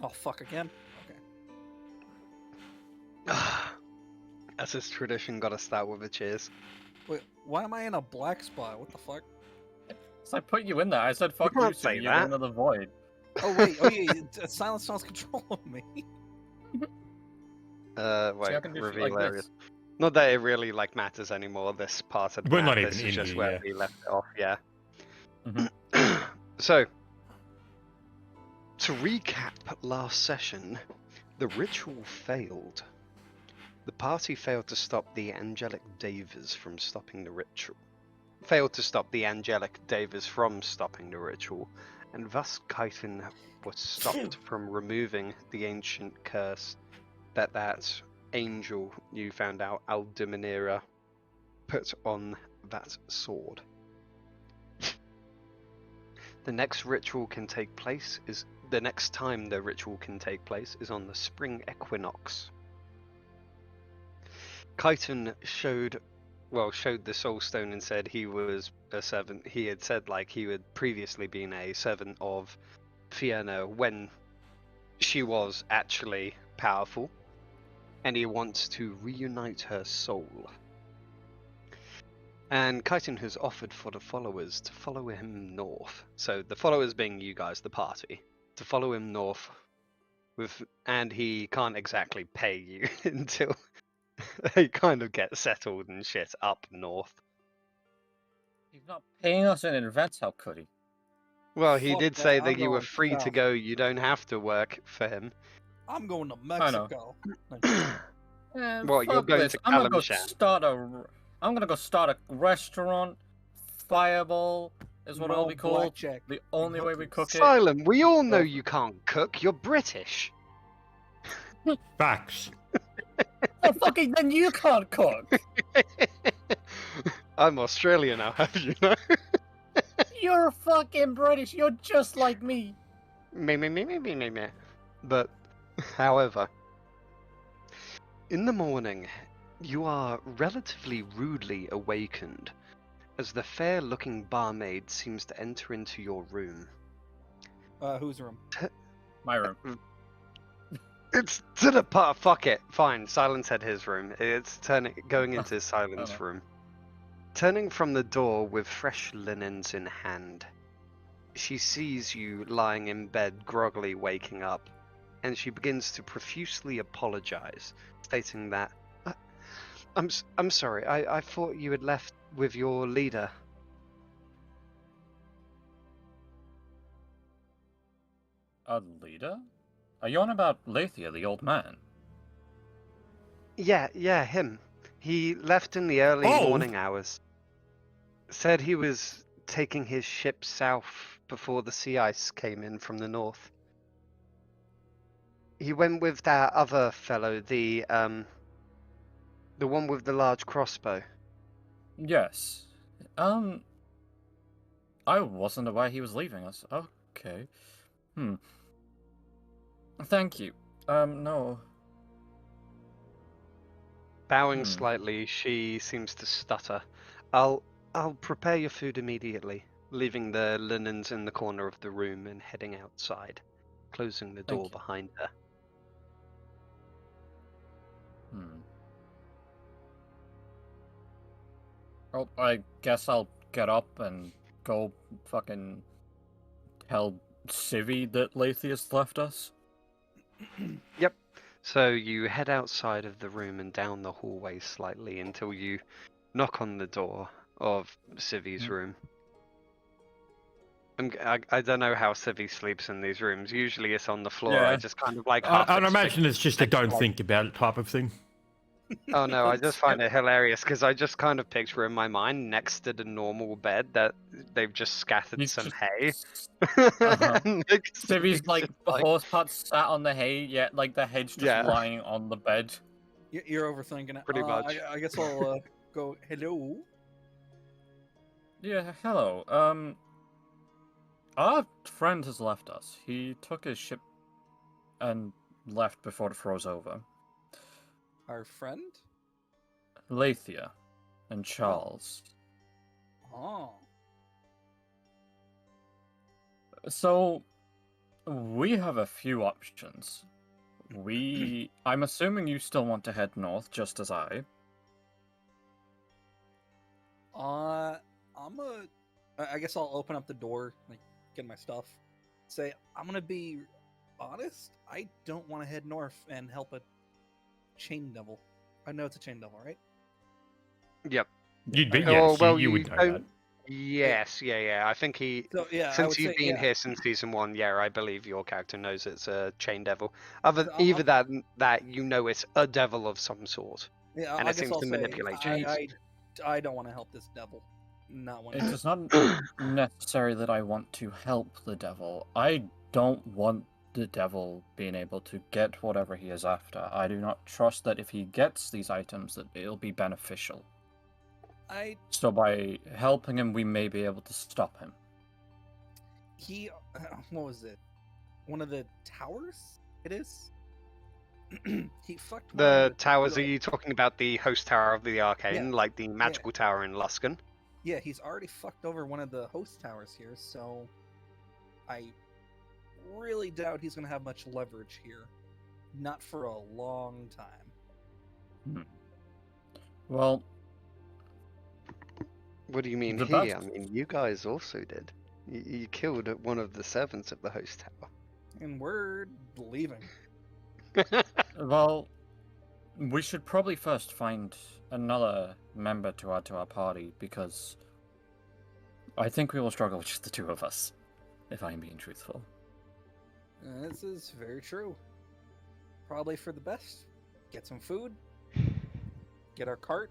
Oh, fuck again? Okay. As is tradition, gotta start with a cheers. Wait, why am I in a black spot? What the fuck? So I put you in there. I said fuck you, can't so say you go that. into the void. Oh, wait. Oh, yeah. Silence lost control of me. See, Wait, I can do shit reveal like areas. this. Not that it really like matters anymore. This part of the We're map. not This even is in just here, where yeah. we left it off. Yeah. Mhm. So, to recap last session, the ritual failed. The party failed to stop the angelic Davers from stopping the ritual. Failed to stop the angelic Davers from stopping the ritual, and thus Chitin was stopped from removing the ancient curse that angel you found out, Aldemanera, put on that sword. The next time the ritual can take place is on the spring equinox. Chitin showed the soul stone and said he was a servant. He had said like he had previously been a servant of Fiona when she was actually powerful, and he wants to reunite her soul. And Chitin has offered for the followers to follow him north. So the followers being you guys, the party, to follow him north and he can't exactly pay you until they kind of get settled and shit up north. He's not paying us in advance, how could he? Well, he Fuck did that, say I'm that you were going free to south. go, you don't have to work for him. I'm going to I know. Mexico. What, you're Fuck going this. to I'm gonna go Kalimshan? start a restaurant. Fireball is what it'll No be called. blackjack. The only way we cook it. Silent, we all know Well- you can't cook, you're British. Facts. Oh, fucking then you can't cook. I'm Australian now, have you know? You're fucking British. You're just like me. Me. But, however, in the morning, you are relatively rudely awakened as the fair-looking barmaid seems to enter into your room. Whose room? My room. It's to the part. Fuck it. Fine. Silence had his room. It's going into Silence' Oh. room. Turning from the door with fresh linens in hand, she sees you lying in bed, groggily waking up, and she begins to profusely apologize, stating that, I'm sorry. I thought you had left with your leader. A leader? Are you on about Lathia, the old man? Yeah, him. He left in the early morning hours. Said he was taking his ship south before the sea ice came in from the north. He went with that other fellow, the one with the large crossbow. Yes. I wasn't aware he was leaving us. Okay. Thank you. No. Bowing slightly, she seems to stutter. I'll prepare your food immediately, leaving the linens in the corner of the room and heading outside, closing the door behind her. Well, I guess I'll get up and go fucking tell Civi that Lathia's left us. Yep. So you head outside of the room and down the hallway slightly until you knock on the door of Civi's room. I don't know how Civi sleeps in these rooms. Usually it's on the floor. Yeah. I just kind of like I'd imagine it's just a don't think about it type of thing. Oh no, I just find it hilarious because I just kind of picture in my mind next to the normal bed that they've just scattered some hay. Civi's like the horse part sat on the hay, yet like the head's just lying on the bed. You're overthinking it. Pretty much. I guess I'll go. Hello. Yeah, hello. Our friend has left us. He took his ship and left before it froze over. Our friend? Lathia and Charles. Oh. So, We have a few options. I'm assuming you still want to head north, just as I. I guess I'll open up the door, like get my stuff. Say, I'm gonna be honest. I don't want to head north and help a chain devil. I know it's a chain devil, right? Yep. You'd be, Okay. yes, Oh, well, you would know that. Yes, yeah. I think So yeah, I since would you've say been yeah. here since season 1, yeah, I believe your character knows it's a chain devil. So Either that you know it's a devil of some sort, yeah, and I it guess seems I'll to say manipulate chains. I don't want to help this devil. Not one. It is not necessary that I want to help the devil. I don't want the devil being able to get whatever he is after. I do not trust that if he gets these items that it'll be beneficial. So by helping him, we may be able to stop him. He what was it? One of the towers? It is. He fucked one The of towers, are you talking about the host tower of the arcane, Yeah, like the magical tower in Luskan? Yeah, he's already fucked over one of the host towers here, so I really doubt he's gonna have much leverage here. Not for a long time. Well, What do you mean the he? best. I mean, you guys also did. You killed one of the servants of the host tower. And we're leaving. Well, we should probably first find another member to add to our party, because I think we will struggle with just the two of us, if I'm being truthful. This is very true. Probably for the best. Get some food. Get our cart.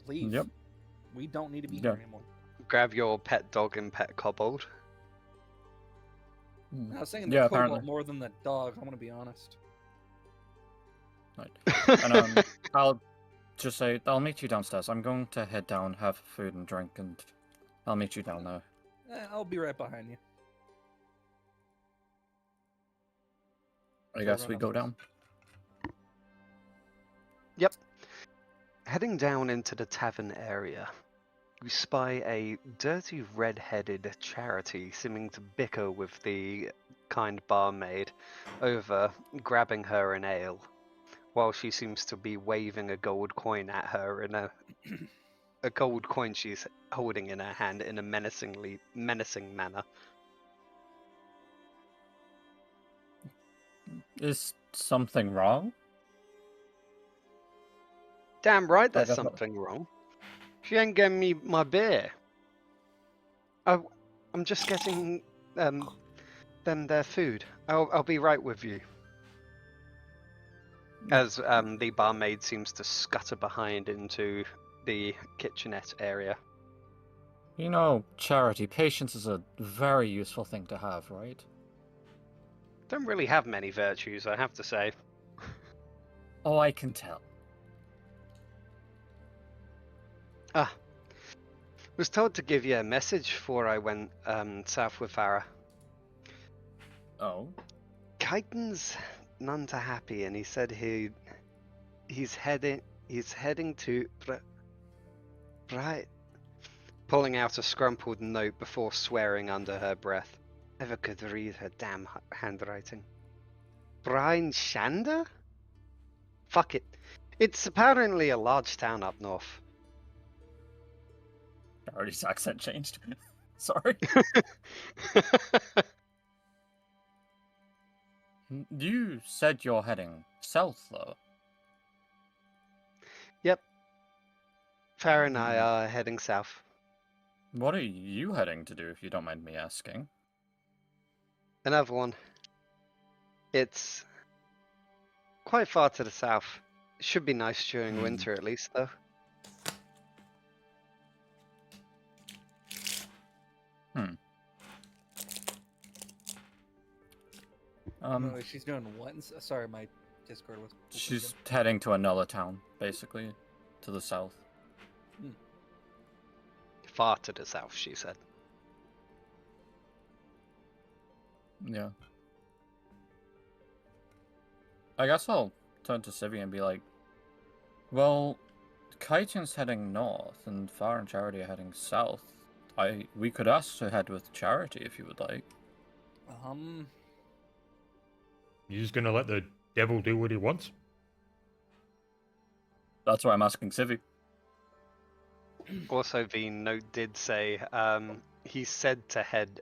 Leave. Yep. We don't need to be here anymore. Grab your pet dog and pet kobold. I was saying the Yeah, kobold apparently. more than the dog, I'm gonna be honest. Right. And I'll just say, I'll meet you downstairs. I'm going to head down, have food and drink, and I'll meet you down there. I'll be right behind you. I guess we go down. Yep. Heading down into the tavern area, you spy a dirty red-headed Charity seeming to bicker with the kind barmaid over grabbing her an ale, while she seems to be waving a gold coin at her in a gold coin she's holding in her hand in a menacing manner. Is something wrong? Damn right there's that's not- something wrong. She ain't getting me my beer. I'm just getting them their food. I'll be right with you. As the barmaid seems to scutter behind into the kitchenette area. You know, Charity, patience is a very useful thing to have, right? Don't really have many virtues, I have to say. Oh, I can tell. Was told to give you a message before I went south with Farah. Oh? Chitin's none too happy, and he said he's heading to Bright, pulling out a scrumpled note before swearing under her breath. Never could read her damn handwriting. Brian Shander? Fuck it. It's apparently a large town up north. Charity's accent changed. Sorry. You said you're heading south, though. Yep. Farah and I are heading south. What are you heading to do, if you don't mind me asking? Another one. It's quite far to the south. It should be nice during winter at least, though. Wait, she's doing what? Sorry, my Discord was. She's heading to another town, basically, to the south. Far to the south, she said. Yeah. I guess I'll turn to Civi and be like, well, Kaitin's heading north, and Far and Charity are heading south. We could ask to head with Charity if you would like. You're just gonna let the devil do what he wants? That's why I'm asking Civi. Also, the note did say he said to head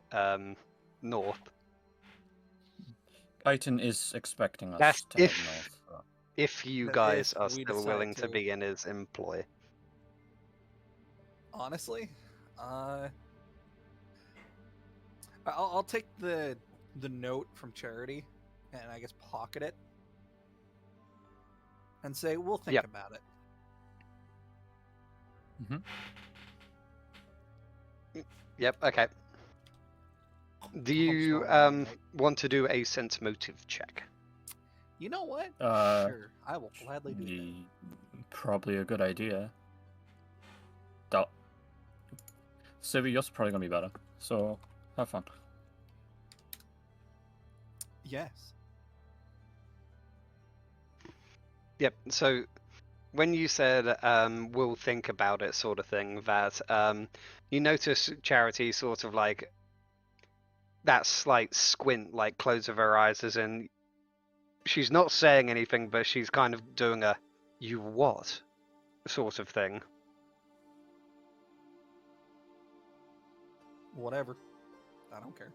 north. Titan is expecting us That's to head if- north. If you But guys if are we still decide willing to to- be in his employ. Honestly, I'll take the note from Charity, and I guess pocket it, and say we'll think Yep. about it. Yep. Okay. Do you want to do a sense motive check? You know what? Uh, Sure, I will gladly do that. Probably a good idea. Civi, yours is probably gonna be better. So have fun. Yes. Yep. So when you said we'll think about it sort of thing, that you notice Charity sort of like that slight squint, like close of her eyes, as in she's not saying anything, but she's kind of doing a "you what" sort of thing. Whatever. I don't care.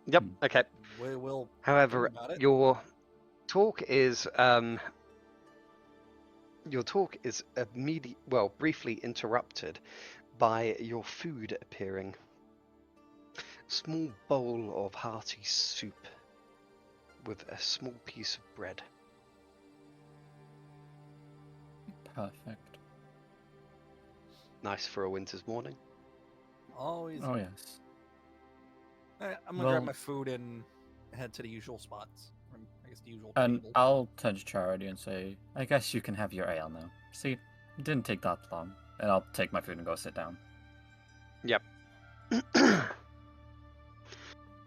Yep. Okay. We will. However, think about it. your talk is briefly interrupted by your food appearing. Small bowl of hearty soup with a small piece of bread. Perfect. Nice for a winter's morning. Always. Oh yes. Alright, I'm gonna grab Well- my food and head to the usual spots. Or I guess the usual And table. I'll turn to Charity and say, I guess you can have your ale now. See, it didn't take that long. And I'll take my food and go sit down. Yep.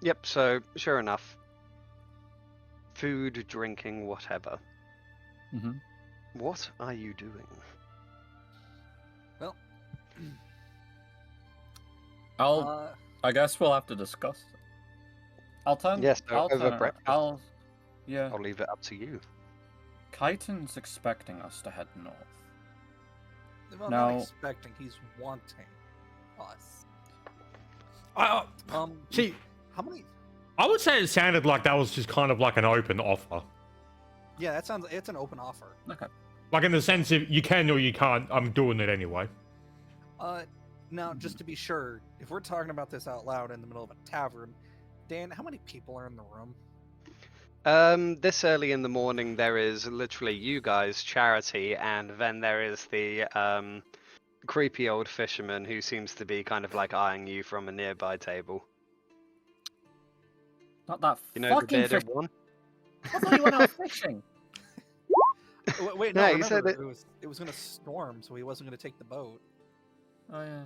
Yep, so sure enough. Food, drinking, whatever. Mm-hmm. What are you doing? Well, I guess we'll have to discuss it. I'll turn. Yes, I'll over turn. breakfast. Yeah. I'll leave it up to you. Kaitan's expecting us to head north. well, now- not expecting. He's wanting us. See, How many? I would say it sounded like that was just kind of like an open offer. Yeah, that sounds. It's an open offer. Okay. Like in the sense of you can or you can't, I'm doing it anyway. Now, just to be sure, if we're talking about this out loud in the middle of a tavern, Dan, how many people are in the room? This early in the morning, there is literally you guys, Charity, and then there is the creepy old fisherman who seems to be kind of like eyeing you from a nearby table. Not that You know the fucking bearded fish. one? I thought you went out fishing. Wait, No, no, he remember, said it was gonna storm, so he wasn't gonna take the boat. Oh yeah.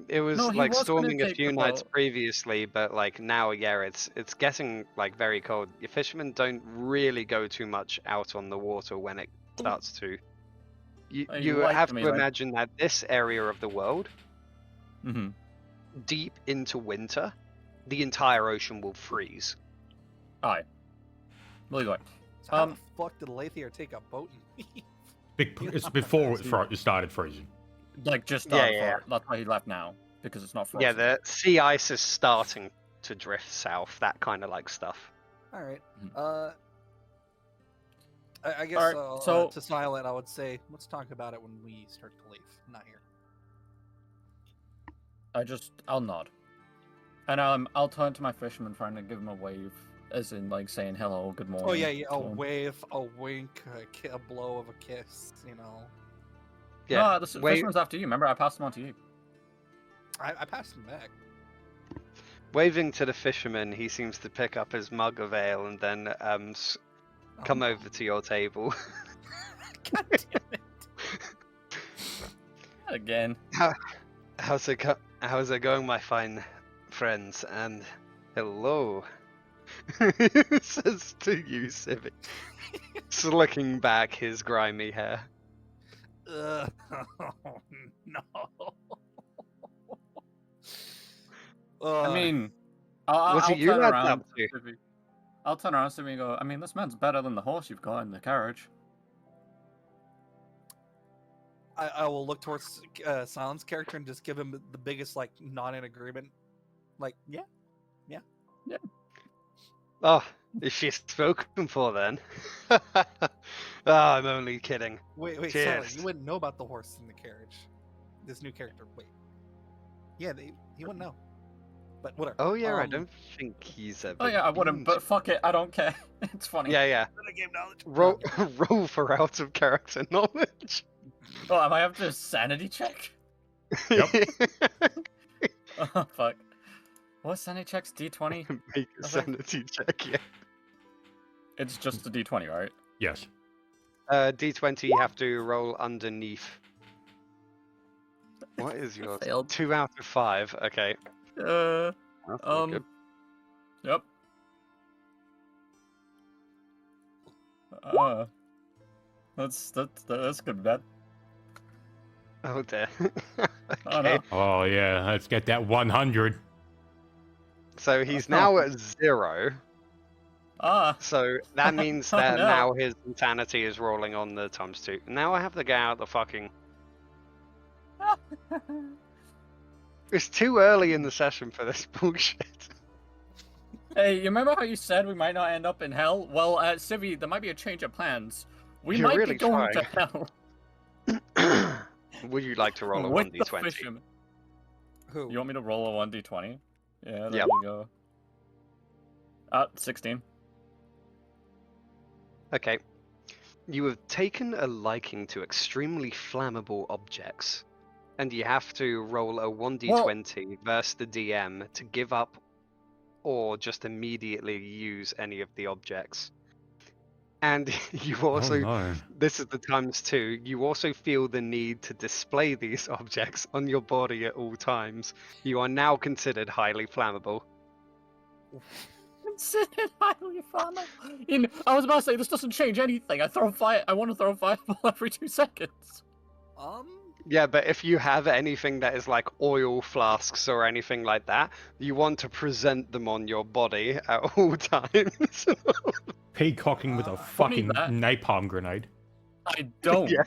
It was No, he like was gonna storming a take few the nights boat. previously, but like now, yeah, it's getting like very cold. Your fishermen don't really go too much out on the water when it starts to. You Oh, you lied have to me, to like- imagine that this area of the world, Mm-hmm. deep into winter, the entire ocean will freeze. Aye. Really good. So how the fuck did Lathier take a boat and leave? It's before it started freezing. Like just Yeah, started yeah. for it. That's why he left now because it's not frozen. Yeah, the sea ice is starting to drift south. That kind of like stuff. All right. Mhm. I guess Alright, so- to Silent, I would say let's talk about it when we start to leave. Not here. I'll nod, and I'll turn to my fisherman friend and give him a wave, as in like saying hello, good morning. Oh yeah, yeah. A to him. wave, a wink, a blow of a kiss. You know. Yeah, No, the wave- fisherman's after you. Remember, I passed him on to you. I passed him back. Waving to the fisherman, he seems to pick up his mug of ale and then come over to your table. God damn it. Again. How's it going, my fine friends? And hello, says to you, Civic, slicking back his grimy hair. Oh, no. I mean, Was I'll it you turn had around. that too? I'll turn around to him and go, I mean, this man's better than the horse you've got in the carriage. I will look towards Silent's character and just give him the biggest like nod in agreement. Like, yeah. Oh, is she spoken for then? Oh, I'm only kidding. Wait, Silent, Cheers. you wouldn't know about the horse in the carriage. This new character. Wait. Yeah, he wouldn't know. But whatever. Oh yeah, I don't think he's ever. Oh yeah, I wouldn't, been but fuck it, I don't care. It's funny. Yeah. Game knowledge. Roll, roll for out of character knowledge. Oh, am I have to sanity check? Yep. Oh fuck. What sanity checks? D20? Make a sanity check, yeah. It's just a D20, right? Yes. D20, you have to roll underneath. What is yours? Failed. 2 out of 5. Okay. That's pretty good. Yep. That's good, man. Oh dear. Oh Okay. no. Oh yeah, let's get that 100. So he's now at 0. Ah. So that means Oh, that no. now his insanity is rolling on the ×2. Now I have to get out the fucking. It's too early in the session for this bullshit. Hey, you remember how you said we might not end up in hell? Well, Civi, there might be a change of plans. We You're might really be going trying. to hell. Would you like to roll a with the 1d20? fisherman. Who? You want me to roll a 1d20? Yeah, there Yep. you go. 16. Okay. You have taken a liking to extremely flammable objects, and you have to roll a 1d20 versus the DM to give up or just immediately use any of the objects. And you also, Oh no. this is the ×2, you also feel the need to display these objects on your body at all times. You are now considered highly flammable. Considered highly flammable. I was about to say this doesn't change anything. I want to throw a fireball every 2 seconds. Yeah, but if you have anything that is like oil flasks or anything like that, you want to present them on your body at all times. Peacocking with a funny fucking that. napalm grenade. I don't. Yeah.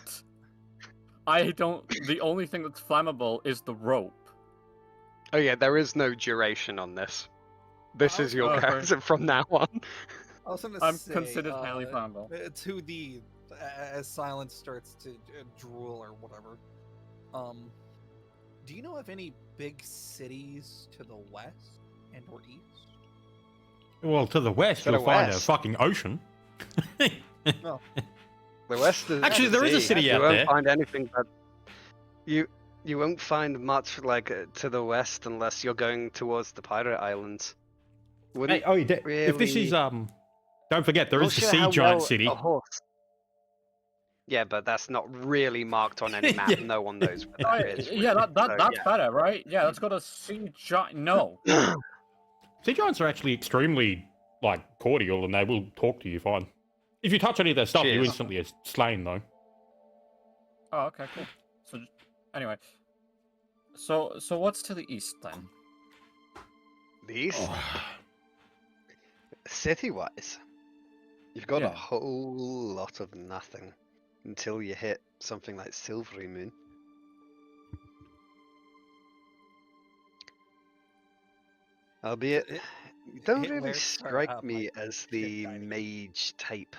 I don't. The only thing that's flammable is the rope. Oh yeah, there is no duration on this. This is your okay. character from now on. I was gonna I'm say, considered highly flammable. To the as Silence starts to drool or whatever. Do you know of any big cities to the west and or east? Well, to the west, To the you'll find a west. fucking ocean. No. The west is Actually, there is a city you out won't there. find anything but you won't find much like to the west unless you're going towards the pirate islands. Wouldn't Hey, if this is really- don't forget there Not is the sure sea how giant well city. a horse. Yeah, but that's not really marked on any map. Yeah. No one knows where Oh, that is. yeah, really. that's So, better, right? Yeah, that's got a sea giant. No. yeah. Sea giants are actually extremely like cordial, and they will talk to you fine. If you touch any of their stuff, you Cheers. instantly are slain, though. Oh, okay, cool. So, anyway, so what's to the east then? These Oh. city-wise, you've got a Yeah. whole lot of nothing until you hit something like Silvery Moon. Albeit, you don't Hit really where? Sorry, strike me my as shit the died again. mage type.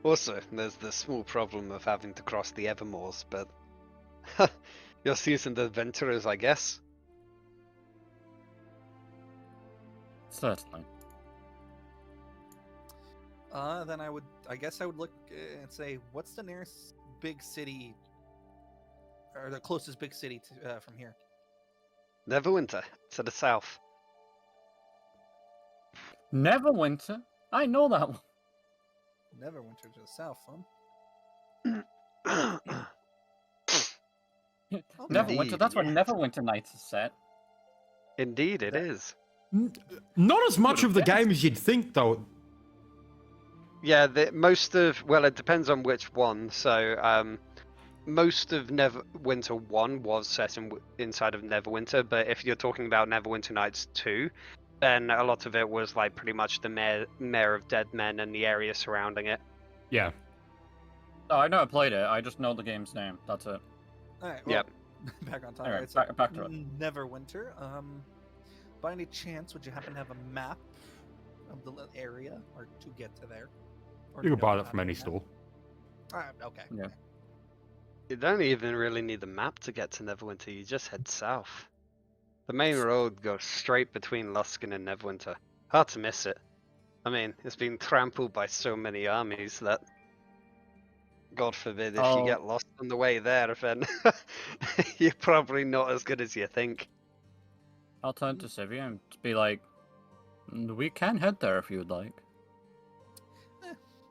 Also, there's the small problem of having to cross the Evermoors, but you're seasoned adventurers, I guess. Certainly. Then I guess I would look and say, what's the nearest big city, or the closest big city to, from here? Neverwinter, to the south. Neverwinter. I know that one. Neverwinter to the south, huh? Okay. Neverwinter. That's where yes. Neverwinter Nights is set. Indeed, it is. Not as much of the Yes. game as you'd think, though. Yeah, it depends on which one. So, most of Neverwinter 1 was set inside of Neverwinter, but if you're talking about Neverwinter Nights 2, then a lot of it was like pretty much the Mayor of Dead Men and the area surrounding it. Yeah. No, I never played it. I just know the game's name. That's it. Alright, well, Yep. back on time. Anyway, Right, so back to it. Neverwinter. By any chance, would you happen to have a map of the area, or to get to there? Or You do can buy not that have from a any map? store. Alright, okay. Yeah. You don't even really need the map to get to Neverwinter, you just head south. The main road goes straight between Luskan and Neverwinter. Hard to miss it. I mean, it's been trampled by so many armies that, God forbid, if you get lost on the way there, then you're probably not as good as you think. I'll turn to Sivy and be like, we can head there if you would like.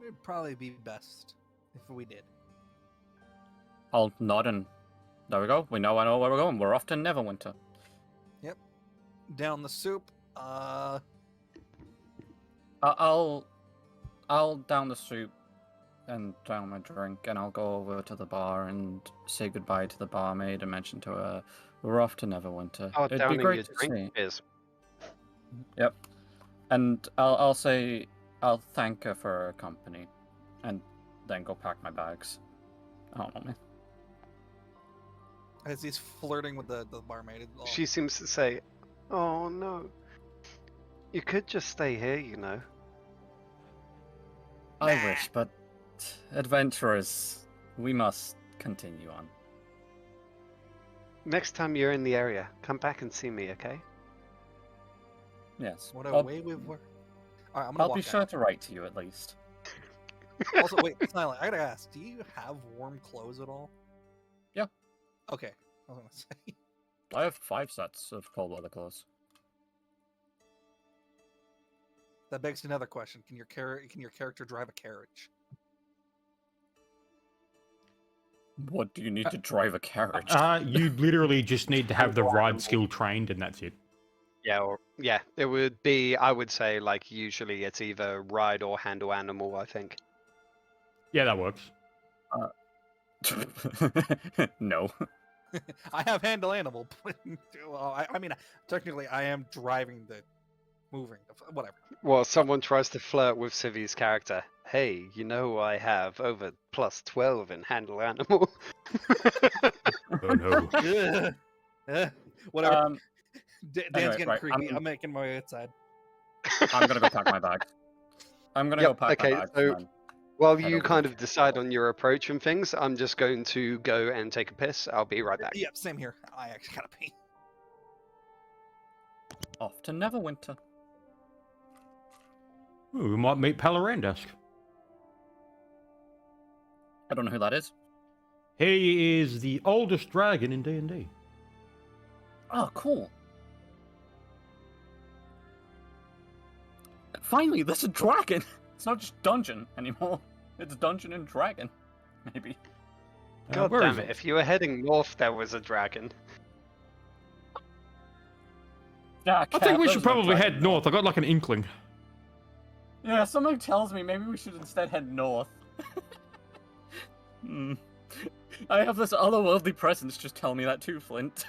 It'd probably be best if we did. I'll nod and there we go. I know where we're going. We're off to Neverwinter. Down the soup. I'll down the soup and down my drink, and I'll go over to the bar and say goodbye to the barmaid and mention to her we're off to Neverwinter. Oh, It'd be downing great your to drink see. is. Yep. And I'll say I'll thank her for her company, and then go pack my bags. I don't know, man. As he's flirting with the barmaid. She seems to say, "Oh no, you could just stay here, you know." I wish, but adventurers, we must continue on. Next time you're in the area, come back and see me, okay? Yes. What a way we've worked. Alright, I'm gonna I'll walk be sure out. to write to you at least. Also, wait, Silent, I gotta ask, do you have warm clothes at all? Yeah. Okay, I was gonna say. I have 5 sets of cold weather clothes. That begs another question. Can your character drive a carriage? What do you need to drive a carriage? You literally just need to have the ride skill trained, and that's it. Yeah, it would be, I would say, like, usually it's either ride or handle animal, I think. Yeah, that works. No. I have handle animal. Well, I mean, technically, I am driving the moving. Whatever. Well, someone tries to flirt with Civi's character. Hey, you know I have over +12 in handle animal. Oh no. Whatever. Dan's anyway, getting right, creepy. I'm making my way outside. I'm gonna go pack my bag. I'm gonna go pack my bag. So and while head you over kind to of decide on your approach and things, I'm just going to go and take a piss. I'll be right back. Yep, same here. I actually gotta pee. off to Neverwinter. Ooh, we might meet Palarandusk. I don't know who that is. He is the oldest dragon in D&D. Oh, cool. Finally, there's a dragon. It's not just dungeon anymore. It's dungeon and dragon, maybe. God where damn is it, if you were heading north, there was a dragon. Yeah, I think we should probably head north. I got like an inkling. Yeah, something tells me maybe we should instead head north. I have this otherworldly presence just tell me that too, Flint.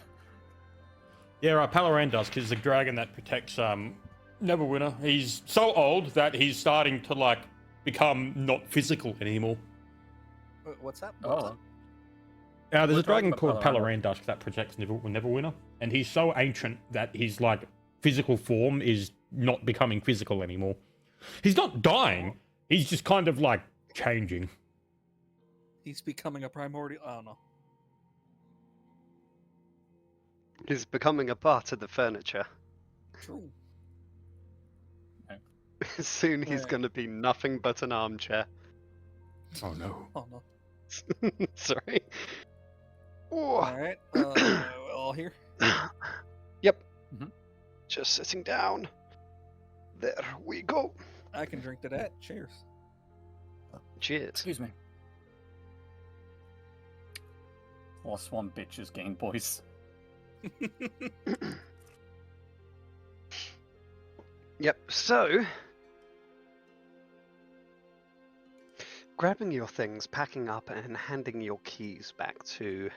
Yeah, right. Palarandusk is the dragon that protects Neverwinter. He's so old that he's starting to like become not physical anymore. What's that? Oh. There's We're a dragon talking called about Palarandusk that protects Neverwinter, and he's so ancient that his like physical form is not becoming physical anymore. He's not dying. He's just kind of like changing. He's becoming a primordial. I don't know. He's becoming a part of the furniture. True. Soon he's Right. going to be nothing but an armchair. Oh no. Oh no. Sorry. Oh. All right. All here. Yep. Mhm. Just sitting down. There we go. I can drink to that. Cheers. Cheers. Excuse me. Lost one bitch's gain, boys. Yep, so grabbing your things, packing up, and handing your keys back to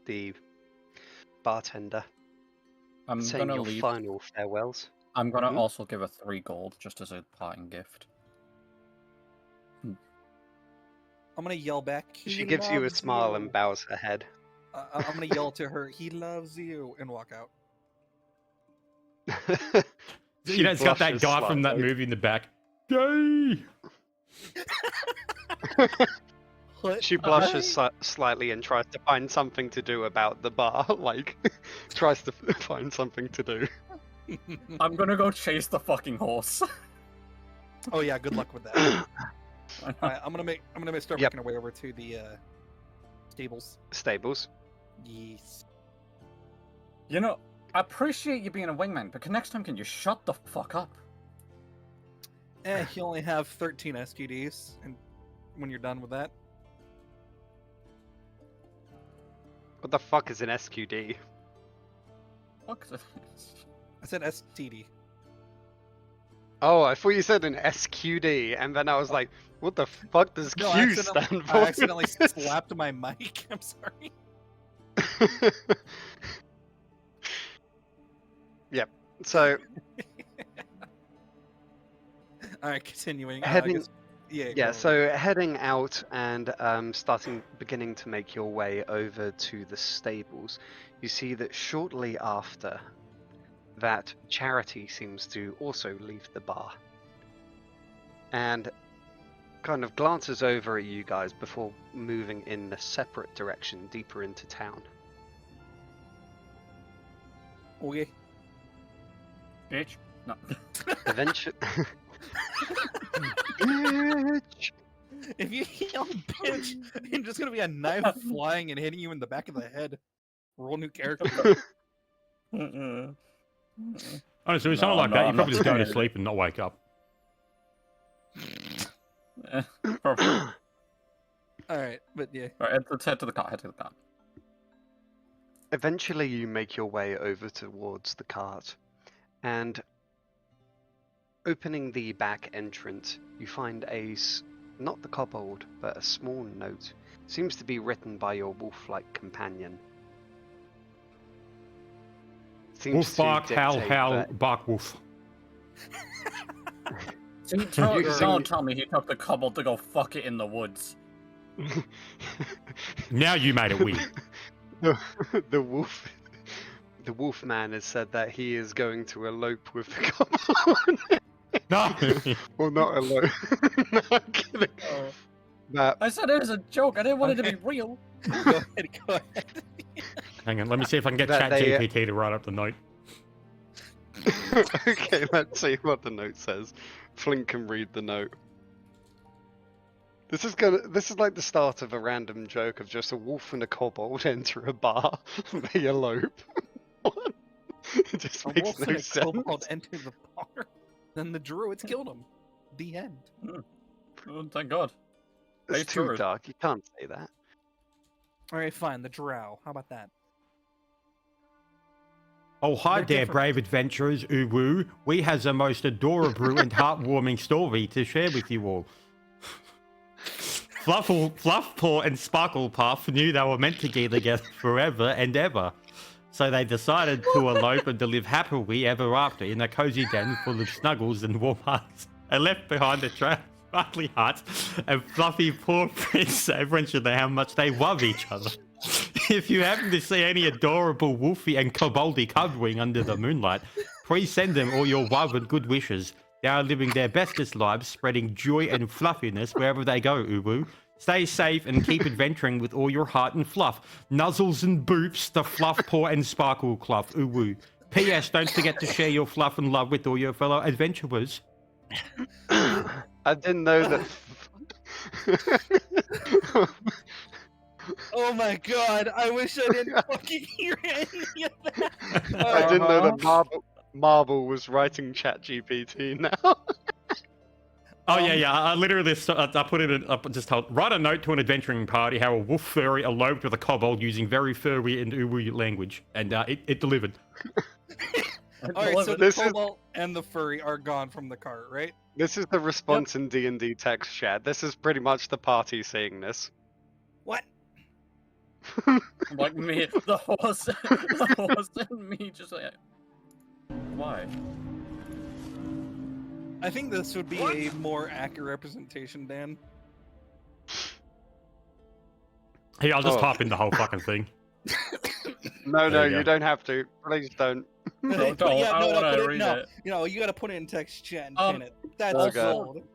the bartender, I'm saying gonna your leave. final farewells. I'm gonna Mhm. also give her 3 gold just as a parting gift. I'm gonna yell back. She gives you a loves smile you." and bows her head. I'm gonna yell to her. He loves you, and walk out. You know, it's got that blushes guy from that slightly. movie in the back. Gay! What? She blushes slightly and tries to find something to do about the bar. Like, tries to find something to do. I'm gonna go chase the fucking horse. Oh yeah, good luck with that. All right, I'm gonna start Yep. making our way over to the stables. Stables. Yes. You know, I appreciate you being a wingman, but next time can you shut the fuck up? You only have 13 STDs, and when you're done with that, What the fuck is an SQD? Fuck this. I said STD. Oh, I thought you said an SQD, and then I was like, what the fuck does No, Q stand for? I accidentally slapped my mic. I'm sorry. Yep. So, All right, continuing. Heading- Yeah. yeah, go. so heading out and beginning to make your way over to the stables, you see that shortly after that, Charity seems to also leave the bar and kind of glances over at you guys before moving in a separate direction deeper into town. Okay. Bitch. No. Eventually, bitch. If you yell bitch, it's just gonna be a knife flying and hitting you in the back of the head. Roll new character. Honestly, with No, someone like I'm that, not- you I'm probably not just go to scared. sleep and not wake up. Perfect. All right, but yeah. Alright, let's head to the car. Head to the car. Eventually, you make your way over towards the cart, and opening the back entrance, you find not the kobold, but a small note. Seems to be written by your wolf-like companion. Seems Wolf to bark, howl, dictate howl, that- bark, wolf. See, Using- don't tell me he took the kobold to go fuck it in the woods. Now you made it weird. the wolf man has said that he is going to elope with the kobold. No! Well, not elope. No, I'm kidding. Oh. That I said it was a joke. I didn't want it to be real. Go ahead. Go ahead. Hang on, let me see if I can get That they, ChatGPT to write up the note. Okay, let's see what the note says. Flint can read the note. This is like the start of a random joke of just a wolf and a kobold enter a bar. They elope. What? It just A makes wolf no and a sense. kobold enter the bar. Then the druids killed him. The end. Oh, thank God. It's Hey, too Druid. dark. You can't say that. All right, fine. The drow. How about that? Oh, hi They're there, different. brave adventurers, Uwu. We has a most adorable and heartwarming story to share with you all. Fluffpaw and Sparklepuff knew they were meant to be together forever and ever. So they decided to elope and to live happily ever after in a cozy den full of snuggles and warm hugs. And left behind a trail of sparkly hearts and fluffy paw prints. Everyone should know how much they love each other. If you happen to see any adorable wolfy and koboldy cuddling under the moonlight, please send them all your love and good wishes. They are living their bestest lives, spreading joy and fluffiness wherever they go, Uwu. Stay safe and keep adventuring with all your heart and fluff. Nuzzles and boops, the fluff paw and sparkle cluff, Uwu. P.S. Don't forget to share your fluff and love with all your fellow adventurers. I didn't know that. Oh my god! I wish I didn't fucking hear any of that. I didn't know that Marble was writing ChatGPT now. Oh yeah. I literally I put it in. I just told write a note to an adventuring party how a wolf furry eloped with a kobold using very furry and uwu language, and it delivered. All right, so the This is- cobalt and the furry are gone from the cart, right? This is the response in D&D text chat. This is pretty much the party seeing this. What? Like me, the horse and me just like, why? I think this would be a more accurate representation, Dan. Hey, I'll just Oh. type in the whole fucking thing. No, There you you go. don't have to. Please don't. Don't, Yeah, I don't want put to it, read no, it. you gotta put it in text chat and Um, pin it. That's Okay. gold.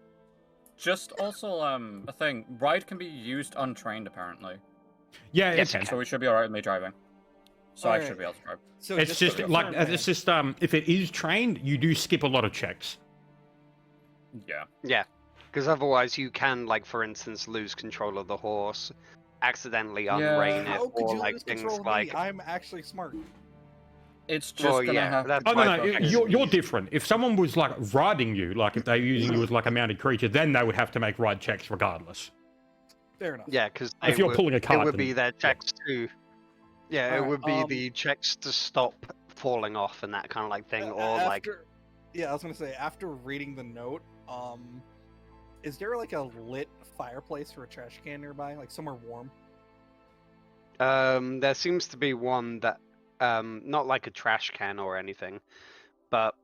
Just also, a thing. Ride can be used untrained, apparently. Yeah, Yes, it can. So we should be alright with me driving. So I Alright. should be able to drive. So It's just to like confirm, it's just if it is trained, you do skip a lot of checks. Yeah. Yeah, because otherwise you can, like, for instance, lose control of the horse, accidentally Yeah. unrein it, how could or you like lose things control of like. me? I'm actually smart. It's just Well, gonna yeah, have that's to Oh no, why no, fucking you're easy. different. If someone was like riding you, like if they're using you as like a mounted creature, then they would have to make ride checks regardless. Fair enough. Yeah, because If you're pulling a it cart, would be then- their checks to. Yeah, it Alright, would be the checks to stop falling off and that kind of like thing, or like. Yeah, I was gonna say after reading the note, is there like a lit fireplace or a trash can nearby, like somewhere warm? There seems to be one that, not like a trash can or anything, but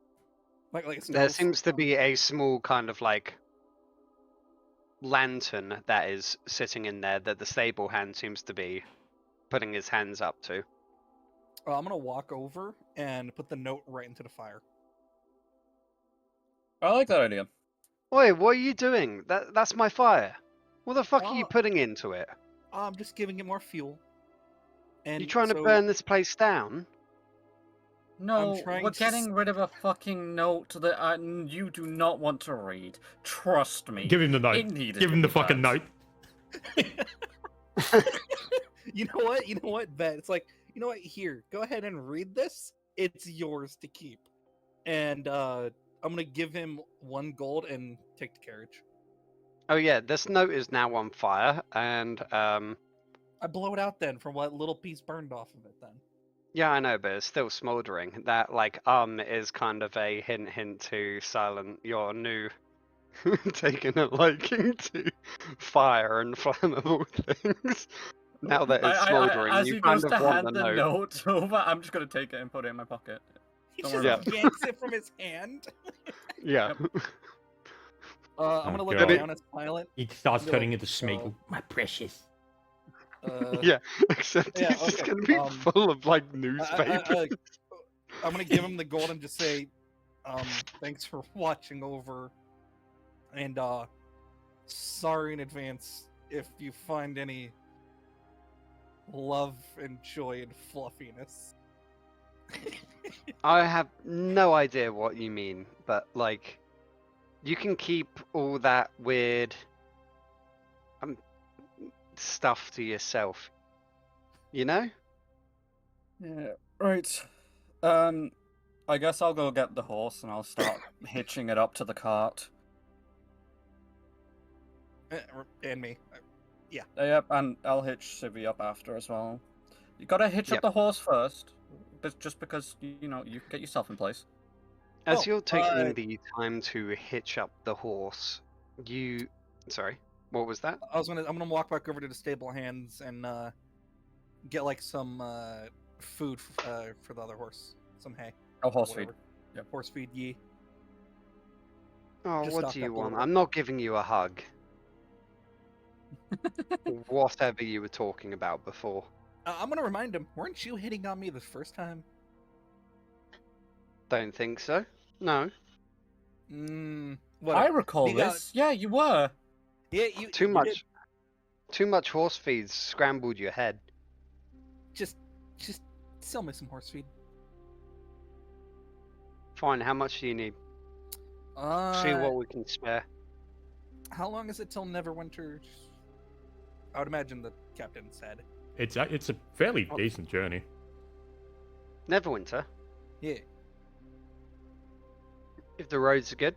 Like a there stove? seems to be a small kind of like lantern that is sitting in there that the stable hand seems to be putting his hands up to. I'm gonna walk over and put the note right into the fire. I like that idea. Oi, what are you doing? That's my fire. What the fuck are you Oh. putting into it? I'm just giving it more fuel. And You trying to so- burn this place down? No, trying we're to getting rid of a fucking note that you do not want to read. Trust me. Give him the It note. needed Give to him the be fucking that. note. You know what? You know what, Bet? It's like, you know what? Here, go ahead and read this. It's yours to keep. And I'm gonna give him 1 gold and take the carriage. Oh yeah, this note is now on fire, and I blow it out then from what little piece burned off of it then. yeah, I know, but it's still smoldering. That like is kind of a hint to Silent, your new taking a liking to fire and flammable things. Now that it's smoldering, as you he kind goes of to want hand the the note. note over, I'm just gonna take it and put it in my pocket. He Don't just worry yanks it from his hand. Yeah. I'm gonna Oh, look God. down at Silent. He starts Be turning like, into Smeagol. My precious. Yeah, except yeah, he's just okay, gonna be full of like I- newspapers. I'm gonna give him the gold and just say, thanks for watching over, and sorry in advance if you find any love and joy and fluffiness. I have no idea what you mean, but like, you can keep all that weird stuff to yourself. You know? Yeah, right. I guess I'll go get the horse and I'll start hitching it up to the cart. And me. Yep, and I'll hitch Civvy up after as well. You gotta hitch Yep. up the horse first, but just because you know you get yourself in place. As Oh, you're taking the time to hitch up the horse, you. Sorry, what was that? I'm gonna walk back over to the stable hands and get like some food for the other horse, some hay. Oh, horse feed. Yep, horse feed. Ye. Oh, Just what stock do up you a want? little bit. I'm not giving you a hug. Whatever you were talking about before. I'm gonna remind him. Weren't you hitting on me the first time? Don't think so. No. Mm, I whatever. recall We got- this. Yeah, you were. Yeah, you Too you did. much. Too much horse feed scrambled your head. Just sell me some horse feed. Fine. How much do you need? See what we can spare. How long is it till Neverwinter? I would imagine the captain said. It's a fairly decent journey. Neverwinter. Yeah. If the roads are good.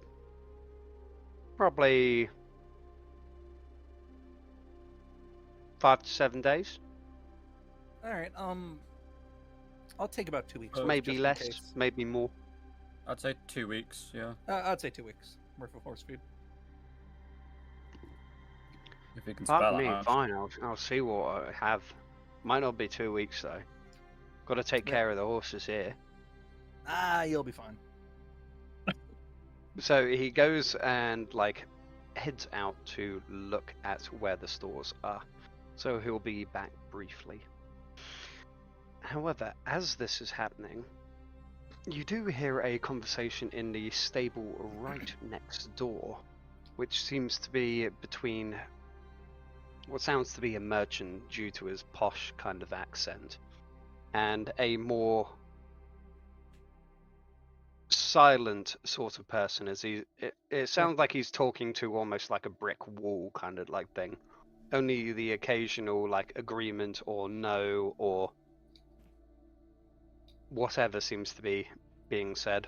Probably 5 to 7 days. All right. I'll take about 2 weeks. Oh, off, Maybe just in less, case. maybe more. I'd say 2 weeks, yeah. I'd say 2 weeks worth of horse feed. If you can Fuck spell me, it. fine. I'll see what I have. Might not be 2 weeks though. Got to take Yeah. care of the horses here. You'll be fine. So he goes and like heads out to look at where the stores are. So he'll be back briefly. However, as this is happening, you do hear a conversation in the stable right next door, which seems to be between what sounds to be a merchant due to his posh kind of accent, and a more silent sort of person. As it sounds like he's talking to almost like a brick wall kind of like thing. Only the occasional like agreement or no or whatever seems to be being said.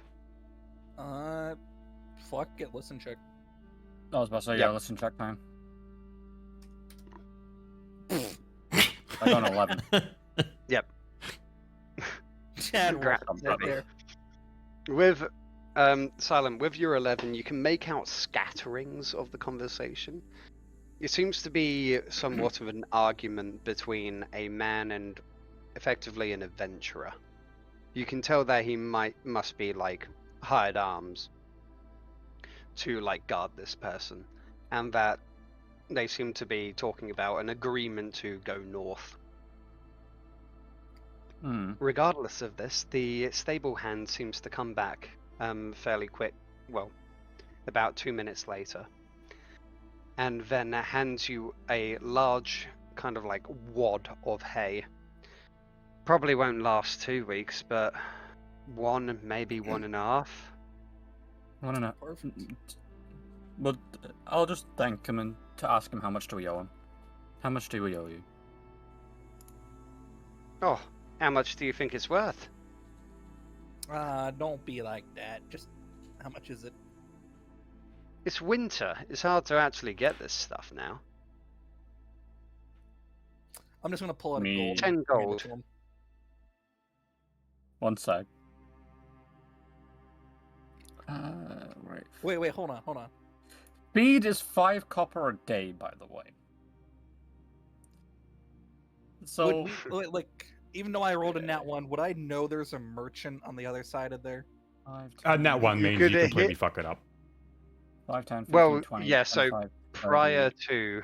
Fuck it, listen check. I was about to say, yeah, listen, check time. I got an 11. Yep. Chad, Congrats, right Debbie. there. With Silent, with your 11, you can make out scatterings of the conversation. It seems to be somewhat of an argument between a man and effectively an adventurer. You can tell that he must be like hired arms to like guard this person, and that they seem to be talking about an agreement to go north. Regardless of this, the stable hand seems to come back fairly quick, well, about 2 minutes later, and then hands you a large kind of like wad of hay. Probably won't last 2 weeks, but one, maybe 1.5. 1.5. Perfect. But I'll just thank him and to ask him how much do we owe him. How much do we owe you? Oh, how much do you think it's worth? Don't be like that. Just how much is it? It's winter. It's hard to actually get this stuff now. I'm just gonna pull out Me- a gold. 10 and hand it gold. to him. 1 sec. Right. Wait, hold on. Feed is 5 copper a day, by the way. So, Like, even though I rolled a nat 1, would I know there's a merchant on the other side of there? 5, And that one You means could you hit- completely fuck it up. 5, 10, 15, Well, 20, yeah, so 25, 30.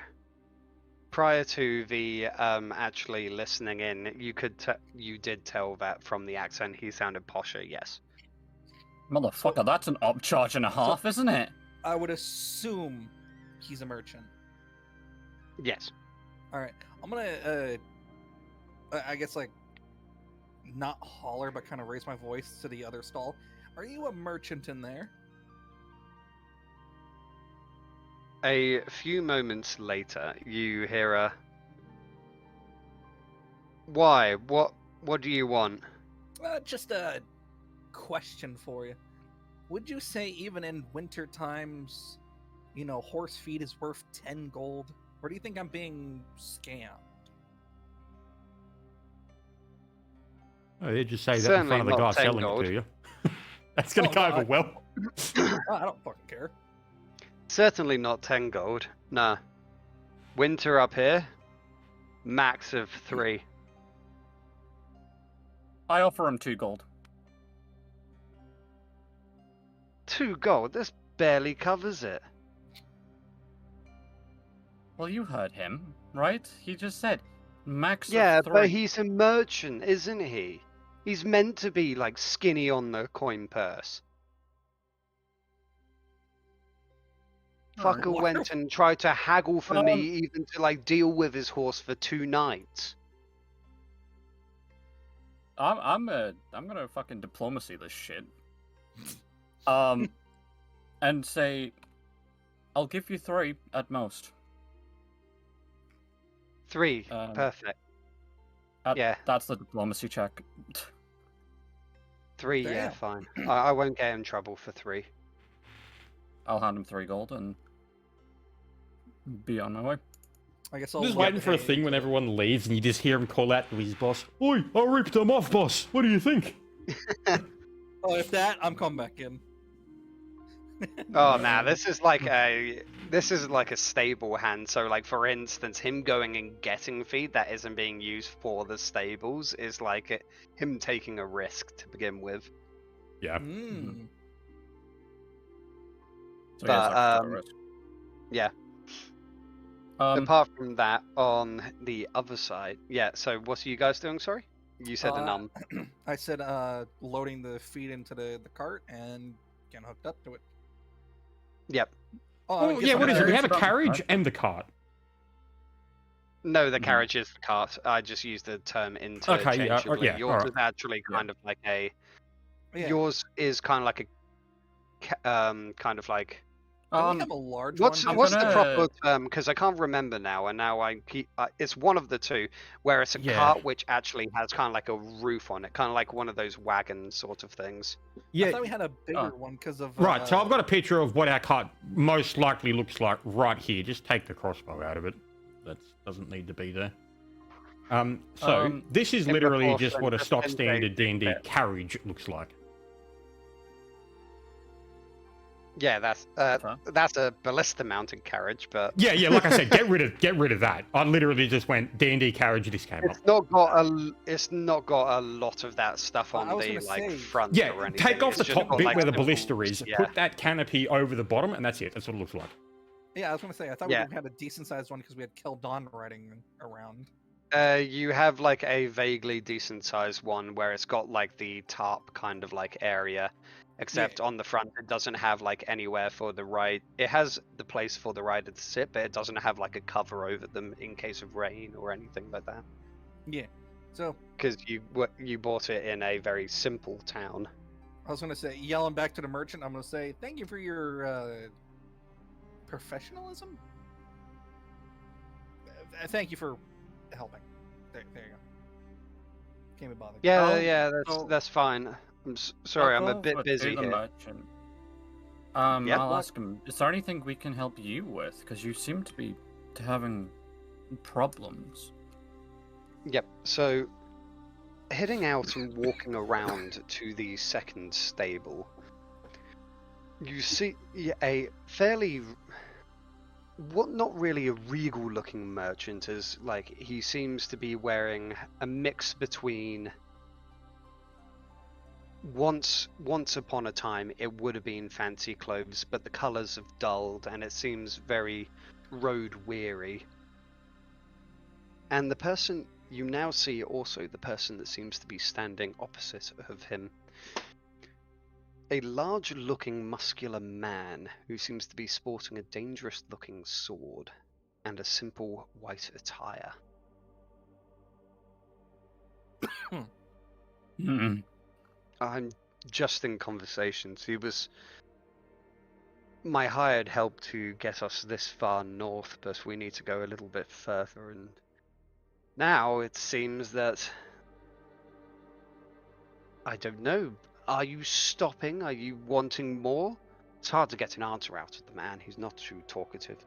prior to the actually listening in, you did tell that from the accent he sounded posher. Yes. Motherfucker, that's an upcharge and a half, isn't it? I would assume he's a merchant. Yes. All right, I'm gonna, I guess like, not holler, but kind of raise my voice to the other stall. Are you a merchant in there? A few moments later, you hear a. Why? What do you want? Just a question for you. Would you say even in winter times, horse feed is worth 10 gold? Or do you think I'm being scammed? Oh, they just say that in Certainly front of the guy not 10 selling gold. it to you. That's going Oh, to go no, over well. I don't fucking care. Certainly not 10 gold. Nah. Winter up here, max of 3. I offer him 2 gold. 2 gold? This barely covers it. Well, you heard him, right? He just said max Yeah, of 3. but he's a merchant, isn't he? He's meant to be like skinny on the coin purse. Fucker What? went and tried to haggle for Um, me even to like deal with his horse for 2 nights. I'm gonna fucking diplomacy this shit. And say, I'll give you 3 at most. 3, perfect. Yeah. That's the diplomacy check. 3, yeah, Damn. fine. I won't get in trouble for 3. I'll hand him 3 gold and be on my way. I guess I'm I'll just look waiting for a at- thing when everyone leaves and you just hear him call out to his boss, "Oi, I ripped them off, boss. What do you think?" Oh, if that, I'm coming back in. Oh nah, this is like a stable hand. So like for instance, him going and getting feed that isn't being used for the stables is like him taking a risk to begin with. Yeah. Mm. So he has But actually got a risk. yeah. Apart from that, on the other side, yeah. So what are you guys doing? Sorry, you said an I said loading the feed into the cart and getting hooked up to it. Yep. Oh, I guess yeah, I'm what is it? gonna- We have a Carriage carriage front. and the cart. No, the Mhm. carriage is the cart. I just used the term Okay, yeah, interchangeably. yeah, Yours alright. is actually Yeah. kind of like a. Yeah. Yours is kind of like a kind of like. Don't we have a large What's one? what's the gonna- proper term? Because I can't remember now, and now I keep. It's one of the two, where it's a Yeah. cart which actually has kind of like a roof on it, kind of like one of those wagon sort of things. I Yeah, thought we had a bigger one because of. right. So I've got a picture of what our cart most likely looks like right here. Just take the crossbow out of it. That doesn't need to be there. So this is in literally proportion, just what a just stock in standard case D&D it- carriage looks like. Yeah, that's a ballista mounted carriage, but Yeah. Like I said, get rid of that. I literally just went D&D carriage. This came up. it's not got a lot of that stuff I on was the gonna like say- front Yeah, or anything. take off It's the just top got, bit like, where the simple- ballista is. Yeah. Put that canopy over the bottom, and that's it. That's what it looks like. Yeah, I was gonna say I thought Yeah. we had a decent sized one because we had Keldon riding around. You have like a vaguely decent sized one where it's got like the top kind of like area, except on the front it doesn't have like anywhere for the ride. It has the place for the rider to sit, but it doesn't have like a cover over them in case of rain or anything like that. Yeah. So Because you bought it in a very simple town. I was gonna say, yelling back to the merchant, I'm gonna say, thank you for your professionalism. Thank you for helping. There you go. Can't be bothered. Yeah, so- that's fine. Sorry, I'm a I'll go bit over busy to the here. merchant. Yeah? I'll ask him, is there anything we can help you with? Because you seem to be having problems. Yep. So, heading out and walking around to the second stable, you see a fairly, not really a regal looking merchant, as like he seems to be wearing a mix between. Once upon a time, it would have been fancy clothes, but the colours have dulled, and it seems very road weary. And the person you now see, also the person that seems to be standing opposite of him, a large-looking, muscular man who seems to be sporting a dangerous-looking sword and a simple white attire. I'm just in conversations. My hired helped to get us this far north, but we need to go a little bit further, and now it seems that I don't know. Are you stopping? Are you wanting more? It's hard to get an answer out of the man. He's not too talkative.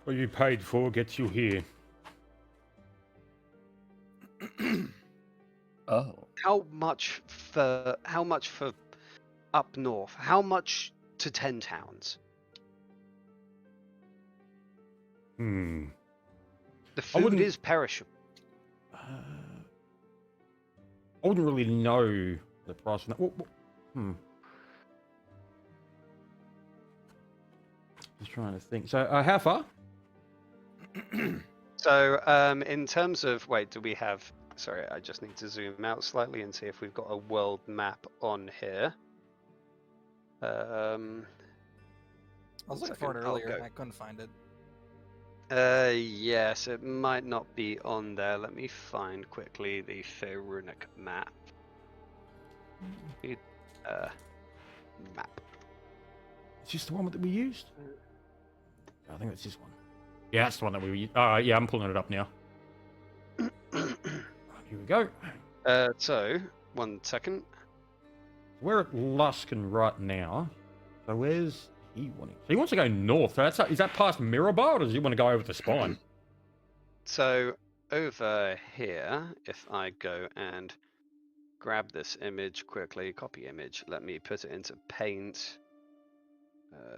What you paid for gets you here. Oh. How much for up north? How much to 10 towns? Hmm. The food wouldn't- is perishable. I wouldn't really know the price of that. Just trying to think. So, how far? So, in terms of, wait, do we have? Sorry, I just need to zoom out slightly and see if we've got a world map on here. I was looking for it Second, I'll earlier go. and I couldn't find it. Yes, it might not be on there. Let me find quickly the Faerunic map. Map. Is this the one that we used? I think it's this one. Yeah, that's the one that we used. Yeah, I'm pulling it up now. Here we go. So, 1 second. We're at Luskin right now. So where's he wanting? So he wants to go north. So is that past Mirrorbar, or does he want to go over the spine? So, over here, if I go and grab this image quickly, copy image, let me put it into Paint.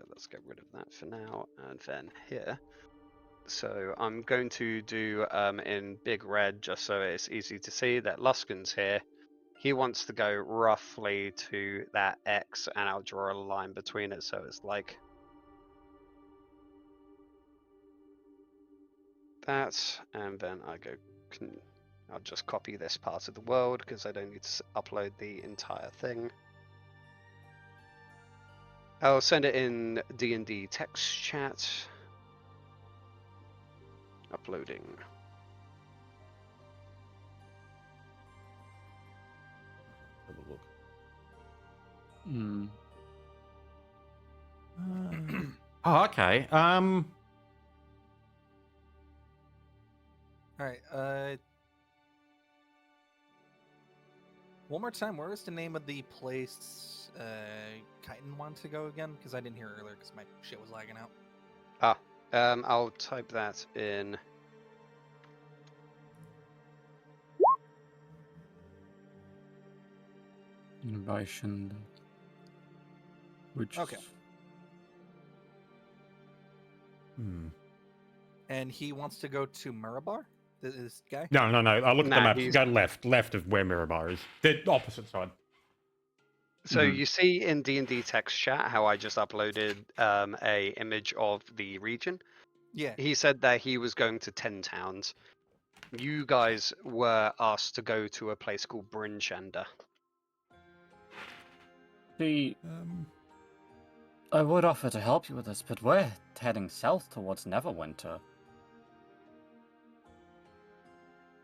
Let's get rid of that for now, and then here. So I'm going to do in big red, just so it's easy to see, that Luskin's here. He wants to go roughly to that X, and I'll draw a line between it, so it's like that, and then I'll just copy this part of the world because I don't need to upload the entire thing. I'll send it in D&D text chat. Uploading. Have a look. Hmm. Oh, okay. All right. One more time. Where was the name of the place Chitin wanted to go again? Because I didn't hear it earlier because my shit was lagging out. I'll type that in. Innovation. Which. Okay. And he wants to go to Mirabar? This guy? No. I look at the Nah, map. he's- Go left of where Mirabar is. The opposite side. So Mhm. you see in D&D text chat how I just uploaded a image of the region. Yeah. He said that he was going to 10 towns. You guys were asked to go to a place called Brinchender. See, I would offer to help you with this, but we're heading south towards Neverwinter.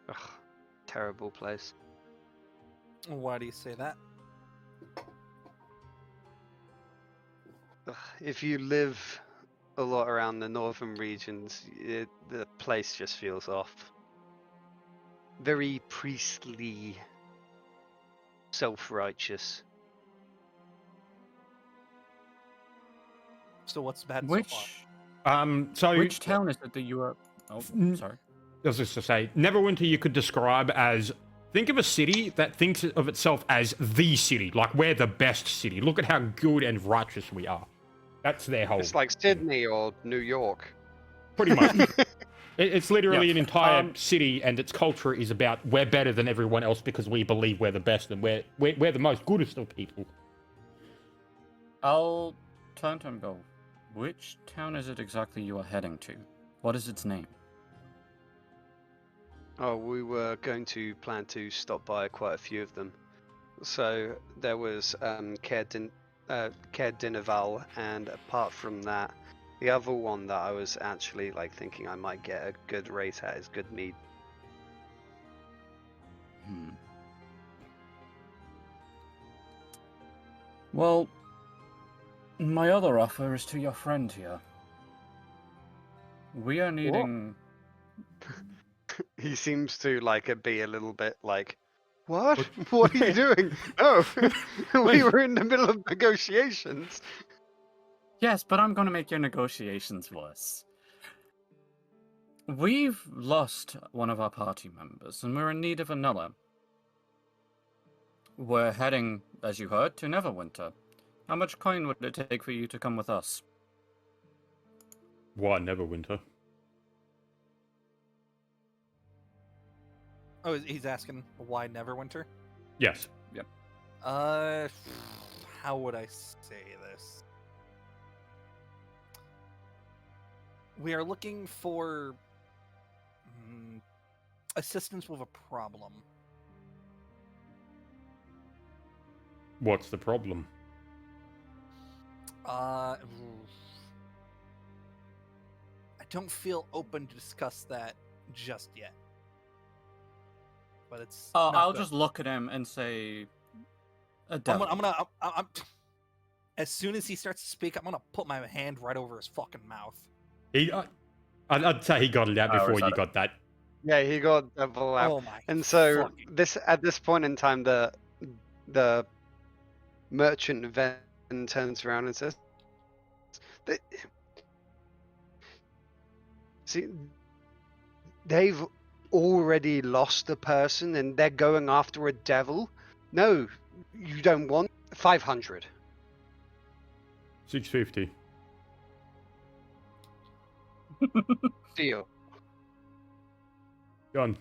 Ugh, terrible place. Why do you say that? Ugh, if you live a lot around the northern regions, the place just feels off. Very priestly, self-righteous. So what's bad so Which So which town is it that you are? Oh, Mm. sorry. I was just to say, Neverwinter you could describe as, think of a city that thinks of itself as the city, like we're the best city. Look at how good and righteous we are. That's their whole. It's like Sydney or New York. Pretty much. It's literally Yeah. an entire city, and its culture is about we're better than everyone else because we believe we're the best and we're the most goodest of people. I'll turn to him and go, which town is it exactly you are heading to? What is its name? Oh, we were going to plan to stop by quite a few of them. So there was Caer Dineval, and apart from that, the other one that I was actually like thinking I might get a good rate at is Goodmead. Well, my other offer is to your friend here. We are needing... He seems to like be a little bit like, what? What are you doing? Oh, we were in the middle of negotiations. Yes, but I'm going to make your negotiations worse. We've lost one of our party members, and we're in need of another. We're heading, as you heard, to Neverwinter. How much coin would it take for you to come with us? Why Neverwinter? Oh, he's asking why Neverwinter? Yes. How would I say this? We are looking for assistance with a problem. What's the problem? I don't feel open to discuss that just yet. But it's. not I'll good. just look at him and say... A I'm devil. I'm as soon as he starts to speak, I'm gonna put my hand right over his fucking mouth. I'd say he got it out Oh, is before that you it? got that. Yeah, he got devil out. Oh my! And so fucking- at this point in time, the merchant then turns around and says, "See, they've already lost a person and they're going after a devil. No, you don't want 500. 650. Deal. Done.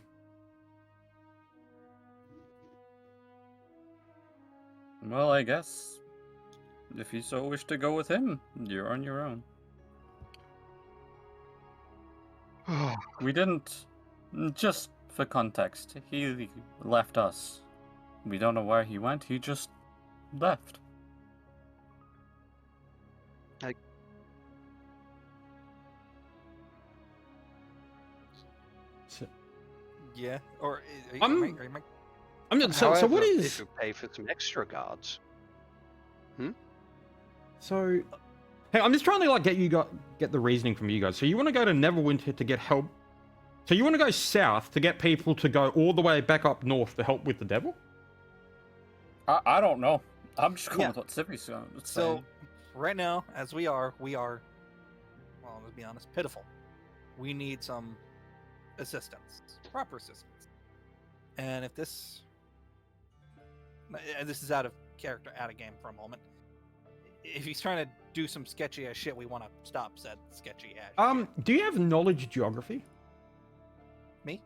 Well, I guess if you so wish to go with him, you're on your own. We didn't. Just for context, he left us. We don't know where he went. He just left. Yeah. Or I'm just, so However, what if is you pay for some extra guards. so? Hey, I'm just trying to like get the reasoning from you guys. So you want to go to Neverwinter to get help? So you want to go south to get people to go all the way back up north to help with the devil? I don't know. I'm just going Yeah. with what Sippy's saying. So, right now, as we are, well, let's be honest, pitiful. We need some assistance, proper assistance. And if this is out of character, out of game for a moment. If he's trying to do some sketchy ass shit, we want to stop said sketchy ass shit. Do you have knowledge geography? Me?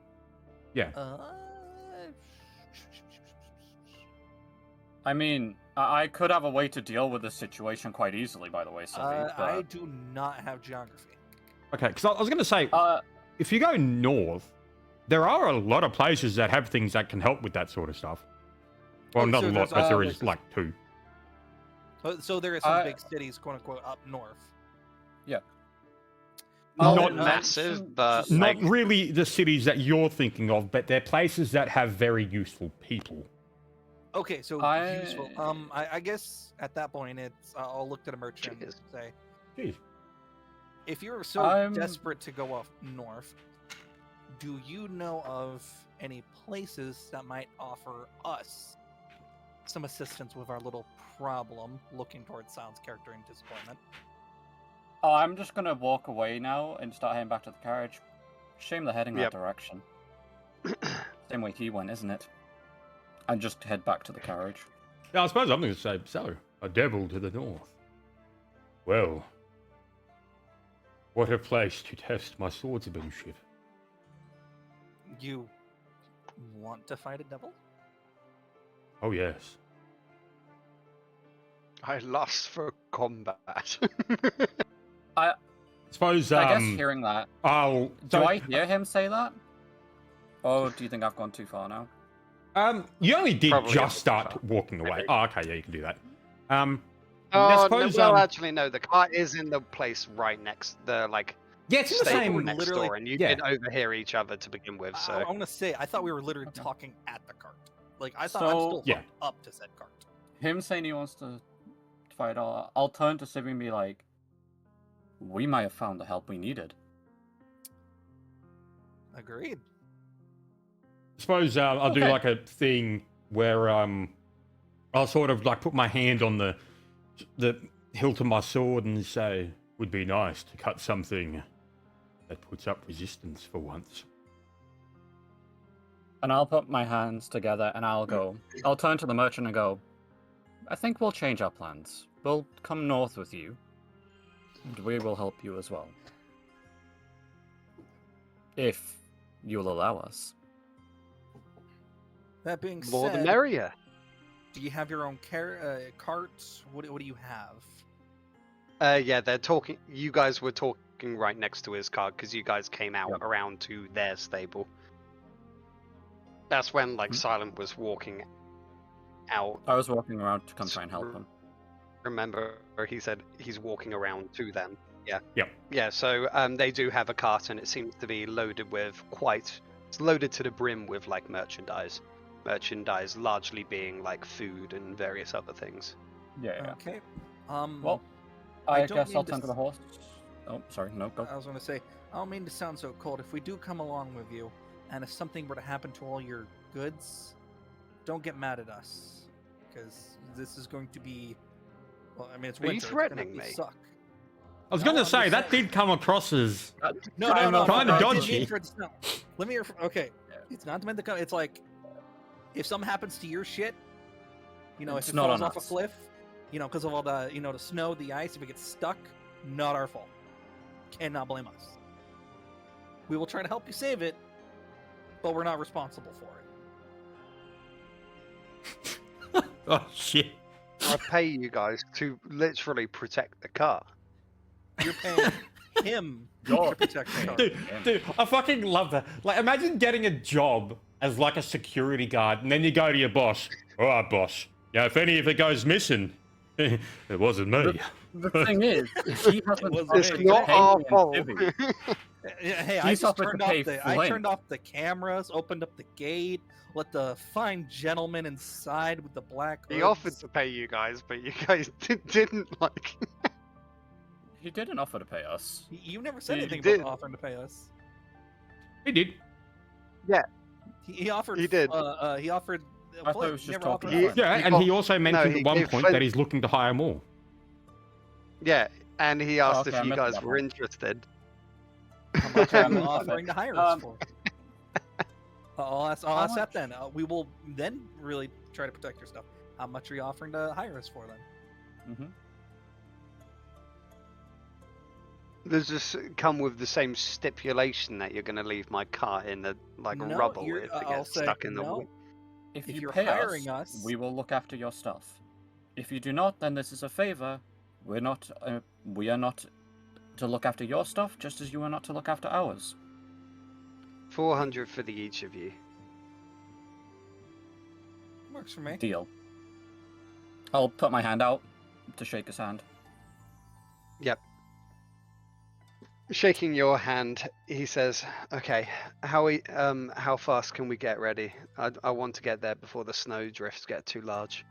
Yeah. I mean, I could have a way to deal with this situation quite easily, by the way, Sylvie. I do not have geography. Okay, because I was going to say, if you go north, there are a lot of places that have things that can help with that sort of stuff. Well, Oh, not so a lot, there's but there other is places. like 2. So there are some big cities, quote unquote, up north. Yeah. Not massive, but Not like, really the cities that you're thinking of, but they're places that have very useful people. Okay, so useful. I guess at that point, it's I'll look to the merchant and say, Jeez. if you're so desperate to go off north, do you know of any places that might offer us some assistance with our little problem, looking towards Silent's character in disappointment? I'm just gonna walk away now and start heading back to the carriage. Shame they're heading that direction. Same way he went, isn't it? And just head back to the carriage. Yeah, I suppose I'm going to say, so, a devil to the north. Well, what a place to test my swordsmanship. You want to fight a devil? Oh, yes. I lust for combat. I suppose, I guess hearing that... Oh, do I hear him say that? Or do you think I've gone too far now? You only did Probably just start walking away. Oh, okay, yeah, you can do that. I Oh, suppose, no, well, actually, no. The car is in the place right next, yeah, it's in the stable same. next literally- door, and you yeah. did overhear each other to begin with. So I want to say, I thought we were literally Okay. talking at the cart. Like, I thought I'm still Yeah. hooked up to said cart. Him saying he wants to fight, I'll turn to Sibby and be like, we might have found the help we needed. Agreed. I suppose I'll do Okay. like a thing where I'll sort of like put my hand on the hilt of my sword and say, would be nice to cut something that puts up resistance for once. And I'll put my hands together and I'll turn to the merchant and go, I think we'll change our plans. We'll come north with you, and we will help you as well. If you'll allow us. That being more the said, merrier. do you have your own cart? What do you have? Yeah, they're talking. You guys were talking right next to his car because you guys came out around to their stable. That's when Silent was walking out. I was walking around to come try and help him. Remember, he said he's walking around to them. Yeah. Yep. Yeah. So they do have a cart, and it seems to be loaded with it's loaded to the brim with like merchandise. Merchandise largely being like food and various other things. Yeah. Okay. Well, I I don't guess mean I'll to turn to the horse. Oh, sorry. No, go. I was going to say, I don't mean to sound so cold. If we do come along with you, and if something were to happen to all your goods, don't get mad at us, because this is going to be. Well, I mean, it's Are you winter. threatening it's gonna me? Suck. I was No, going to I'm say, just that saying. did come across as... No, Kinda I didn't dodgy. mean for it to sound. Let me. Okay, Yeah. it's not meant to come. It's like if something happens to your shit, you know, It's if it not falls on off a us. cliff, you know, because of all the, you know, the snow, the ice, if it gets stuck, not our fault. Cannot blame us. We will try to help you save it, but we're not responsible for it. Oh shit. I pay you guys to literally protect the car. You're paying him You're to protect the car. Dude, I fucking love that. Like, imagine getting a job as like a security guard, and then you go to your boss. All right, boss. Yeah, if any of it goes missing, it wasn't me. The thing is, he hasn't was offered It's me. to not pay our me and fault. Vivi. Hey, I He's just offered to turned off pay the. I Flint. turned off the cameras, opened up the gate, let the fine gentleman inside with the black. He hoods. offered to pay you guys, but you guys didn't like. He didn't offer to pay us. You never said He anything did. about offering to pay us. He did. He offered. He did. He offered. I thought Flint. he was just Never talking offered He- us. Yeah, He and got- he also mentioned he at one gave point Flint- that he's looking to hire more. Yeah, and he asked okay, if I you missed guys that were part. interested. How much I are you missed that offering bit. to hire us Um, for? I'll ask how that then. We will then really try to protect your stuff. How much are you offering to hire us for then? Mm-hmm. Does this come with the same stipulation that you're going to leave my car in the No, rubble you're- if it I'll gets say stuck in the no. wood? If If you you're pay hiring us, us- we will look after your stuff. If you do not, then this is a favor. We are not to look after your stuff, just as you are not to look after ours. 400 for the each of you. Works for me. Deal. I'll put my hand out to shake his hand. Yep. Shaking your hand, he says, "Okay, how fast can we get ready? I want to get there before the snow drifts get too large."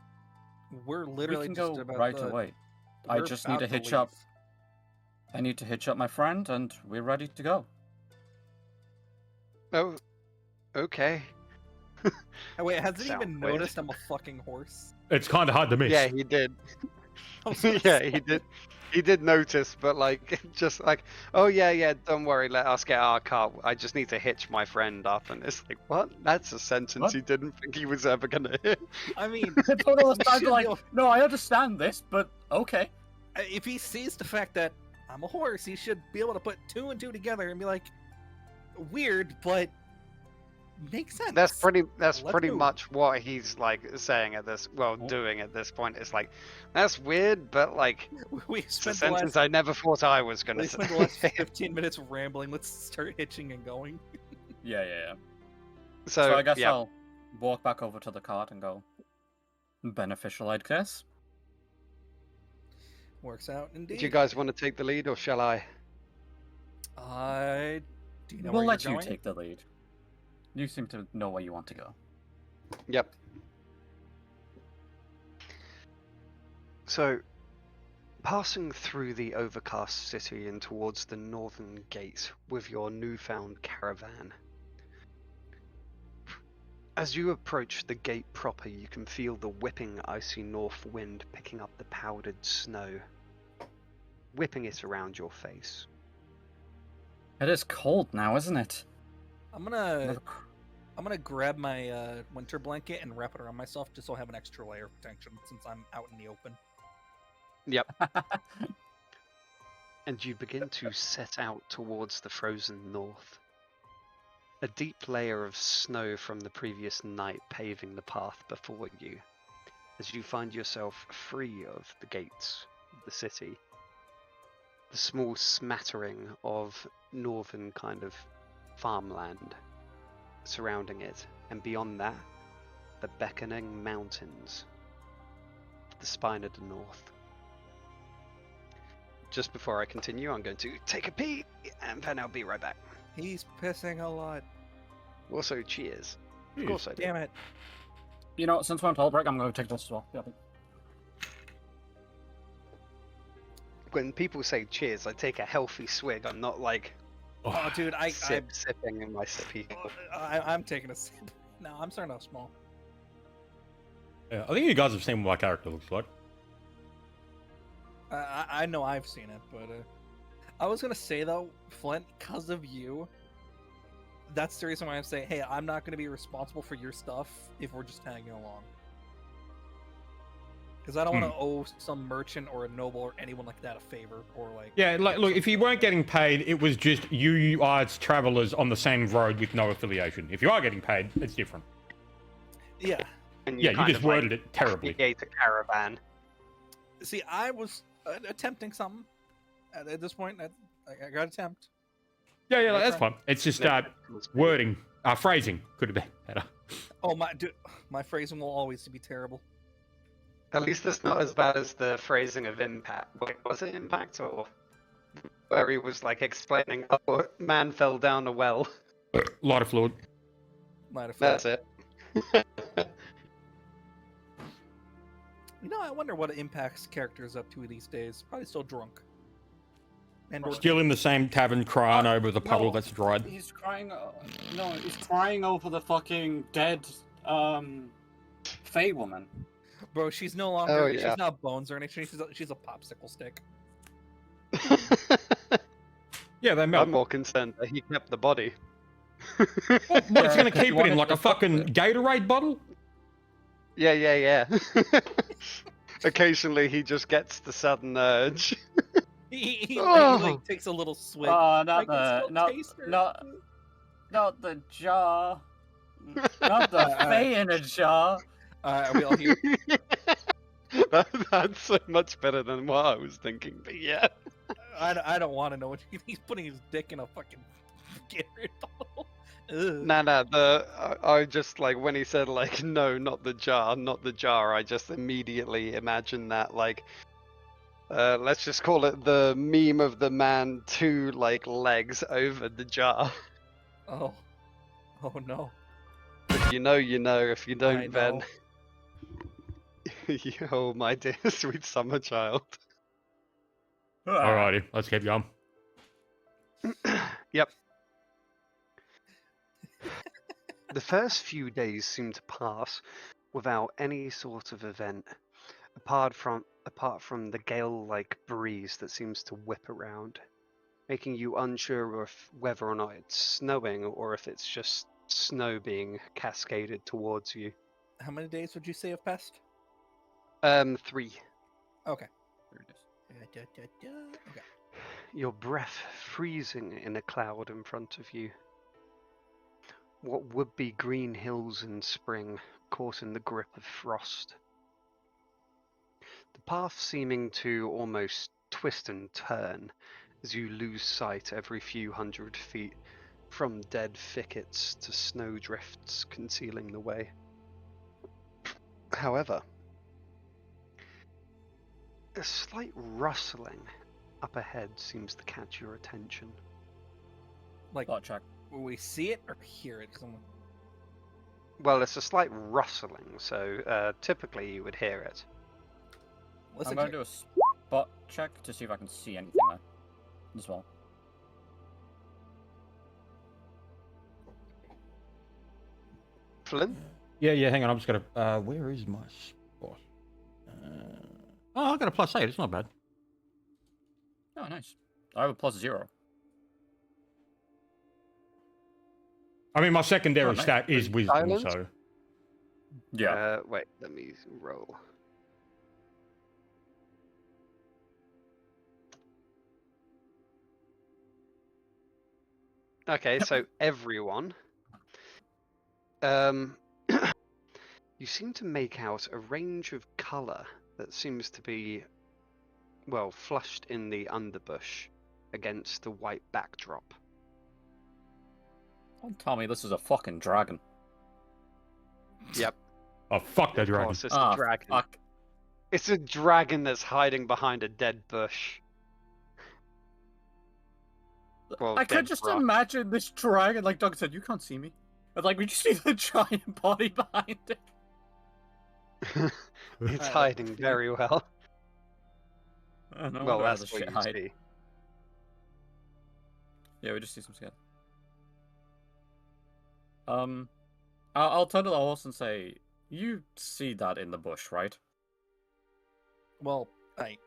We're We literally can just go about right the, away. I we're just need to about hitch leave. up. I need to hitch up my friend, and we're ready to go. Oh, okay. Oh, wait, has it Sound even weird. noticed I'm a fucking horse? It's kind of hard to miss. Yeah, he did. I was gonna Yeah, say. he did. He did notice, but like, just like, oh yeah, don't worry, let us get our car. I just need to hitch my friend up, and it's like, what? That's a sentence What? he didn't think he was ever gonna hear. I mean, It's one of those we times should like, be able- no, I understand this, but okay. if he sees the fact that I'm a horse, he should be able to put two and two together and be like, weird, but makes sense. That's pretty Let's pretty move. much what he's like saying at this, well, doing at this point. It's like, that's weird, but like, We it's a spent the sentence last, I never thought I was gonna we say. spent the last 15 minutes rambling. Let's start hitching and going. Yeah. So, So I guess yeah, I'll walk back over to the cart and go. Beneficial, I'd guess. Works out indeed. do you guys want to take the lead, or shall I? Do you know We'll where let you're you going? take the lead. You seem to know where you want to go. Yep. So, passing through the overcast city and towards the northern gate with your newfound caravan. As you approach the gate proper, you can feel the whipping icy north wind picking up the powdered snow, whipping it around your face. It is cold now, isn't it? I'm gonna grab my winter blanket and wrap it around myself just so I have an extra layer of protection since I'm out in the open. Yep. And you begin to set out towards the frozen north. A deep layer of snow from the previous night paving the path before you, as you find yourself free of the gates of the city. The small smattering of northern kind of farmland surrounding it, and beyond that, the beckoning mountains of the spine of the north. Just before I continue, I'm going to take a pee, and then I'll be right back. He's pissing a lot. Also, cheers. Of course I do. Damn it. You know, since we're on toll break, I'm going to take this as well. Yeah. When people say cheers, I take a healthy swig. I'm not like Oh, dude, sipping in my sippy. I'm taking a sip. No, I'm starting off small. Yeah, I think you guys have seen what my character looks like. I know I've seen it, but I was gonna say though, Flint, because of you, That's the reason why I'm saying, hey, I'm not going to be responsible for your stuff if we're just tagging along. Because I don't want to owe some merchant or a noble or anyone like that a favor or like. Yeah, like, look, if you weren't getting paid, it was just you are as travelers on the same road with no affiliation. If you are getting paid, it's different. Yeah. And Yeah, you kind just of, worded it terribly. Create a caravan. See, I was attempting something at this point. I got to attempt. Yeah, that's fine. It's just wording, phrasing could have been better. Oh my phrasing will always be terrible. At least it's not as bad as the phrasing of Impact. Wait, was it Impact or where he was like explaining, oh, man fell down a well. Lot of fluid. That's it. You know, I wonder what Impact's character is up to these days. Probably still drunk. And Still in the same tavern crying over the puddle that's dried. He's crying. No, he's crying over the fucking dead Fey woman. Bro, she's no longer. Oh, yeah. She's not bones or anything. She's a popsicle stick. Yeah, they melt. I'm more concerned that he kept the body. What, he's going to keep it in like a fucking Gatorade bottle? Yeah. Occasionally he just gets the sudden urge. He like, takes a little swig. Oh, not the jar. Not the Fey in a jar. Are we all here? That's so much better than what I was thinking, but yeah. I don't want to know what he's putting his dick in a fucking Gatorade bottle. I just like when he said like no, not the jar. I just immediately imagined that like, let's just call it the meme of the man 2 like legs over the jar. Oh no. If you know, you know. If you don't, then oh my dear sweet summer child. Alrighty, let's keep going. Yep. The first few days seem to pass without any sort of event, apart from the gale-like breeze that seems to whip around, making you unsure of whether or not it's snowing or if it's just snow being cascaded towards you. How many days would you say have passed? 3. Okay. Okay. Your breath freezing in a cloud in front of you. What would be green hills in spring, caught in the grip of frost. The path seeming to almost twist and turn as you lose sight every few hundred feet, from dead thickets to snowdrifts concealing the way. However, a slight rustling up ahead seems to catch your attention. Like, Thought check. will we see it or hear it? Well, it's a slight rustling, so typically you would hear it. I'm going to do a spot check to see if I can see anything there as well. Flynn? Yeah, hang on, I'm just going to... where is my spot? I got a +8, it's not bad. Oh, nice. I have a +0. I mean, my secondary stat is wisdom, Silence? so... Yeah. Wait, let me roll. Okay, so everyone. You seem to make out a range of colour that seems to be, well, flushed in the underbush against the white backdrop. Don't tell me this is a fucking dragon. Yep. Oh, fuck the Of dragon. course, it's a dragon. Fuck. It's a dragon that's hiding behind a dead bush. Well, I dead could just rock. imagine this dragon, like Doug said, you can't see me. But like, we just see the giant body behind it. It's hiding very well. I don't know. Well, where that's the what shit you hide. see. Yeah, we just see some skin. I'll turn to the horse and say, you see that in the bush, right? Well, I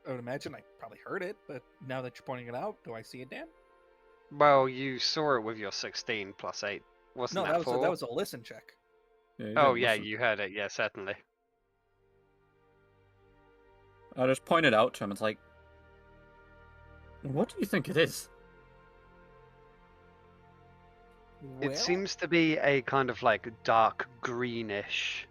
would imagine I probably heard it, but now that you're pointing it out, do I see it, Dan? Well, you saw it with your 16 plus 8. Wasn't No, that that 4? was a listen check. Yeah, you Oh, didn't yeah, listen. you heard it. Yeah, certainly. I just pointed out to him. It's like, what do you think it is? It Well, seems to be a kind of like dark greenish.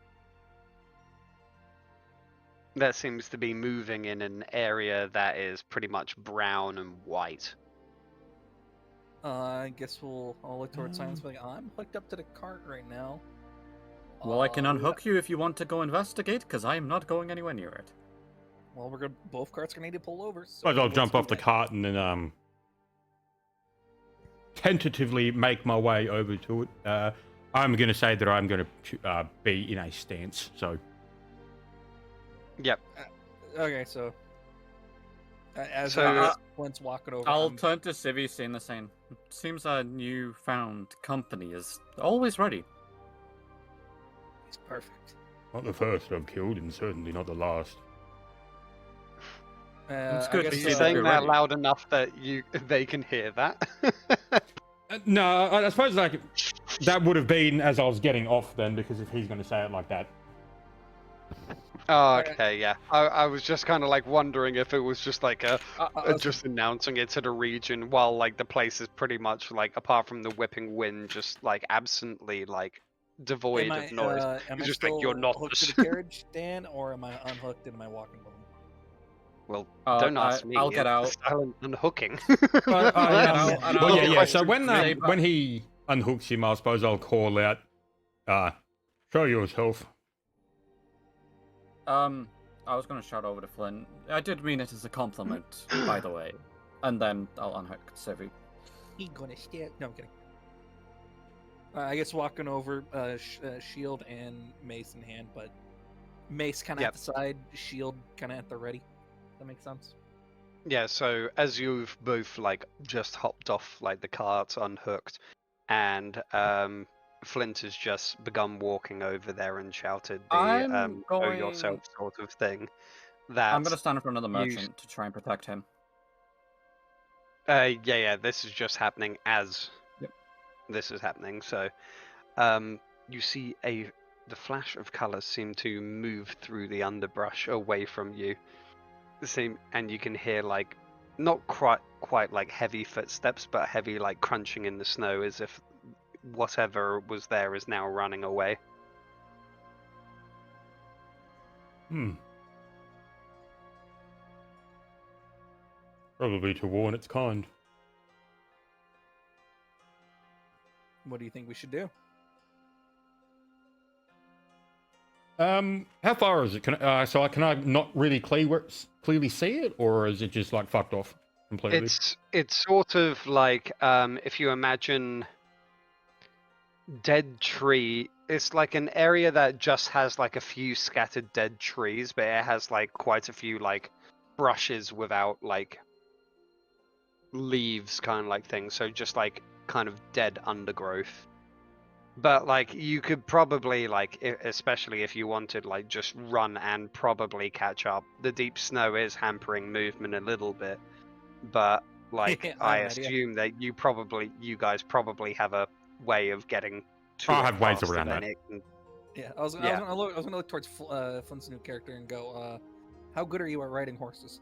That seems to be moving in an area that is pretty much brown and white. I guess I'll look towards Silence. Like, I'm hooked up to the cart right now. Well, I can Uh, unhook you if you want to go investigate, because I am not going anywhere near it. Well, both carts are gonna need to pull over. So Might as well let's jump do off the that. cart and then tentatively make my way over to it. I'm going to say that I'm going to be in a stance. So Yep. Okay, so as So, Flint's walking over, I'll I'm- turn to Civi, saying the same. Seems our newfound company is always ready. he's perfect. not the first I've killed, and certainly not the last. It's I good guess, to are see you that saying you're that ready. loud enough that they can hear that? No, I suppose like that would have been as I was getting off then, because if he's going to say it like that. Oh, okay, yeah. I was just kind of like wondering if it was just like just announcing it to the region while like the place is pretty much like, apart from the whipping wind, just like absently like devoid of noise. am It's I just still like you're not hooked to the carriage, Dan, or am I unhooked and am I walking with him? Well, don't ask me. I'll get it's out. silent unhooking. I'll get out, and Well, I'll yeah. So say, when he unhooks him, I suppose I'll call out, show yourself. I was going to shout over to Flynn. I did mean it as a compliment, by the way. And then I'll unhook Civi. He gonna stay. No, I'm kidding. I guess walking over, shield and mace in hand, but mace kind of Yep. at the side, shield kind of at the ready. That makes sense. Yeah, so as you've both like just hopped off like the cart, unhooked, and Flint has just begun walking over there and shouted the I'm show going- yourself sort of thing. That I'm going to stand in front of the merchant to try and protect him. yeah, this is just happening as Yep. this is happening. So you see the flash of colors seem to move through the underbrush away from you. And you can hear like not quite like heavy footsteps, but heavy like crunching in the snow, as if whatever was there is now running away. Probably to warn its kind. What do you think we should do? How far is it? Can I not really clearly see it, or is it just like fucked off completely? It's sort of like if you imagine dead tree. It's like an area that just has like a few scattered dead trees, but it has like quite a few like brushes without like leaves, kind of like thing. So just like kind of dead undergrowth. But like you could probably like, especially if you wanted, like just run and probably catch up. The deep snow is hampering movement a little bit, but like I I have an idea. assume that you guys probably have a way of getting to I it have ways faster around than that. it can- Yeah, I was Yeah. gonna look towards Flint's new character and go, how good are you at riding horses?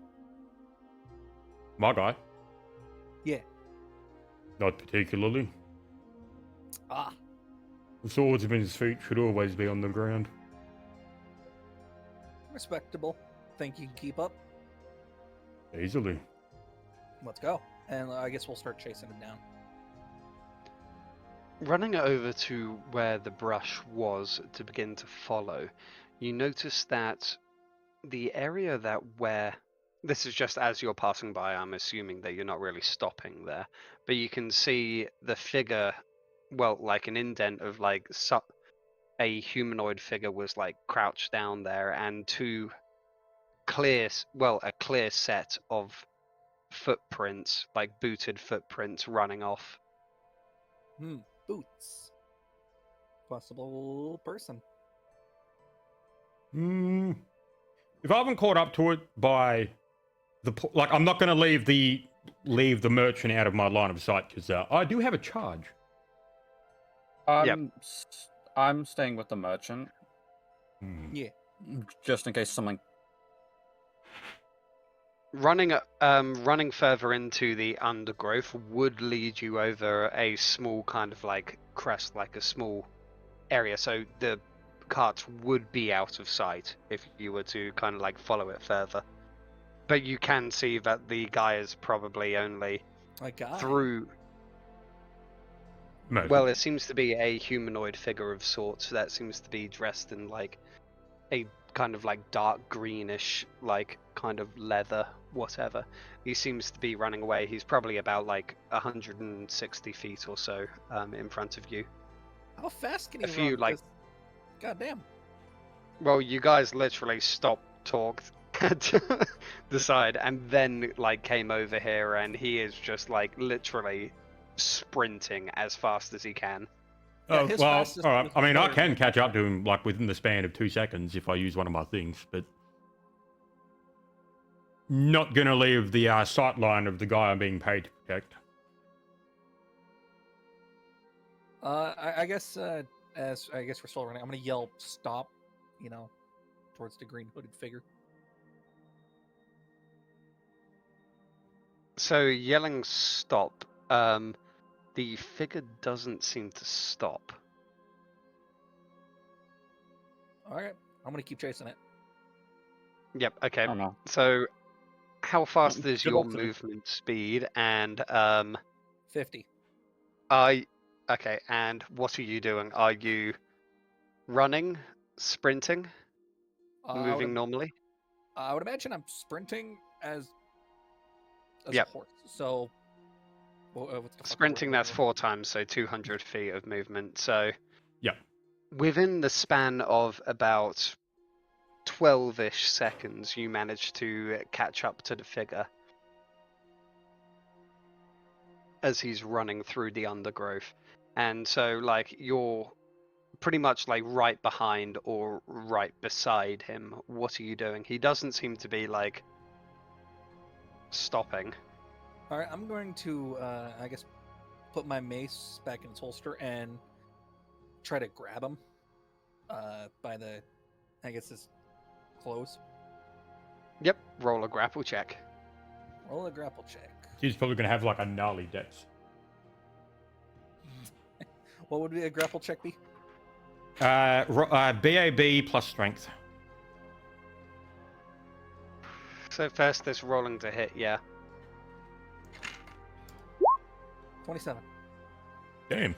My guy, Yeah. not particularly. Ah, The swords of his feet should always be on the ground. respectable. Think you can keep up? Easily. Let's go. And I guess we'll start chasing it down. Running over to where the brush was to begin to follow, you notice that the area where this is just as you're passing by, I'm assuming that you're not really stopping there, but you can see the figure, well, like an indent of like a humanoid figure was like crouched down there, and a clear set of footprints, like booted footprints running off. Boots. Possible person. If I haven't caught up to it by I'm not going to leave the leave the merchant out of my line of sight because I do have a charge. I'm staying with the merchant. Yeah. Just in case something. Running further into the undergrowth would lead you over a small kind of like crest, like a small area. So the cart would be out of sight if you were to kind of like follow it further. But you can see that the guy is probably only A guy. through. Merchant. Well, it seems to be a humanoid figure of sorts that seems to be dressed in like a kind of like dark greenish, like kind of leather, whatever. He seems to be running away. He's probably about like 160 feet or so in front of you. How fast can he A few, run? like- 'Cause- Goddamn. Well, you guys literally stopped, talked at the side, and then like came over here, and he is just like literally sprinting as fast as he can. Yeah, Oh, his well, fastest all right. was I mean, I slower can than catch up to faster. him like within the span of 2 seconds if I use one of my things, but not gonna leave the sight line of the guy I'm being paid to protect. I guess as I guess we're still running, I'm gonna yell stop, towards the green hooded figure. So yelling stop, the figure doesn't seem to stop. Alright, I'm gonna keep chasing it. Yep, okay. Oh no. So how fast is good your luck to the- movement speed, and 50. okay, and what are you doing? Are you running, sprinting, moving normally? I would imagine I'm sprinting as Yep. a horse. So, what's the fucking Sprinting, word? that's 4 times, so 200 feet of movement. So Yep. within the span of about 12-ish seconds, you manage to catch up to the figure as he's running through the undergrowth. And so like you're pretty much like right behind or right beside him. What are you doing? He doesn't seem to be like stopping. All right, I'm going to, I guess, put my mace back in its holster and try to grab him by the, I guess, his clothes. Yep, roll a grapple check. Roll a grapple check. He's probably gonna have like a gnarly dex. What would a grapple check be? BAB plus strength. So first there's rolling to hit, yeah. 27. Damn.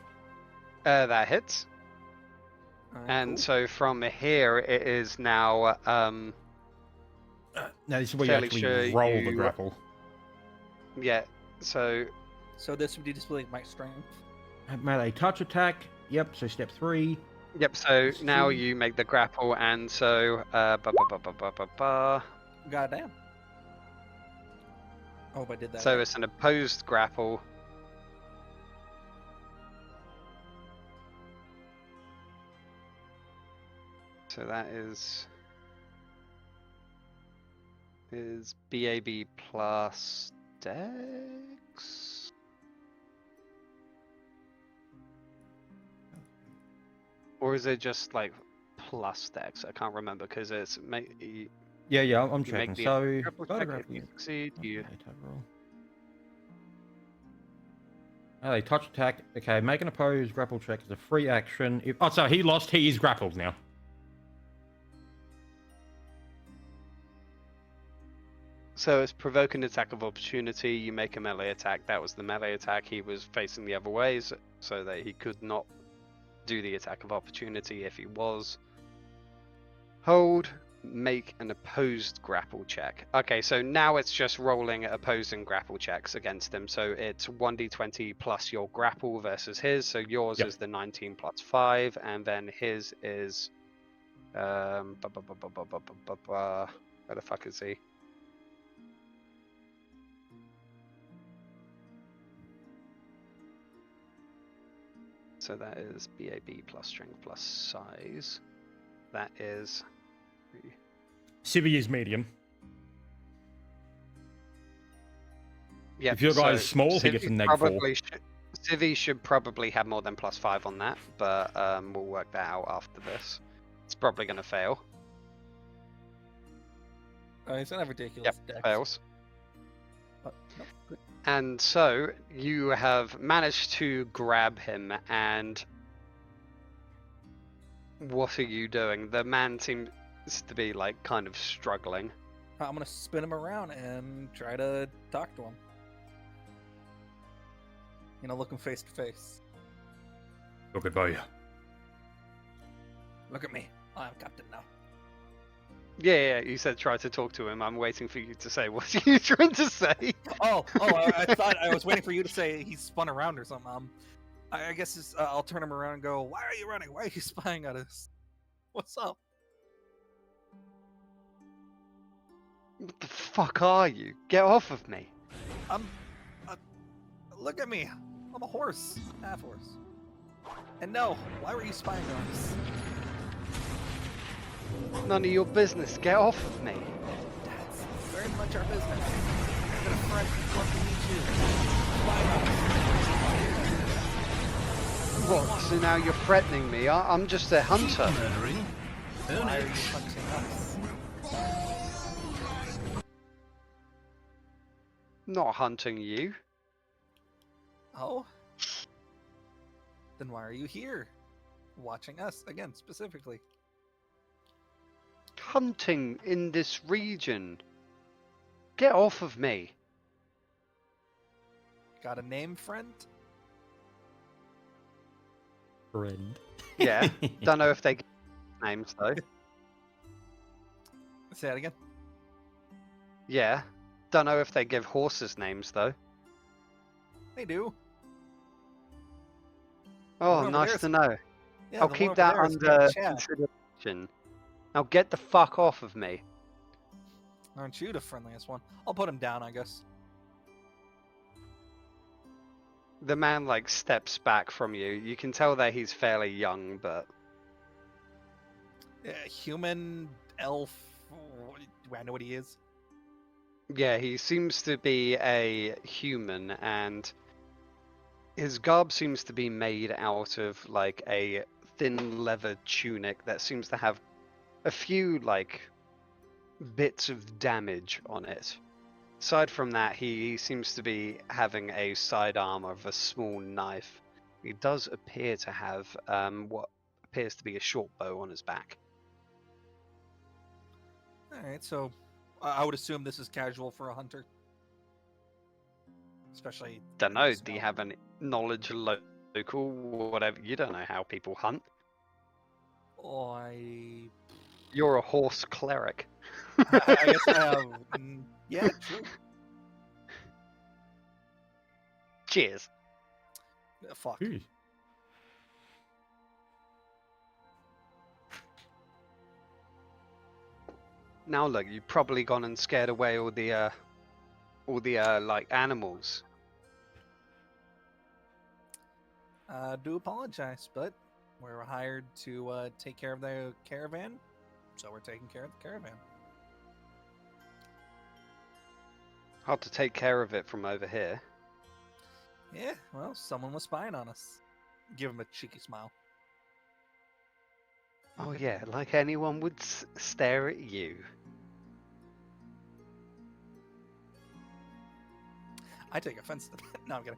That hits. Alright, And cool. so from here it is now Now this is where you Fairly actually sure roll the you- grapple. yeah, so So this would be displaying my strength. Melee touch attack. Yep. So step 3. yep, so Let's now see. you make the grapple, and so Goddamn. I hope I did that. so right. it's an opposed grapple. So that is BAB plus Dex. Or is it just like plus Dex? I can't remember because it's Yeah, I'm you checking. make the So, grapple got a check if grapple. you succeed. You Okay, type roll. Melee touch attack. Okay, make an opposed grapple check as a free action. Oh, so he lost. He is grappled now. So it's provoke an attack of opportunity. You make a melee attack. That was the melee attack. He was facing the other ways, so that he could not do the attack of opportunity if he was. Hold. Make an opposed grapple check. Okay, so now it's just rolling opposing grapple checks against him. So it's 1d20 plus your grapple versus his. So yours Yep. is the 19 plus 5, and then his is where the fuck is he? So that is BAB plus strength plus size. That is Civi is medium. Yeah. If your guy is small, he gets a neg 4. Civi should probably have more than +5 on that, but we'll work that out after this. It's probably going to fail. It's not a ridiculous dex. Fails. No, good. And so you have managed to grab him, and what are you doing? The man seems to be like kind of struggling. I'm gonna spin him around and try to talk to him. Look him face to face. Look at you. Look at me. I'm captain now. Yeah, you said try to talk to him. I'm waiting for you to say what are you trying to say. I thought I was waiting for you to say he spun around or something. I guess I'll turn him around and go, why are you running? Why are you spying at us? What's up? What the fuck are you? Get off of me. Look at me. I'm a horse. Half horse. And no, why were you spying on us? None of your business. Get off of me. That's very much our business. I'm gonna front want to meet you. Spying on us. What? So now you're threatening me? I'm just a hunter. Why are you hunting us? Not hunting you. Oh? Then why are you here? Watching us, again, specifically. Hunting in this region. Get off of me. Got a name, friend? Friend. Yeah. Don't know if they get names though. Say that again. Yeah. Don't know if they give horses names though. They do. Oh, over nice there's- to know. Yeah, I'll the one keep over that there is under Chad. consideration. Now get the fuck off of me. Aren't you the friendliest one? I'll put him down, I guess. The man like steps back from you. You can tell that he's fairly young, but Yeah, human, elf. Do I know what he is? yeah, he seems to be a human, and his garb seems to be made out of like a thin leather tunic that seems to have a few like bits of damage on it. Aside from that, he seems to be having a sidearm of a small knife. He does appear to have what appears to be a short bow on his back. Alright, so I would assume this is casual for a hunter. Especially. Don't know, small. do you have any knowledge local, whatever? You don't know how people hunt. Oh, You're a horse cleric. I guess I have. Yeah, true. Cheers. Fuck. Ooh. Now look, you've probably gone and scared away all the like animals. I do apologize, but we're hired to take care of the caravan, so we're taking care of the caravan. Hard to take care of it from over here. Yeah, well, someone was spying on us. Give him a cheeky smile. Oh yeah, like anyone would stare at you. I take offense to that. No, I'm kidding.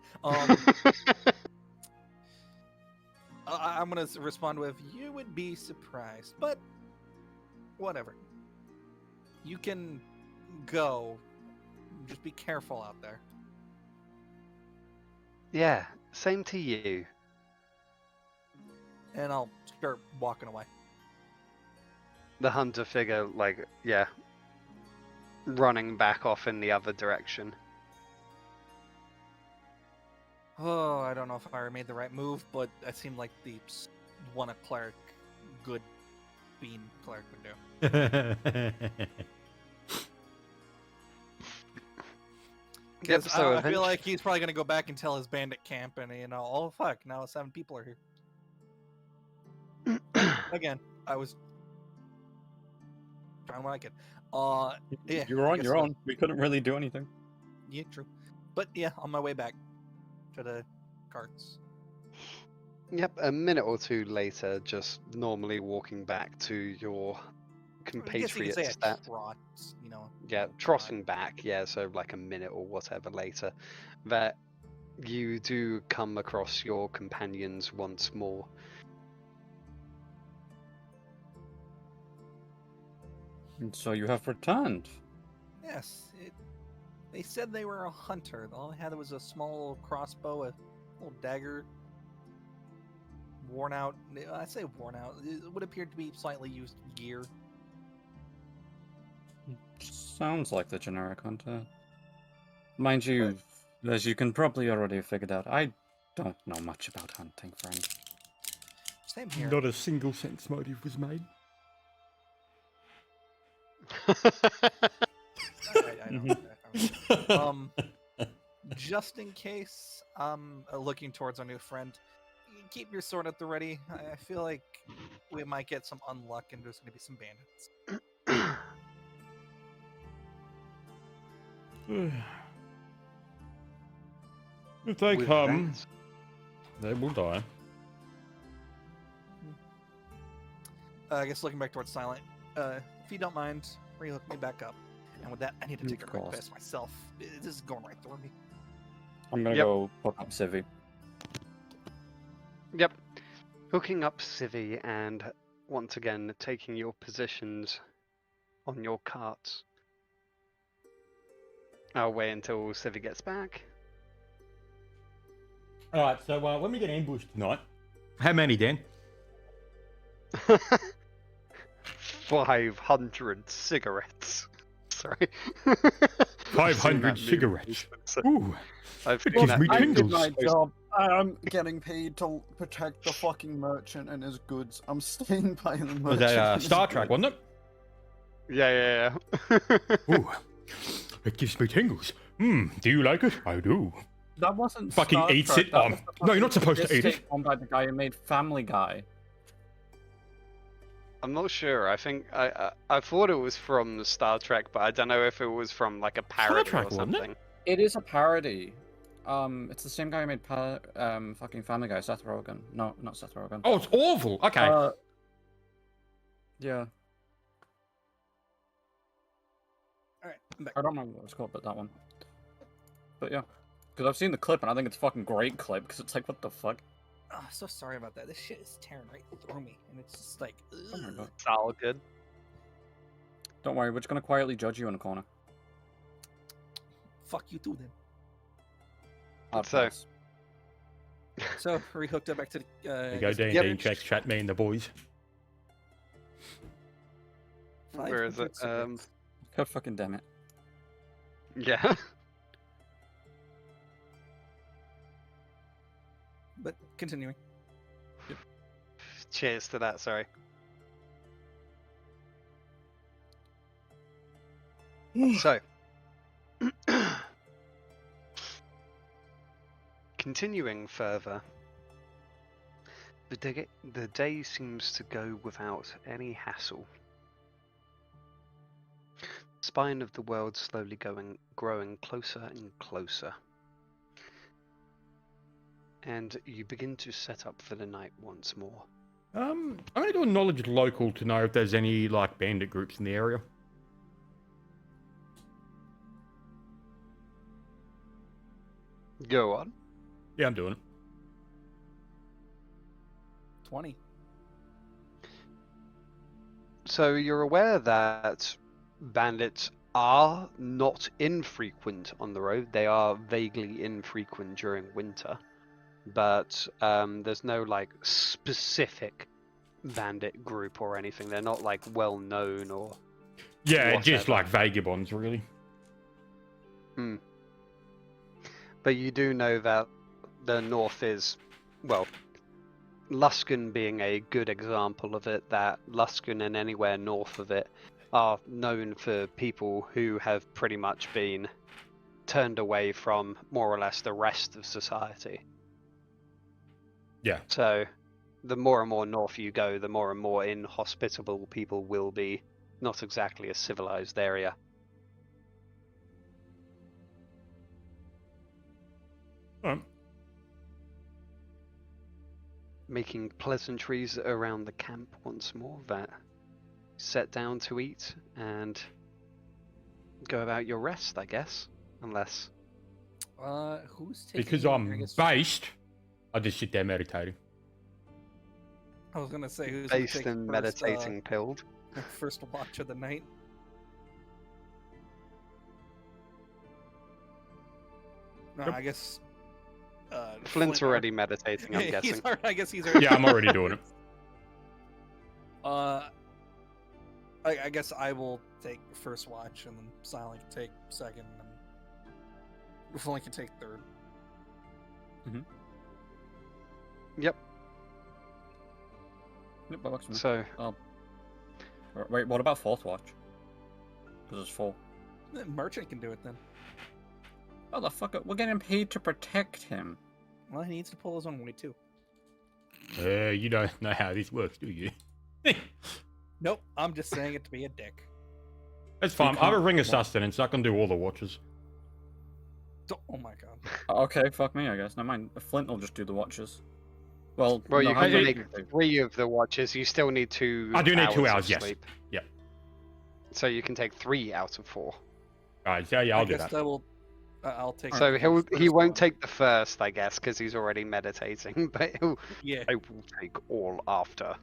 I'm gonna respond with, "You would be surprised," but whatever. You can go. Just be careful out there. Yeah, same to you. And I'll start walking away. The hunter figure, like, yeah, running back off in the other direction. Oh, I don't know if I made the right move, but that seemed like the one a cleric, good bean cleric would do. Because so I feel like he's probably going to go back and tell his bandit camp, and oh fuck, now 7 people are here. Again, I was trying what I could. Yeah, You're I on guess your so. own. We couldn't really do anything. Yeah, true. But yeah, on my way back to the carts. Yep, a minute or two later, just normally walking back to your I guess you could compatriot say a stat. trot, you know. Yeah, trotting back, yeah, so like a minute or whatever later, that you do come across your companions once more. And so you have returned. Yes, they said they were a hunter. All they had was a small crossbow, a little dagger, worn out. I say worn out. It would appear to be slightly used gear. Sounds like the generic hunter. Mind you, as you can probably already have figured out, I don't know much about hunting, friend. Same here. Not a single sense motive was made. I don't. Just in case, looking towards our new friend, keep your sword at the ready. I feel like we might get some unluck and there's going to be some bandits. If they With come, that- they will die. I guess looking back towards Silent, if you don't mind, rehook me back up. And with that, I need to take a quick course. piss myself. This is going right through me. I'm gonna Yep. go hook up Civi. Yep. Hooking up Civi and once again taking your positions on your carts. I'll wait until Civi gets back. Alright, so when we get ambushed tonight... How many, Dan? 500 cigarettes. Sorry. 500 cigarettes. Ooh, I've it seen gives that me meme. tingles. my job. I'm getting paid to protect the fucking merchant and his goods. I'm staying by the merchant. was that and his Star Trek, goods. wasn't it? Yeah. Ooh, it gives me tingles. Do you like it? I do. That wasn't Fucking Star eats Trek, it. that was the No, you're not fucking supposed to eat it. sitcom by the guy who made Family Guy. I'm not sure. I think I thought it was from Star Trek, but I don't know if it was from like a parody Trek, or wasn't it? something. It is a parody. It's the same guy who made fucking Family Guy, Seth Rogen. No, not Seth Rogen. Oh, it's awful. Okay. Yeah, Alright, I'm back. I don't remember what it's called, but that one. But yeah, because I've seen the clip and I think it's a fucking great clip. Because it's like, what the fuck? Oh, so sorry about that. This shit is tearing right through me. And it's just like, Oh my ugh. god. It's all good. Don't worry, we're just gonna quietly judge you in a corner. Fuck you too then. Hard So- pass. So, rehooked up back to the... There you go, D&D Yep. checks, chat me and the boys. Where is it? 500 cigarettes. God fucking damn it. Yeah. But, continuing. Cheers to that. Sorry. So, continuing further, the day seems to go without any hassle. Spine of the world slowly growing closer and closer. And you begin to set up for the night once more. I'm gonna do a knowledge local to know if there's any like bandit groups in the area. Go on. Yeah, I'm doing it. 20. So you're aware that bandits are not infrequent on the road. They are vaguely infrequent during winter, but there's no like specific bandit group or anything. They're not like well known or Yeah, just whatever. like vagabonds, really. But you do know that the north is, well, Luskan being a good example of it, that Luskan and anywhere north of it are known for people who have pretty much been turned away from more or less the rest of society. Yeah. So the more and more north you go, the more and more inhospitable people will be. Not exactly a civilized area. Alright. Making pleasantries around the camp once more, that set down to eat and go about your rest, I guess. Unless Who's taking? Because I I'm guess, based, I just sit there meditating. I was gonna say who's gonna based take and first, meditating pilled. first watch of the night. No, Yep. I guess. Flint's already meditating, I'm guessing. I guess he's already. Yeah, I'm already doing it. I guess I will take first watch, and then Silent can take second, and Flint can take third. Yep. Yep, that works for me. So, Wait, what about fourth watch? Because it's 4. The merchant can do it then. Oh, the fuck! We're getting paid to protect him. Well, he needs to pull his own weight too. You don't know how this works, do you? Nope, I'm just saying it to be a dick. It's fine. can't- I'm a ring of what? sustenance. I can do all the watches. Oh my god. Okay, fuck me, I guess. Never mind. Flint will just do the watches. Well, well, no, you how can many make do you do? 3 of the watches. You still need 2 I do need 2 of hours, yes. sleep. Yep. So you can take 3 out of 4. Alright, so yeah, I'll I do guess that. I will. I'll take. So the he first won't one. take the first, I guess, because he's already meditating. But Yeah, I will take all after.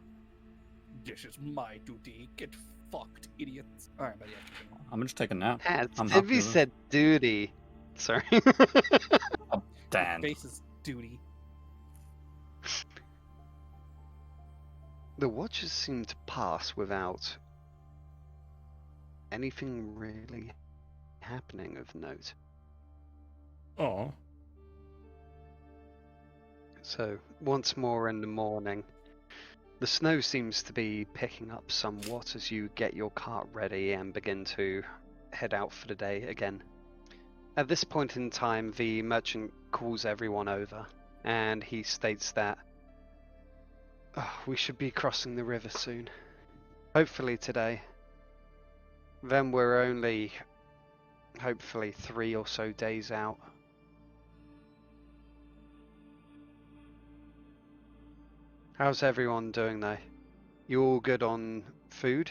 this is my duty. Get fucked, idiots. All right, buddy. I'm just taking a nap. As I'm if happy he with it. said duty. Sorry. Damn. Face is duty. The watches seem to pass without anything really happening of note. Oh. So, once more in the morning, the snow seems to be picking up somewhat as you get your cart ready and begin to head out for the day again. At this point in time, the merchant calls everyone over, and he states that we should be crossing the river soon. Hopefully today. Then we're only, hopefully, 3 or so days out. How's everyone doing though? You all good on food?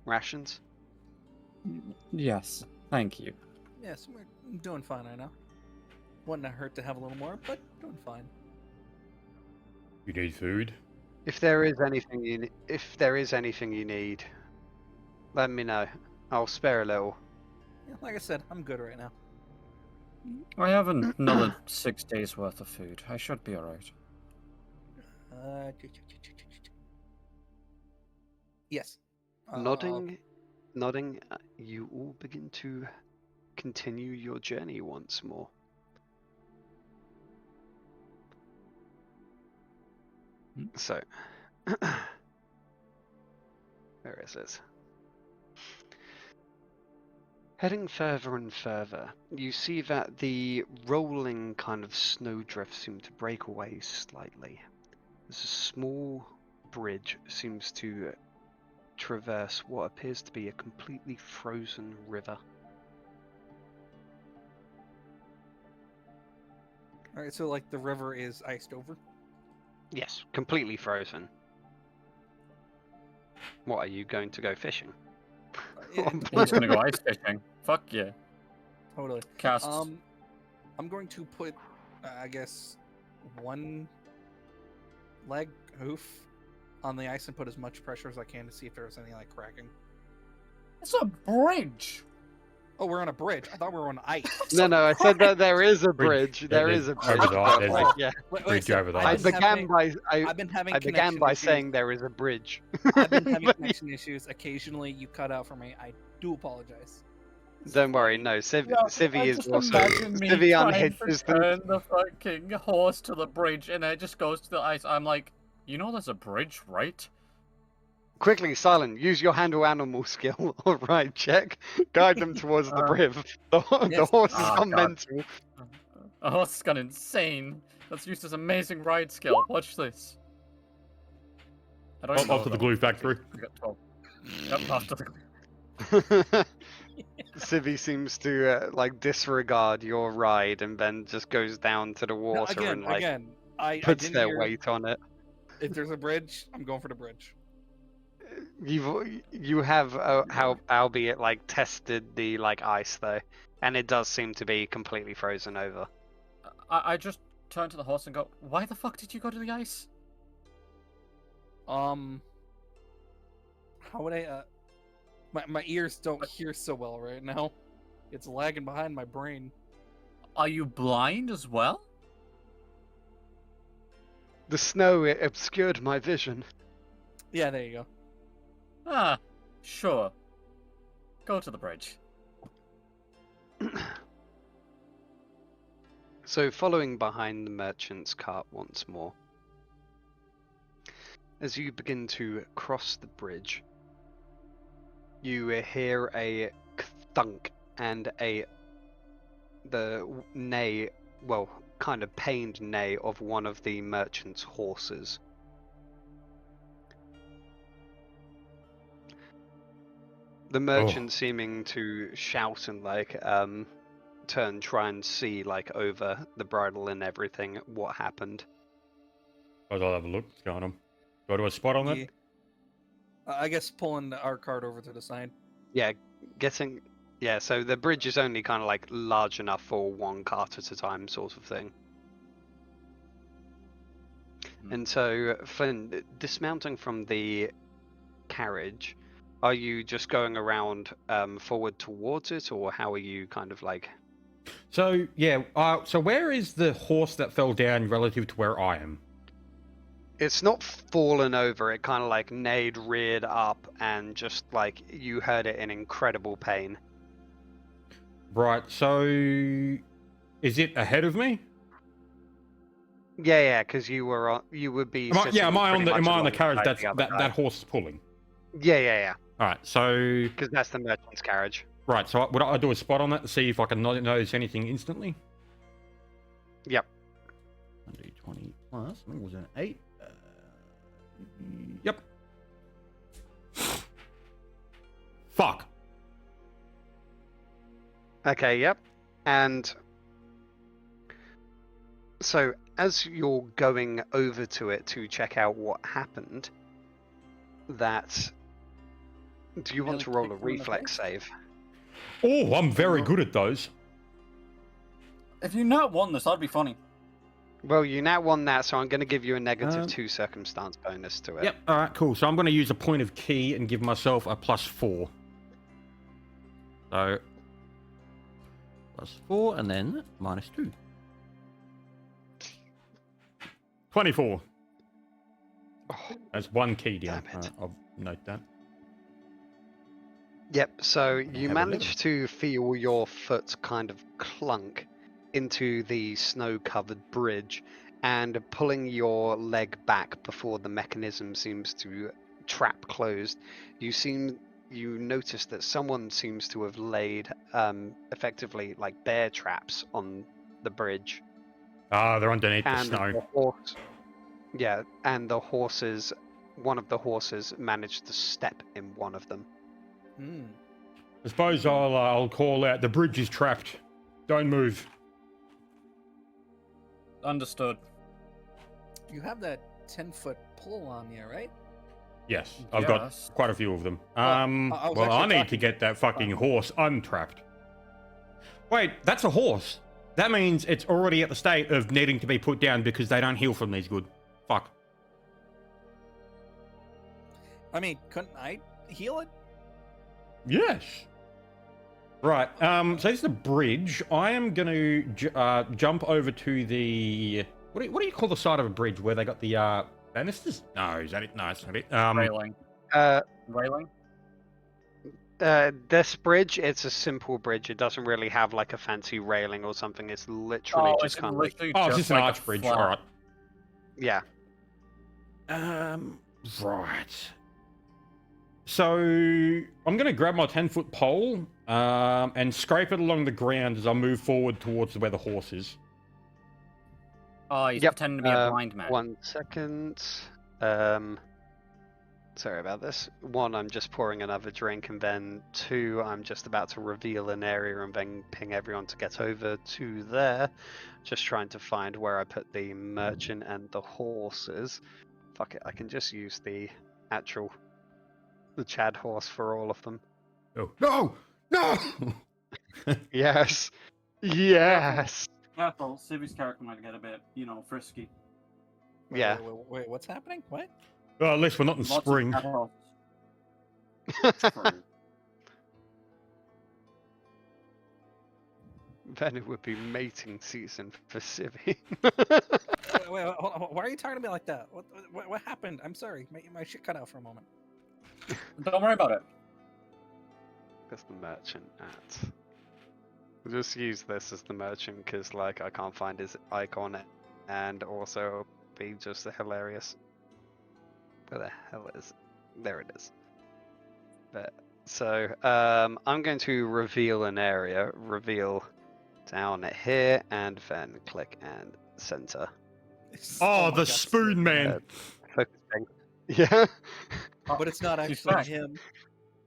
Rations? Yes, thank you. Yes, we're doing fine right now. Wouldn't hurt to have a little more, but doing fine. You need food? If there is anything you need, let me know. I'll spare a little. Yeah, like I said, I'm good right now. I have another 6 days worth of food. I should be alright. Yes. Nodding, you all begin to continue your journey once more. So, where is it? Heading further and further, you see that the rolling kind of snowdrift seem to break away slightly. There's a small bridge seems to traverse what appears to be a completely frozen river. Alright, so like the river is iced over? Yes, completely frozen. What, are you going to go fishing? He's gonna go ice fishing. Fuck yeah. Totally. Cast. I'm going to put, I guess, one leg hoof on the ice and put as much pressure as I can to see if there's any like cracking. It's a bridge! Oh, we're on a bridge. I thought we were on ice. No, I said that there is a bridge. There There's is a over bridge. the ice, there's a Yeah. bridge so over the I ice. began by I've been having I began connection by issues. saying there is a bridge. I've been having connection issues. Occasionally, you cut out for me. I do apologize. Don't worry, no. Civi is also imagine me Civi trying unhitches to them. turn the fucking horse to the bridge and it just goes to the ice. I'm like, you know there's a bridge, right? Quickly, Silent, use your handle animal skill. Alright, check. Guide them towards the river. The Yes. horse has Oh, gone God. mental. A horse has gone insane. Let's use this amazing ride skill. Watch this. I don't even know Off to the what glue that was. factory. We got 12. Yep, after the glue. Civi seems to like disregard your ride and then just goes down to the No, water and like I puts didn't their hear. weight on it. If there's a bridge, I'm going for the bridge. You have how albeit like tested the like ice though, and it does seem to be completely frozen over. I just turn to the horse and go, "Why the fuck did you go to the ice?" How would I? My ears don't hear so well right now. It's lagging behind my brain. Are you blind as well? The snow it obscured my vision. Yeah, there you go. Ah, sure. Go to the bridge. So following behind the merchant's cart once more, as you begin to cross the bridge, you hear a thunk and the neigh, well, kind of pained neigh of one of the merchant's horses. The merchant seeming to shout and like try and see like over the bridle and everything what happened. I'll have a look. What's going on? Do I do a spot on Yeah. it? I guess pulling our cart over to the side. Yeah, so the bridge is only kind of like large enough for one cart at a time sort of thing. And so, Flynn, dismounting from the carriage, are you just going around forward towards it, or how are you kind of like... So, yeah, so where is the horse that fell down relative to where I am? It's not fallen over, it kind of like neighed, reared up, and just like you heard it in incredible pain. Right, so is it ahead of me? Yeah, because you would be. Am I on the carriage alongside that horse is pulling? Yeah. All right, so Because that's the merchant's carriage. right, so what I do a spot on that to see if I can notice anything instantly. Yep. 1d20 plus. I think it was an 8. Yep. Fuck. Okay, yep. And so as you're going over to it to check out what happened, do you want to roll a reflex save? Oh, I'm very good at those. If you not won this, that'd be funny. Well, you now won that, so I'm going to give you a -2 circumstance bonus to it. Yep. All right, cool. So I'm going to use a point of key and give myself a +4. So +4 and then -2. 24. Oh, That's one key down. damn it. I'll note that. Yep, so you have a manage to feel your foot kind of clunk into the snow-covered bridge, and pulling your leg back before the mechanism seems to trap closed, you notice that someone seems to have laid effectively like bear traps on the bridge. They're underneath the And snow. one of the horses managed to step in one of them. I suppose I'll call out. The bridge is trapped. Don't move. Understood. You have that 10-foot pole on you, right? Yes, I've got quite a few of them. I need to get that fucking horse untrapped. Wait, that's a horse. That means it's already at the state of needing to be put down because they don't heal from these good. Fuck. I mean, couldn't I heal it? Yes. Right. So this is the bridge. I am going to jump over to the... What do you call the side of a bridge where they got the banisters? No, is that it? No, it's not it. Railing. Railing? This bridge, it's a simple bridge. It doesn't really have like a fancy railing or something. It's literally just kind of like... Oh, it's just an arch bridge. All right. Yeah. Right. So I'm going to grab my 10-foot pole and scrape it along the ground as I move forward towards where the horse is. Oh, he's pretending to be a blind man. 1 second. Sorry about this. One, I'm just pouring another drink, and then two, I'm just about to reveal an area and then ping everyone to get over to there. Just trying to find where I put the merchant and the horses. Fuck it, I can just use the Chad horse for all of them. Oh. No! No! Yes! Yes! Careful, Civi's character might get a bit, frisky. Yeah. Wait, what's happening? What? Well, at least we're not in Lots of spring. cattle. Then it would be mating season for Civi. Wait, hold on. Why are you talking to me like that? What happened? I'm sorry. My shit cut out for a moment. Don't worry about it. That's the merchant at. We'll just use this as the merchant because, like, I can't find his icon, and also it'll be just hilarious. Where the hell is it? There it is. But so I'm going to reveal an area. Reveal down here, and then click and center. Oh, my the God, spoon man. Focusing. Yeah. But it's not He's actually back. him.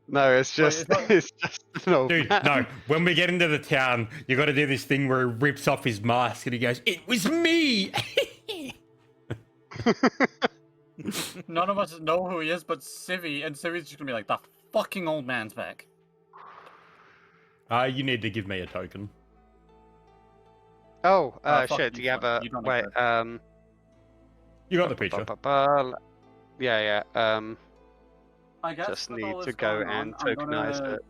No, it's just it's it's just an old Dude, man. no. When we get into the town, you got to do this thing where he rips off his mask and he goes, "It was me." None of us know who he is but Civi, and Civi's just gonna be like, the fucking old man's back. You need to give me a token. Oh, Fuck shit. Do you, you have a you don't wait? exist. You got the picture. Yeah. I guess Just with need all to this go going on, and tokenize it.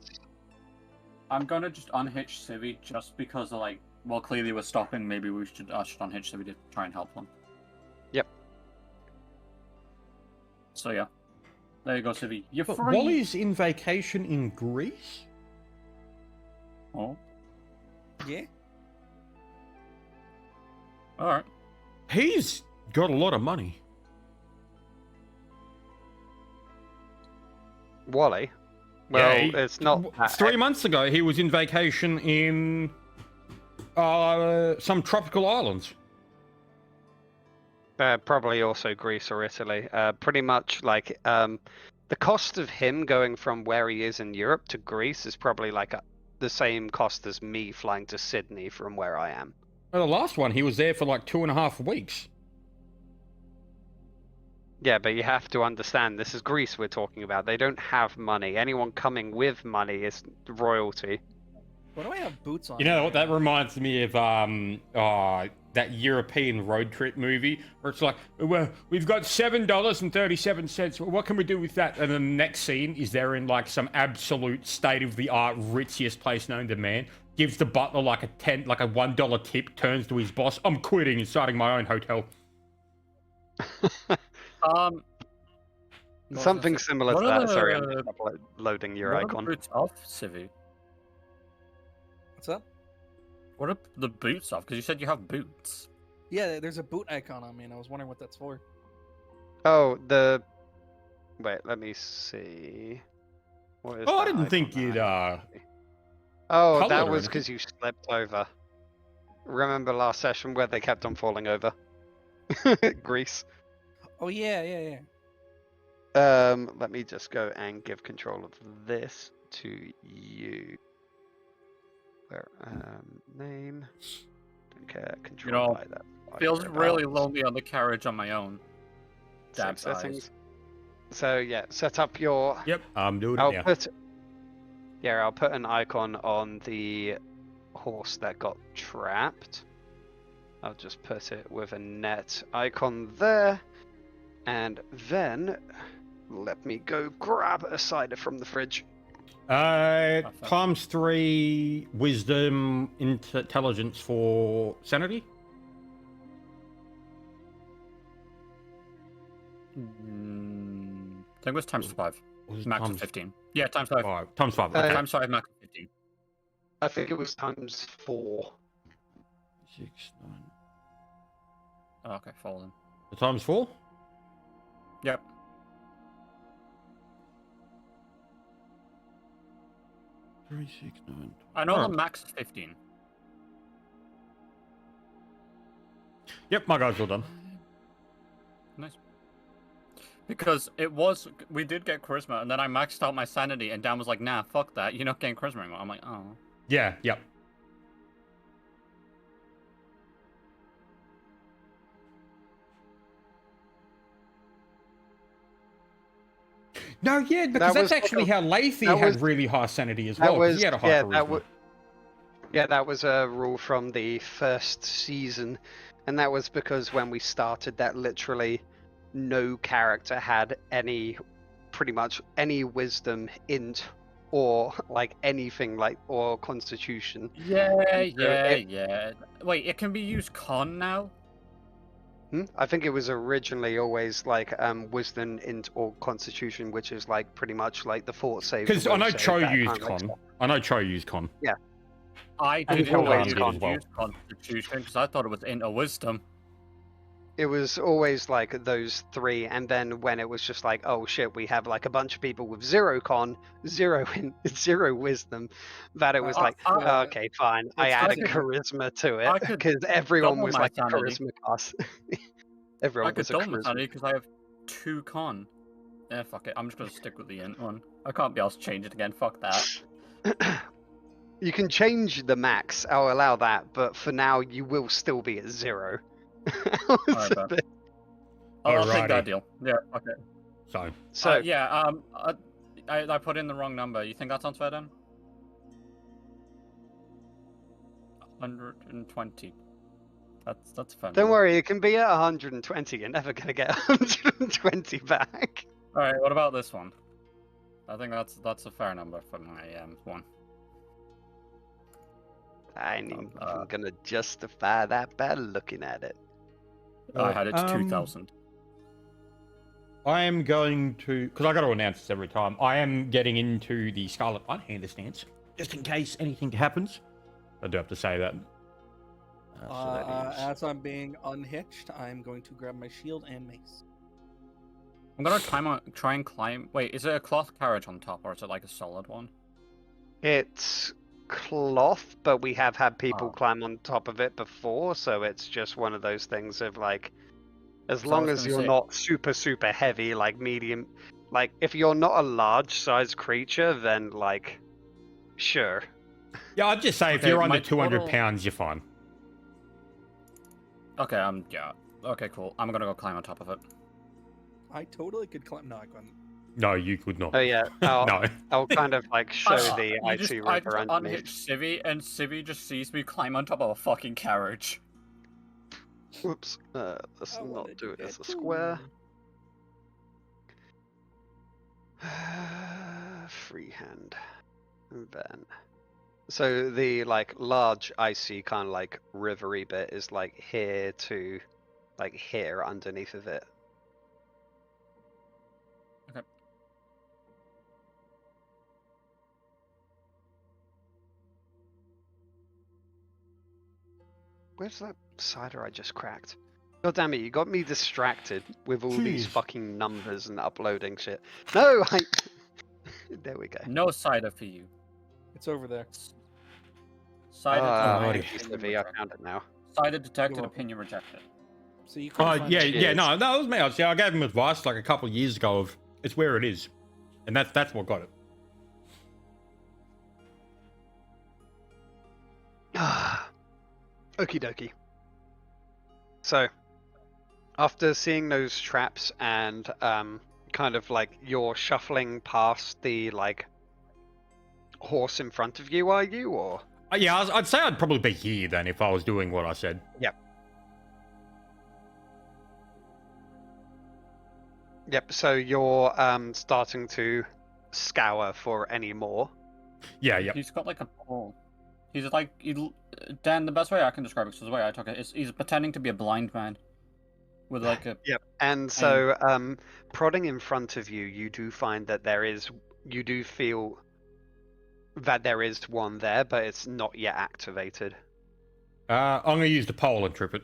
I'm gonna just unhitch Civi just because, clearly we're stopping. Maybe we should unhitch Civi to try and help them. Yep. So yeah, there you go, Civi. You're But free. Wally's in vacation in Greece? Oh, Yeah. all right. He's got a lot of money. Wally. Well, Yeah, it's not. 3 months ago, he was in vacation in some tropical islands. Probably also Greece or Italy. Pretty much like the cost of him going from where he is in Europe to Greece is probably like the same cost as me flying to Sydney from where I am. Well, the last one, he was there for like 2.5 weeks. Yeah, but you have to understand, this is Greece we're talking about. They don't have money. Anyone coming with money is royalty. Why do I have boots on? You know what? That reminds me of that European road trip movie where it's like, well, we've got $7.37. What can we do with that? And then the next scene is they're in like some absolute state-of-the-art ritziest place known to man. Gives the butler like a $1 tip. Turns to his boss. I'm quitting and starting my own hotel. Something similar to that. Sorry, I'm just loading your what icon. Are the boots off, Civi? What's up? What are the boots off? Because you said you have boots. Yeah, there's a boot icon on me, and I was wondering what that's for. Oh, wait, let me see. What is Oh, I that didn't think icon you'd there? Oh, colour that or was anything. because you slipped over. Remember last session where they kept on falling over? Greece. Oh yeah. Let me just go and give control of this to you. Where, name. Don't care. Control by that. Feels really lonely on the carriage on my own. Save Dab's eyes. settings. So yeah, set up your. Yep, I'm doing it now. I'll put an icon on the horse that got trapped. I'll just put it with a net icon there, and then let me go grab a cider from the fridge. Times 3 wisdom intelligence for sanity. I think it was times 5. Max of 15. Yeah, times 5. Times 5. Okay. Times 5, max of 15. I think it was times 4. 6, 9. Oh, okay, fallen. The times 4? Yep. Three, 6, 9. I know Oh. the max is 15. Yep, my guys all done. Nice. Because we did get charisma, and then I maxed out my sanity, and Dan was like, "Nah, fuck that. You're not getting charisma anymore." I'm like, "Oh." Yeah, yep. No, yeah, because that's actually how Lacey had really high sanity as well. Because he had a high charisma. That was a rule from the first season, and that was because when we started, that literally no character had pretty much any wisdom, int, or like anything like or constitution. Yeah. Wait, it can be used con now? I think it was originally always like wisdom, int, or constitution, which is like pretty much like the fort save. Because I know Cho used con. I know Cho used con. Yeah. I didn't always use constitution because I thought it was int or wisdom. It was always like those three, and then when it was just like, oh shit, we have like a bunch of people with 0 con, 0 wisdom, that it was okay, fine. I added charisma to it because everyone was like a charisma class. Everyone was a charisma. My sanity because I have 2 con. Yeah, fuck it. I'm just gonna stick with the int one. I can't be able to change it again. Fuck that. You can change the max. I'll allow that, but for now, you will still be at 0. I'll take that deal. Yeah, okay. So yeah, I put in the wrong number. You think that sounds fair then? 120. That's fair. Don't worry, it can be at 120. You're never gonna get 120 back. All right, what about this one? I think that's a fair number for my one. I ain't even gonna justify that by looking at it. I had it to 2,000. I am going to, because I got to announce this every time, I am getting into the Scarlet One-Hander stance, just in case anything happens. I do have to say that. As I'm being unhitched, I'm going to grab my shield and mace. I'm gonna try and climb. Wait, is it a cloth carriage on top, or is it like a solid one? It's cloth, but we have had people climb on top of it before, so it's just one of those things of like, as long as you're not super heavy, like medium, like if you're not a large size creature, then like, sure. Yeah, I'd just say if you're under 200 pounds, you're fine. Okay, yeah. Okay, cool. I'm gonna go climb on top of it. I totally could climb. No, I couldn't. No, you could not. Oh yeah, no. I'll kind of like show the I IT just unhitch Civvy, and Civvy just sees me climb on top of a fucking carriage. Whoops, let's not do it as a square. Freehand. And then. So the like large icy kind of like rivery bit is like here to like here underneath of it. Okay. Where's that cider I just cracked? God damn it, you got me distracted with all these fucking numbers and uploading shit. No, there we go. No cider for you. It's over there. Cider I found it now. Cider detected, opinion rejected. So you yeah, no, that was me. I gave him advice like a couple of years ago of it's where it is, and that's what got it. Okie dokie. So, after seeing those traps and kind of like you're shuffling past the like horse in front of you, are you, or? Yeah, I'd say I'd probably be here then if I was doing what I said. Yep. Yep. So you're starting to scour for any more. Yeah. Yep. He's got like a pole. He's like Dan. The best way I can describe it, so the way I took it, is he's pretending to be a blind man with like a. Yep. And so prodding in front of you, you do find that you do feel that there is one there, but it's not yet activated. I'm going to use the pole and trip it.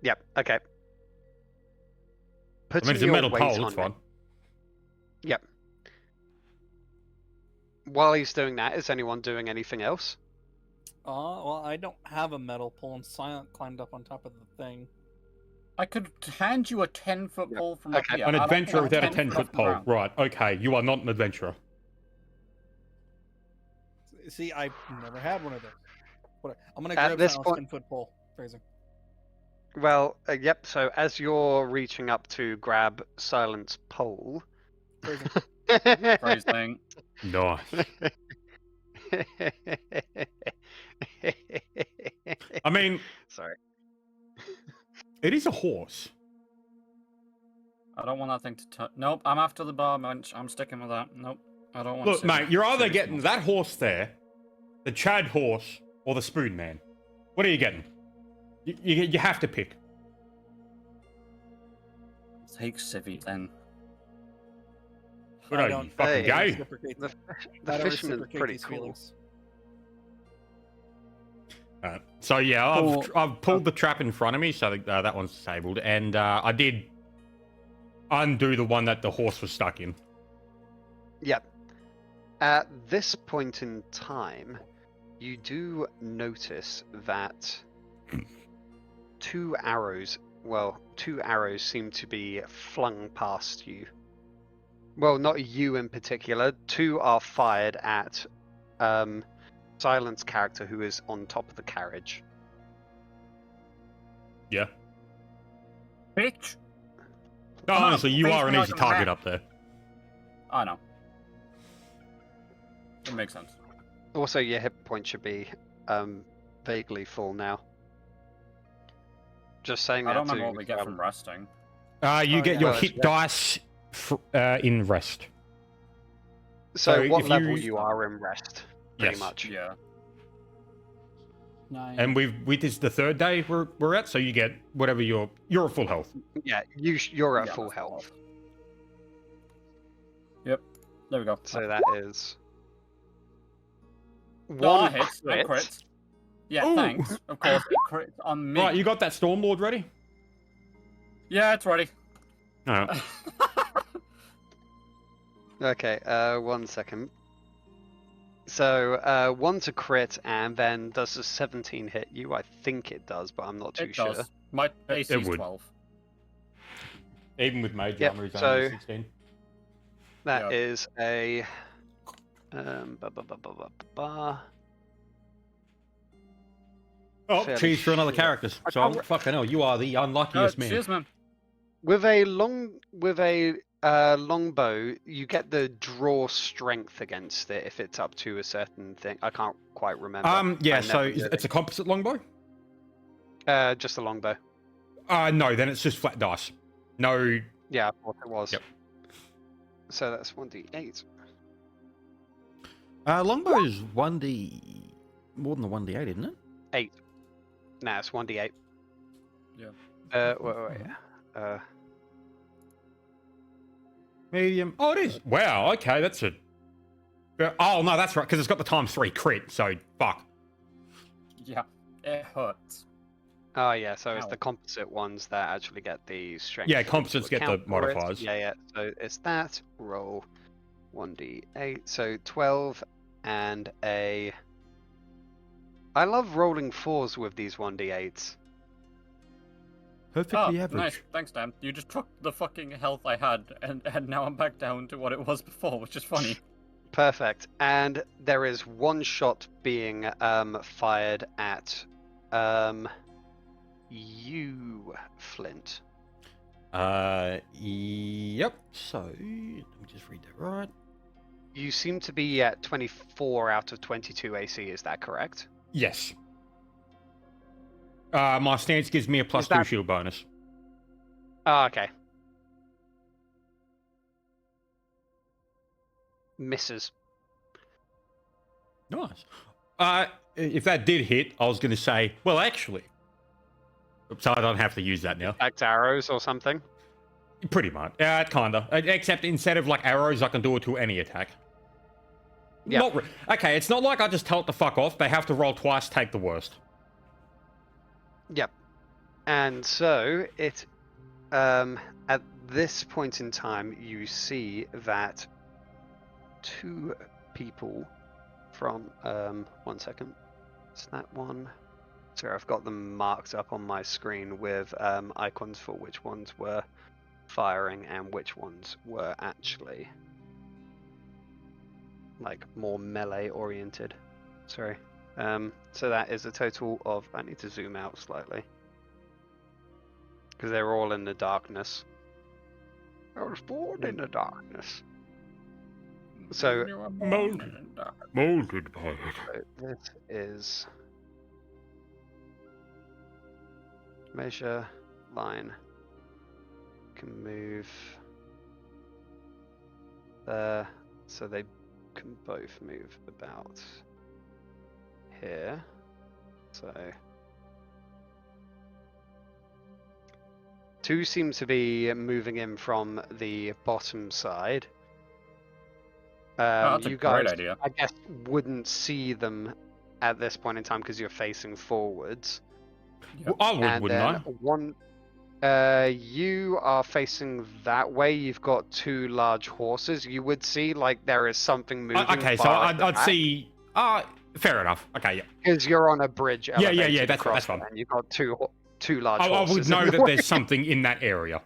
Yep, okay. It's a metal pole, it's fine. Yep. While he's doing that, is anyone doing anything else? Well, I don't have a metal pole, and Silent climbed up on top of the thing. I could hand you a 10-foot pole from up Okay. here. An I don't adventurer want without a 10 foot 10-foot off the pole. ground. Right, okay. You are not an adventurer. See, I've never had one of those. I'm gonna At grab this Silence point- 10-foot pole. Fraser. Well, yep. So as you're reaching up to grab Silent's pole, Fraser. Phrasing. Nice. I mean, Sorry. it is a horse. I don't want that thing to touch. Nope, I'm after the bar bench. I'm sticking with that. Nope, I don't want. Look, city- mate, you're either city getting small. that horse there, the Chad horse, or the Spoon Man. What are you getting? You have to pick. Take Civvy then. What I are you, don't fucking Hey, gay? reciprocate The, that. the I don't fisherman's reciprocate pretty these cool. feelings. So yeah, Cool. I've pulled the trap in front of me, so that one's disabled, and I did undo the one that the horse was stuck in. Yep. At this point in time, you do notice that two arrows seem to be flung past you. Well, not you in particular. Two are fired at Silent's character, who is on top of the carriage. Yeah. Bitch. No, Come on, honestly, you face are an me like easy a target rat. up there. I know. It makes sense. Also, your hit point should be vaguely full now. Just saying I that don't remember to what we get from resting. You Oh, get yeah. your Well, hit dice in rest. So So what if level you- you are in rest, pretty Yes. much. Yeah. Nice. And this is the third day we're at, so you get whatever you're at full health. Yeah, you're at Yeah, full that's health. Yep. There we go. So that is No, one that hits. That crit. crits. Yeah, Ooh. thanks. Of course, it crits on me. Right, you got that Stormlord ready? Yeah, it's ready. No. Okay, 1 second. So one's a crit, and then does a 17 hit you? I think it does, but I'm not too It sure. does. My AC is would. 12. Even with Mage Yep, Armor, he's so- only 16. That Yeah. is a ba, ba, ba, ba, ba, ba. Oh, Fairly cheese for another sure. character. So I'm fucking hell, you are the unluckiest man. Cheers, man. With a longbow, you get the draw strength against it if it's up to a certain thing. I can't quite remember. Yeah, I so never did it's a composite longbow? just a longbow. No, then it's just flat dice. No. Yeah, I thought it was. Yep. So that's 1d8. Longbow is 1d more than the 1d8, isn't it? Nah, it's 1d8. Yeah. Wait. Medium. Oh, it is. Wow. Okay, that's a. Oh no, that's right, because it's got the ×3 crit. So fuck. Yeah, it hurts. Oh yeah, so it's Ow. the composite ones that actually get the strength. Yeah, into composites get the account for it. modifiers. Yeah. So it's that. Roll 1d8. So 12 and a. I love rolling 4s with these 1d8s. Perfectly average. Nice. Thanks, Dan. You just took the fucking health I had, and now I'm back down to what it was before, which is funny. Perfect. And there is one shot being fired at you, Flint. Yep. So let me just read that right. You seem to be at 24 out of 22 AC. Is that correct? Yes. My stance gives me a +2 that- shield bonus. Oh, okay. Misses. Nice. If that did hit, I was going to say, well, actually. So I don't have to use that now. Back to arrows or something. Pretty much. Kinda. Except instead of like arrows, I can do it to any attack. Yeah. Okay, it's not like I just tell it to fuck off. They have to roll twice, take the worst. Yep. And so it, at this point in time, you see that two people from, 1 second. It's that one. Sorry, I've got them marked up on my screen with icons for which ones were firing and which ones were actually like more melee oriented. Sorry. So that is a total of, I need to zoom out slightly because they're all in the darkness. I was born in the darkness. So Molded by it. So this is measure line. Can move there, so they can both move about here. So two seem to be moving in from the bottom side. That's you a guys, great idea. I guess, wouldn't see them at this point in time because you're facing forwards. Yep. Well, I would, And wouldn't then I? one, you are facing that way. You've got two large horses. You would see like there is something moving. Okay, so I'd see. Fair enough. Okay, yeah. Because you're on a bridge. Yeah, Elevated that's across fine. And you've got two large I horses. would know in the that way. there's something in that area.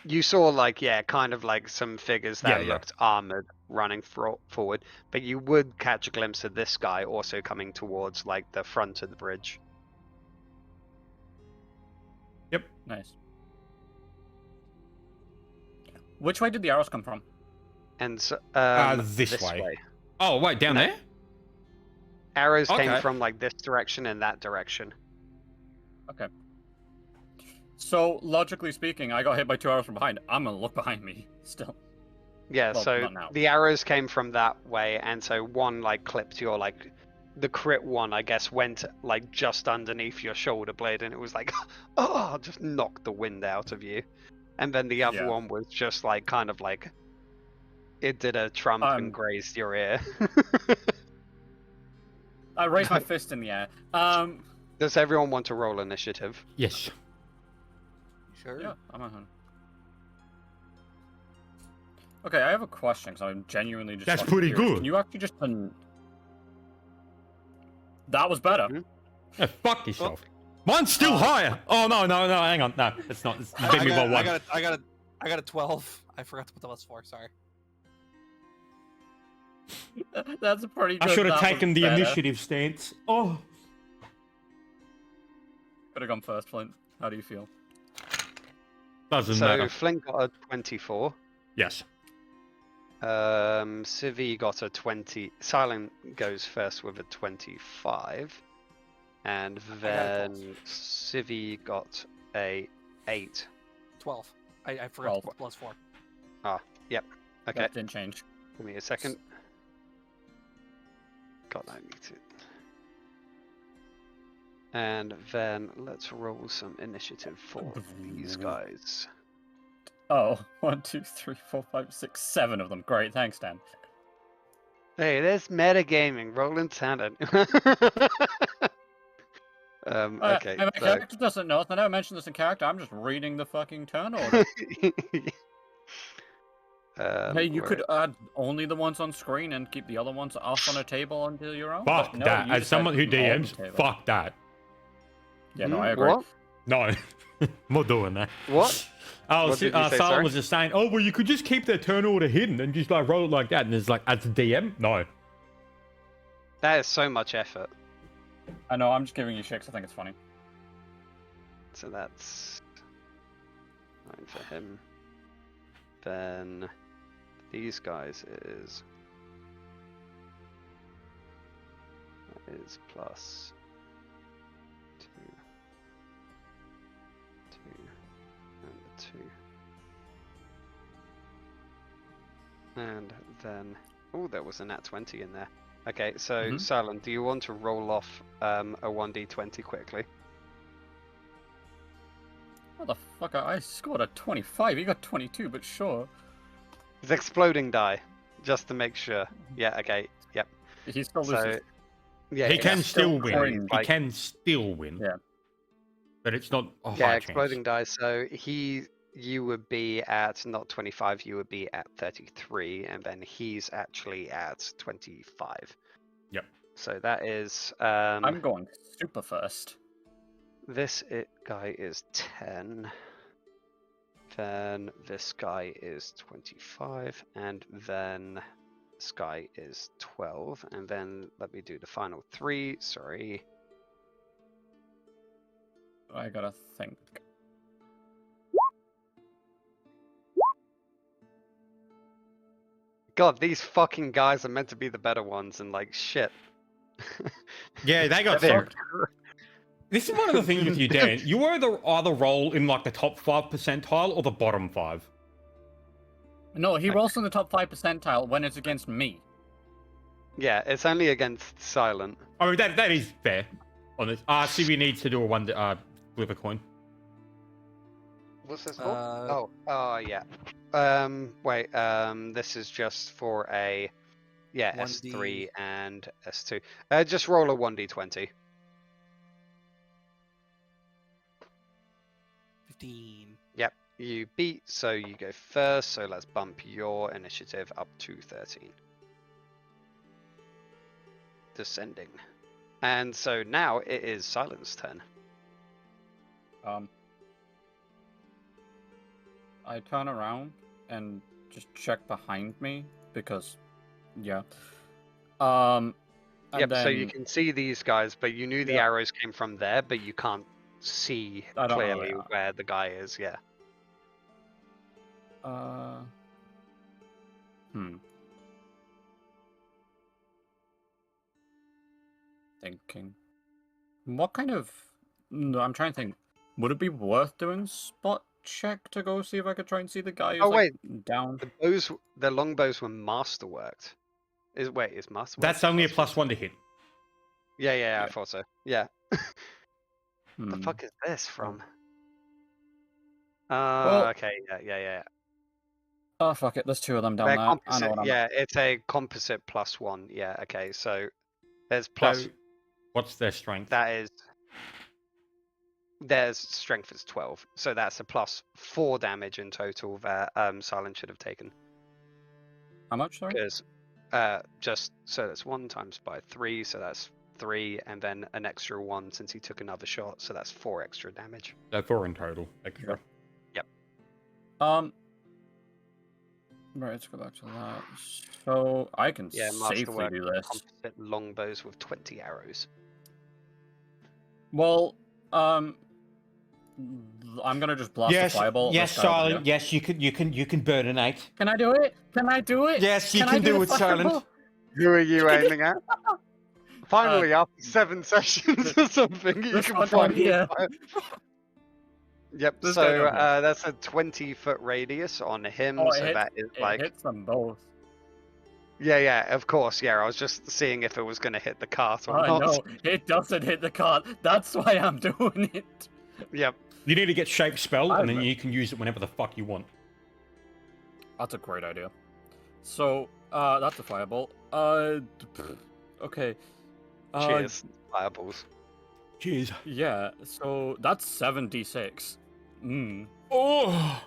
You saw like kind of like some figures that Yeah. looked armored running forward, but you would catch a glimpse of this guy also coming towards like the front of the bridge. Yep. Nice. Which way did the arrows come from? And so, this way. Oh, wait, down No. there? Arrows Okay. came from like this direction and that direction. Okay. So, logically speaking, I got hit by 2 arrows from behind. I'm gonna look behind me still. Yeah, Well, so not now. the arrows came from that way, and so one like clipped your like the crit one, I guess, went like just underneath your shoulder blade, and it was like, oh, just knocked the wind out of you. And then the other Yeah. one was just like kind of like it did a trump and grazed your ear. I raised my fist in the air. Does everyone want to roll initiative? Yes. Sure. Yeah, I'm on. Okay, I have a question because I'm genuinely just. That's fucking pretty curious. good. Can you actually just? That was better. Mhm. Yeah, fuck yourself. Mine's still higher. Oh no, hang on. No, it's not. It's I beat me by one. got a 12. I forgot to put the plus 4. Sorry. That's a pretty good. I should have that taken was the better. initiative stance. Oh. Could have gone first, Flint. How do you feel? Doesn't So matter. Flint got a 24. Yes. Civi got a 20. Silent goes first with a 25. And got a then Civi got a 8. 12. I forgot to 12. put plus 4. Okay, That didn't change. give me a second. God, I need to. And then let's roll some initiative for these guys. Oh, 1, 2, 3, 4, 5, 6, 7 of them. Great, thanks, Dan. Hey, there's metagaming, rolling talent. Okay, My so character doesn't know. I never mentioned this in character. I'm just reading the fucking turn order. Hey, you could add only the ones on screen and keep the other ones off on a table until your own. Fuck but no, that. you As decided someone to who keep them all on DMs, the table. fuck that. Yeah, no, I agree. What? No. I'm not doing that. What? Oh, What did you say, Silent sorry? was just saying, oh, well, you could just keep their turn order hidden and just like roll it like that. And it's like, as a DM, no. That is so much effort. I know, I'm just giving you shit 'cause I think it's funny. So that's 9 for him. Then these guys is plus 2, 2, and 2. And then, oh, there was a nat 20 in there. Okay, so Silent, do you want to roll off a 1d20 quickly? Motherfucker, I scored a 25. You got 22, but sure. It's exploding die, just to make sure. Yeah, okay, yep. He still So, loses. yeah, He it's can still win. crazy, He can still win. Yeah. But it's not a yeah, high exploding chance. die. So you would be at not 25, you would be at 33, and then he's actually at 25. Yep. So that is I'm going super first. this guy is 10. Then this guy is 25, and then this guy is 12, and then let me do the final 3. Sorry. I gotta think. God, these fucking guys are meant to be the better ones, and like shit. Yeah, they got They're- fucked. This is one of the things with you, Dan. You either roll in like the top 5 percentile or the bottom 5. No, he rolls in the top 5 percentile when it's against me. Yeah, it's only against Silent. I mean, that is fair. On this, see, we need to do a one flip a coin. What's this for? Yeah. Wait. This is just for a, yeah, 1D. S3 and S2. Just roll a 1d20. 15. Yep, you beat, so you go first. So let's bump your initiative up to 13. Descending. And so now it is Silent's turn. I turn around and just check behind me because, yeah. And Yep, then, so you can see these guys, but you knew the Yeah. arrows came from there, but you can't see I don't know where clearly they are. where the guy is, yeah. Thinking. What kind of... No, I'm trying to think. Would it be worth doing spot check to go see if I could try and see the guy who's Oh, like, down? The longbows were masterworked. Is masterworked? That's only a +1 to hit. Yeah, I Yeah. thought so. Yeah. The Hmm. fuck is this from? Well- Okay, yeah. Oh, fuck it. There's 2 of them down They're there. I know composite, what I'm... yeah, it's a composite +1. Yeah, okay, so there's So, what's their strength? there's strength is 12, so that's a +4 damage in total that Silent should have taken. How much, sorry? Because just so that's 1 times by 3, so that's 3, and then an extra 1 since he took another shot, so that's 4 extra damage. So 4 in total. Extra. Yep. Right, let's go back to that. So I can Yeah, safely masterwork do this. composite longbows with 20 arrows. Well, I'm gonna just blast a fireball. At yes, this guy over Silent. here. Yes, you can burn an 8. Can I do it? Can I do it? Yes, you I can do the it, Silent. fireball? Who are you aiming at? Finally, after 7 sessions or something, you this can one finally here. fire. Yep, This guy so down here. that's a 20-foot radius on him, Oh, so it that is hits, like... it hits them both. Yeah, of course, yeah, I was just seeing if it was going to hit the cart or not. No, it doesn't hit the card. That's why I'm doing it. Yep. You need to get shape spell, and then I'm- you can use it whenever the fuck you want. That's a great idea. So, that's a fireball. Okay. Cheers, fireballs. Cheers. Yeah, so that's 7d6. Oh!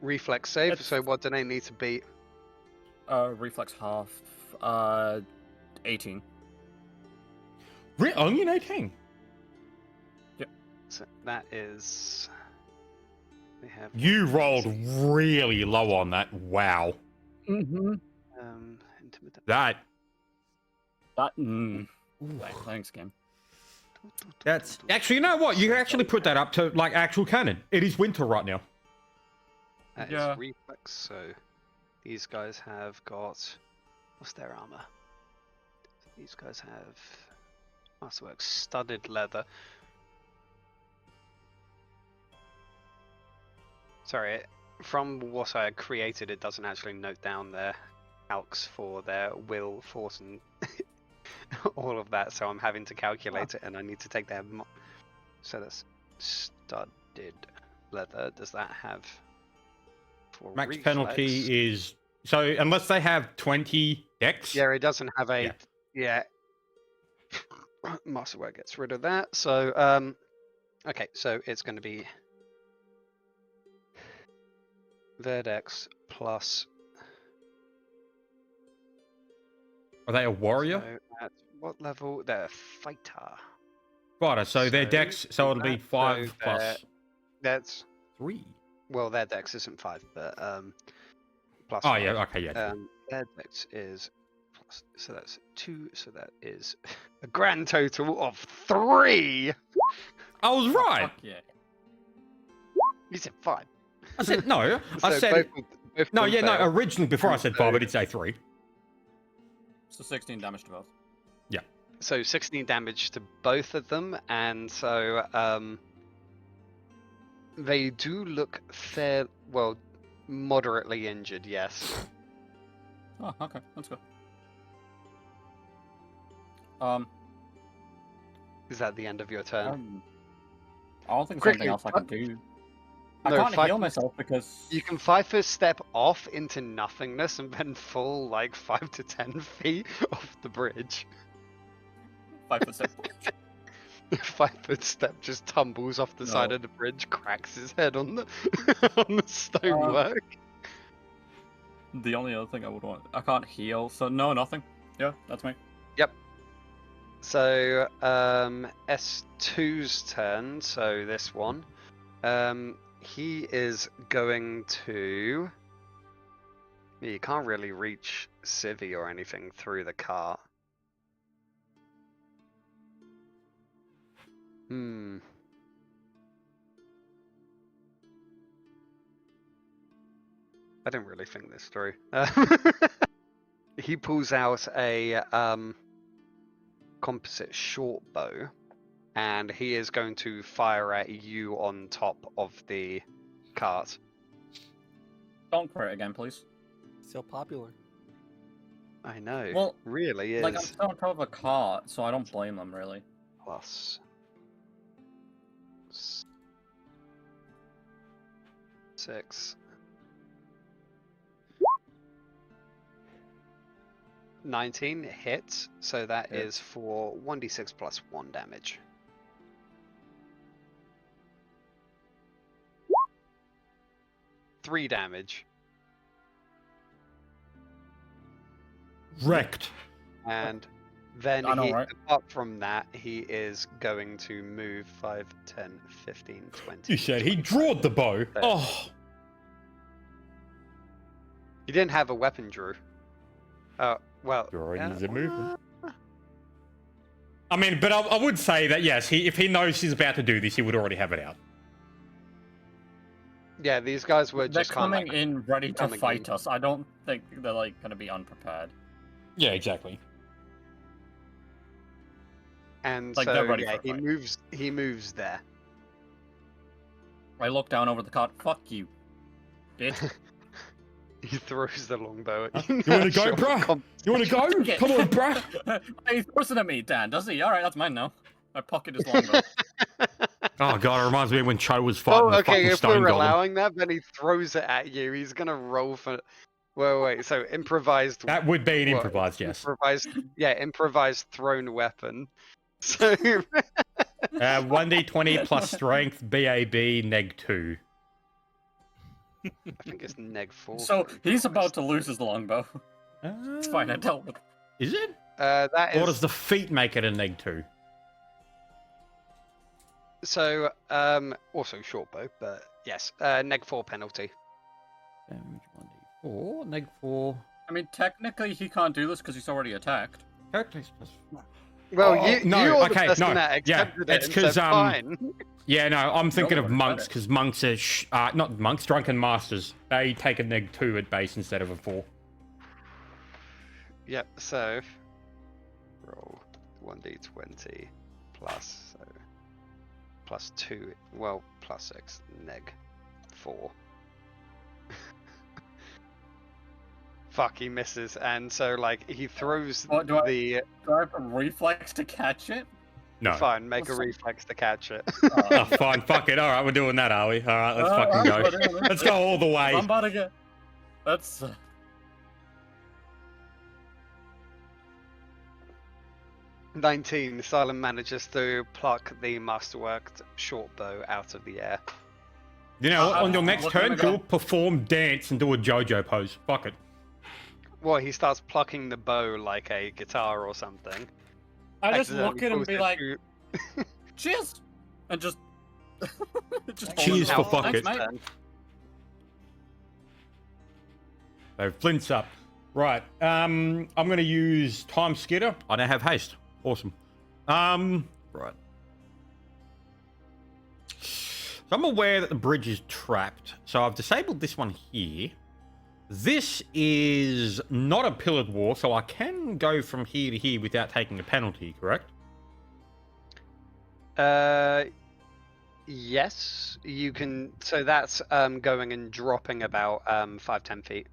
Reflex save, It's- so what do they need to beat? Reflex half. 18. Only an 18? So that is... We have... You rolled really low on that. Wow. Mm-hmm. Intimidate. That. Thanks, game. That's actually, you know what? You can actually put that up to like actual cannon. It is winter right now. That Yeah. is reflex, so these guys have got... What's their armor? These guys have... Masterwork, studded leather. Sorry, from what I created, it doesn't actually note down their calcs for their will, force, and all of that, so I'm having to calculate it, and I need to take their... So that's studded leather. Does that have... For Max reflex? penalty is so unless they have 20 dex. Yeah, it doesn't have a... Yeah. Yeah. Masterwork gets rid of that, so... Okay, so it's going to be... Verdex plus... Are they a warrior? So at what level? They're a fighter. Right, so their So, dex, so it'll be that- 5 so plus That's 3. well, their dex isn't 5, but plus Oh 5. yeah, okay, yeah. True. Their dex is plus, so that's 2. So that is a grand total of 3. I was right. Fuck yeah. You said 5. I said no. I So said both no. of them Yeah, no. fail. Originally, before I said 5, I did say 3. So 16 damage to both. So 16 damage to both of them, and so they do look moderately injured. Yes. Oh, okay, let's go. Is that the end of your turn? I don't think there's Quickly, anything else I can do. I No, can't 5 heal foot- myself because You can 5-foot step off into nothingness and then fall like 5 to 10 feet off the bridge. 5 foot 6. 5-foot step just tumbles off the side No. of the bridge, cracks his head on the on the stonework. The only other thing I would want, I can't heal, so no, nothing. Yeah, that's me. So S2's turn. So this one, he is going to. You can't really reach Civvy or anything through the cart. I didn't really think this through. He pulls out a composite short bow, and he is going to fire at you on top of the cart. Don't crit again, please. So popular. I know. Well, really is. Like, I'm still on top of a cart, so I don't blame them, really. Plus 6. 19 hits, so that Hit. is for 1d6 plus 1 damage. Three damage. Wrecked. And then I know, he, right? apart from that, he is going to move 5, 10, 15, 20. You said he drawed the bow. Oh, He didn't have a weapon, Drew. Well. drawing yeah, is a movement. I mean, but I would say that yes, if he knows he's about to do this, he would already have it out. Yeah, these guys were They're just kind coming of in ready to coming fight in. us. I don't think they're, like, gonna be unprepared. Yeah, exactly. And Like, so they're ready yeah, for a fight. he moves there. I look down over the cart. Fuck you, bitch. He throws the longbow at you. You want to go, Sure, bruh? You want to go? Come on, bruh. He throws it at me, Dan, does he? Alright, that's mine now. I pocket his longbow. Oh god, it reminds me of when Cho was fighting Oh, the okay. fucking If stone we're golem. allowing that, then he throws it at you. He's gonna roll for. Wait. So improvised. That would be an what? improvised, yes. Improvised thrown weapon. So 1d20 plus strength, BAB, neg 2. I think it's neg 4. So he's about to lose his longbow. It's fine, I dealt with it. Is it? that Or is does the feat make it a neg 2? so. Also short bow, but yes. Neg 4 penalty. Damage 1d4, neg 4. I mean, technically he can't do this because he's already attacked. Characteristics plus. Well, Oh, you no, you're the okay, person no, that yeah, accepted it's it 'cause, and said fine. Yeah, no, I'm thinking No, of I monks got it. because monks are not monks, drunken masters. They take a neg 2 at base instead of a 4. Yep. So roll 1d20 plus plus 2. Well, plus 6 neg 4. Fuck, he misses, and so like he throws What, do I- the. Do I have a reflex to catch it? No. Fine, make a What's- reflex to catch it. Oh, fine, fuck it. All right, we're doing that, are we? All right, let's fucking go. Let's go all the way. I'm about to get. That's. 19. Silent manages to pluck the masterworked short bow out of the air. You know, what, on your next What's gonna turn, go? go perform dance and do a JoJo pose. Fuck it. What, he starts plucking the bow like a guitar or something. I just Accidentally look at him and pulls be it like, to- cheers! And just. just Cheers for hold fuck it. it. Thanks, mate. So flints up. Right. I'm gonna use time skitter. I don't have haste. Awesome. Right. So I'm aware that the bridge is trapped. So I've disabled this one here. This is not a pillared wall, so I can go from here to here without taking a penalty, correct? Yes, you can. So that's going and dropping about 5-10 feet.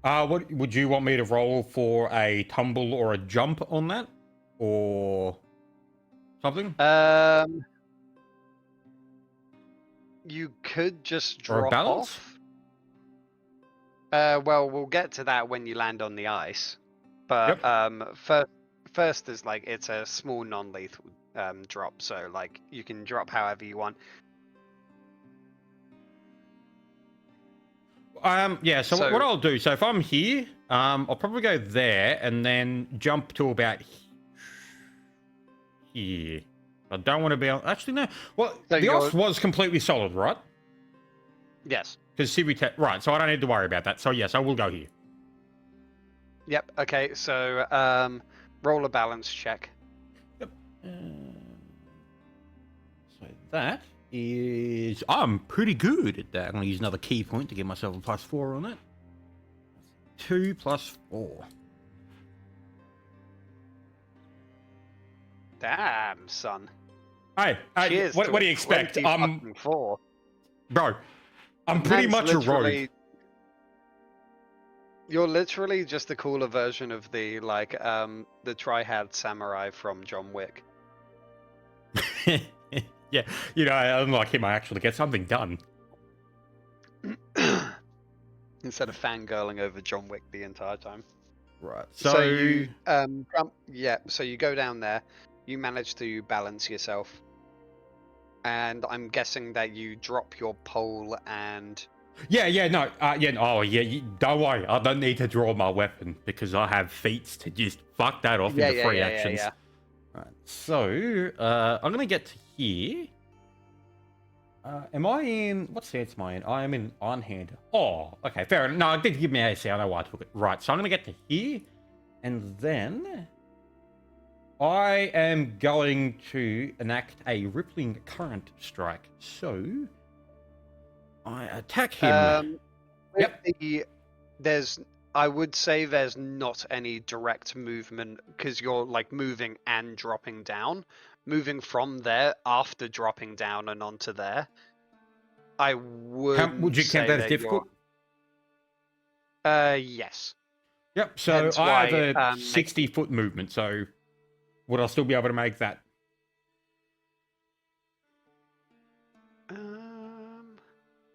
What would you want me to roll for a tumble or a jump on that? Or something? You could just Or a drop balance? off. Well, we'll get to that when you land on the ice. But first is like it's a small non-lethal drop, so like you can drop however you want. Yeah, so what I'll do, so if I'm here, I'll probably go there and then jump to about here. I don't want to be on... Actually, no. Well, So the ice was completely solid, right? Yes. Because right, so I don't need to worry about that. So yes, I will go here. Yep. Okay. So roll a balance check. Yep. So that is... I'm pretty good at that. I'm going to use another key point to give myself a +4 on it. 2 + 4. Damn, son. Hey, Cheers what to do you expect? 24. Bro, I'm pretty much a rogue. You're literally just a cooler version of the the tri-hat samurai from John Wick. Yeah, you know, unlike him, I actually get something done. Instead of fangirling over John Wick the entire time. Right. So you so you go down there, you manage to balance yourself. And I'm guessing that you drop your pole and don't worry, I don't need to draw my weapon because I have feats to just fuck that off into free actions. Right, so I'm gonna get to here. Am I in what stance am I in? I am in on hand. Oh, okay, fair enough. No, I did give me AC, I know why I took it. Right, so I'm gonna get to here, and then I am going to enact a rippling current strike. So I attack him. Yep. I would say there's not any direct movement because you're like moving and dropping down. Moving from there after dropping down and onto there. Would you count that as difficult? Yes. Yep. So I have a 60-foot movement. So would I still be able to make that?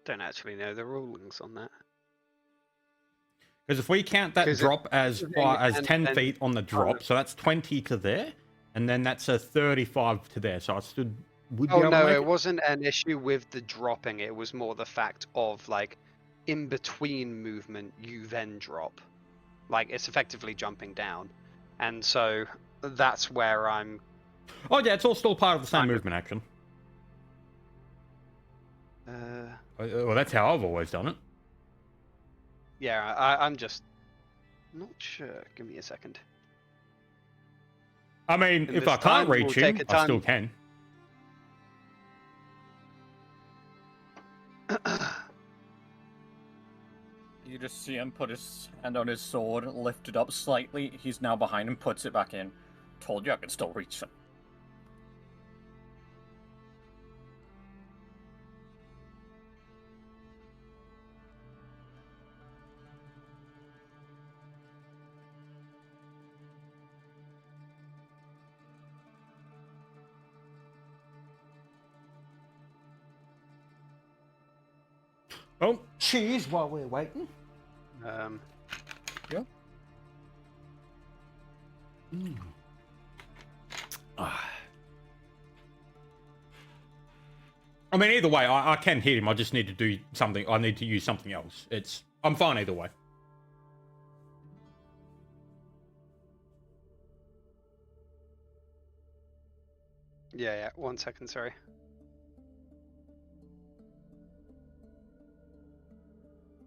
Don't actually know the rulings on that. Because if we count that drop as far as 10 feet on the drop, so that's 20 to there, and then that's a 35 to there. So I still would be able to make it. It wasn't an issue with the dropping. It was more the fact of like in between movement, you then drop. Like it's effectively jumping down, and so that's where I'm. Oh yeah, it's all still part of the same movement action. Well, that's how I've always done it. Yeah, I'm just not sure. Give me a second. I mean, if I can't reach him, I still can. You just see him put his hand on his sword, lift it up slightly. He's now behind him, puts it back in. Told you I could still reach him. Oh, cheers while we're waiting. Yeah. I mean, either way, I can hit him. I just need to do something. I need to use something else. I'm fine either way. Yeah, 1 second, sorry.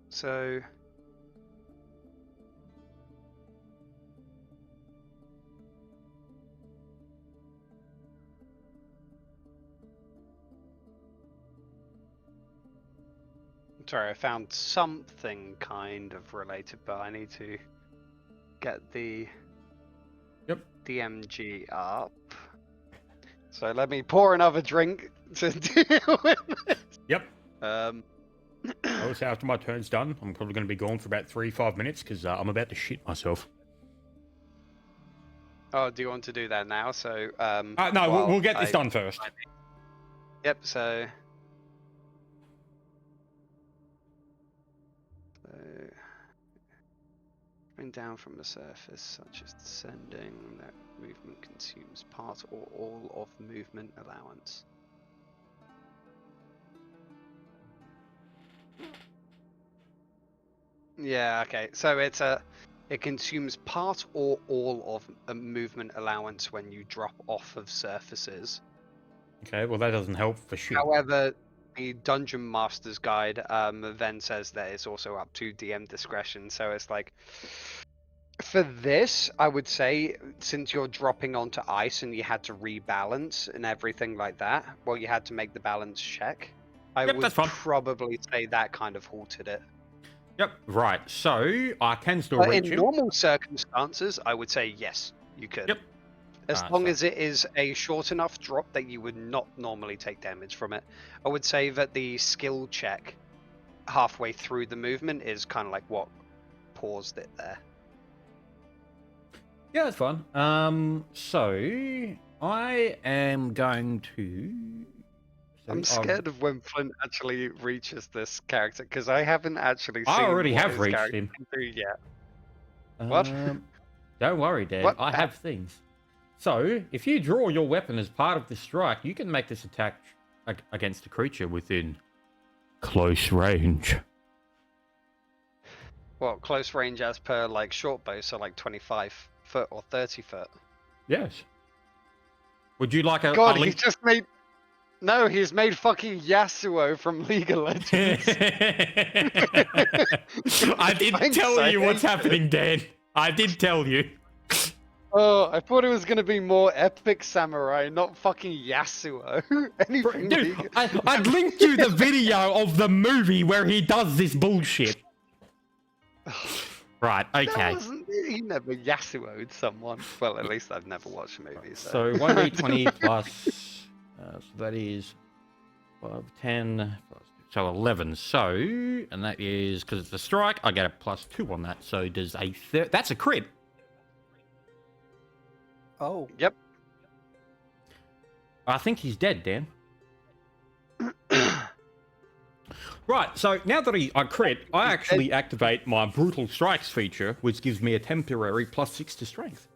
So... Sorry, I found something kind of related, but I need to get the DMG up. So let me pour another drink to deal with this. Yep. Also, after my turn's done, I'm probably going to be gone for about 3-5 minutes because I'm about to shit myself. Oh, do you want to do that now? So, no, we'll get this done first. Yep, so... Coming down from the surface, such as descending, that movement consumes part or all of movement allowance. Yeah, okay. So it consumes part or all of a movement allowance when you drop off of surfaces. Okay, well that doesn't help for shit. However, the Dungeon Master's Guide then says that it's also up to DM discretion. So it's like, for this, I would say, since you're dropping onto ice and you had to rebalance and everything like that, well, you had to make the balance check. I would probably say that kind of halted it. Yep, right. So I can still But reach in him. normal circumstances, I would say yes, you could. Yep. As long as it is a short enough drop that you would not normally take damage from it. I would say that the skill check halfway through the movement is kind of like what paused it there. Yeah, that's fun. So I am going to. I'm scared of when Flint actually reaches this character because I haven't actually seen. I already what have his reached character him. can do yet. What? Don't worry, Dad. What? I have things. So, if you draw your weapon as part of the strike, you can make this attack against a creature within close range. Well, close range as per like short bow, so like 25 foot or 30 foot. Yes. Would you like a? God, he's just made. No, he's made fucking Yasuo from League of Legends. I did tell you what's happening, Dan. I did tell you. Oh, I thought it was gonna be more epic samurai, not fucking Yasuo. Anything. Dude, I'd linked you the video of the movie where he does this bullshit. Right, okay. He never Yasuo'd someone. Well, at least I've never watched a movie. So 1d20 plus, so that is 5, 10, plus, so 11. So, and that is, because it's a strike, I get a +2 on that. So does a that's a crit. Oh. Yep. I think he's dead, Dan. Right, so now that I crit, I actually activate my Brutal Strikes feature, which gives me a temporary +6 to strength.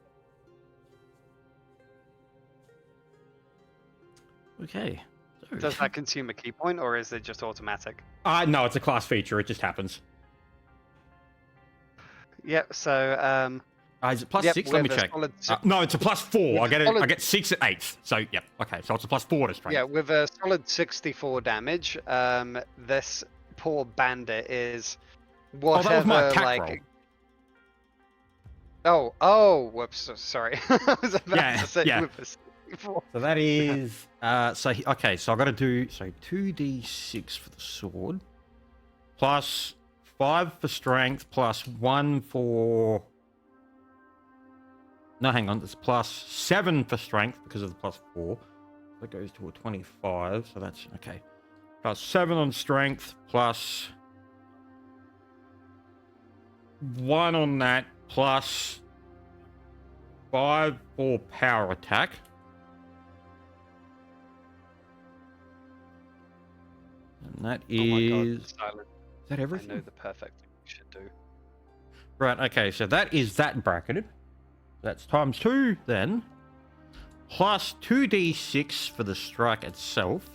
Okay. So... Does that consume a key point, or is it just automatic? No, it's a class feature. It just happens. Yep, so... is it +6? Let me check. No, it's a +4. I get 6 at 8. So, yep. Okay, so it's a +4 to strength. Yeah, with a solid 64 damage, this poor bandit is whatever, that was my attack roll. Oh, whoops, sorry. I was about to say with a 64. So that is, so I've got to do, 2d6 for the sword, plus 5 for strength, plus 1 for... No, hang on. It's +7 for strength because of the +4. That goes to a 25. So that's okay. +7 on strength, plus 1 on that, plus 5 for power attack. And that is. Is that everything? I know the perfect thing you should do. Right. Okay. So that is that bracketed. That's times 2 then, plus 2d6 for the strike itself,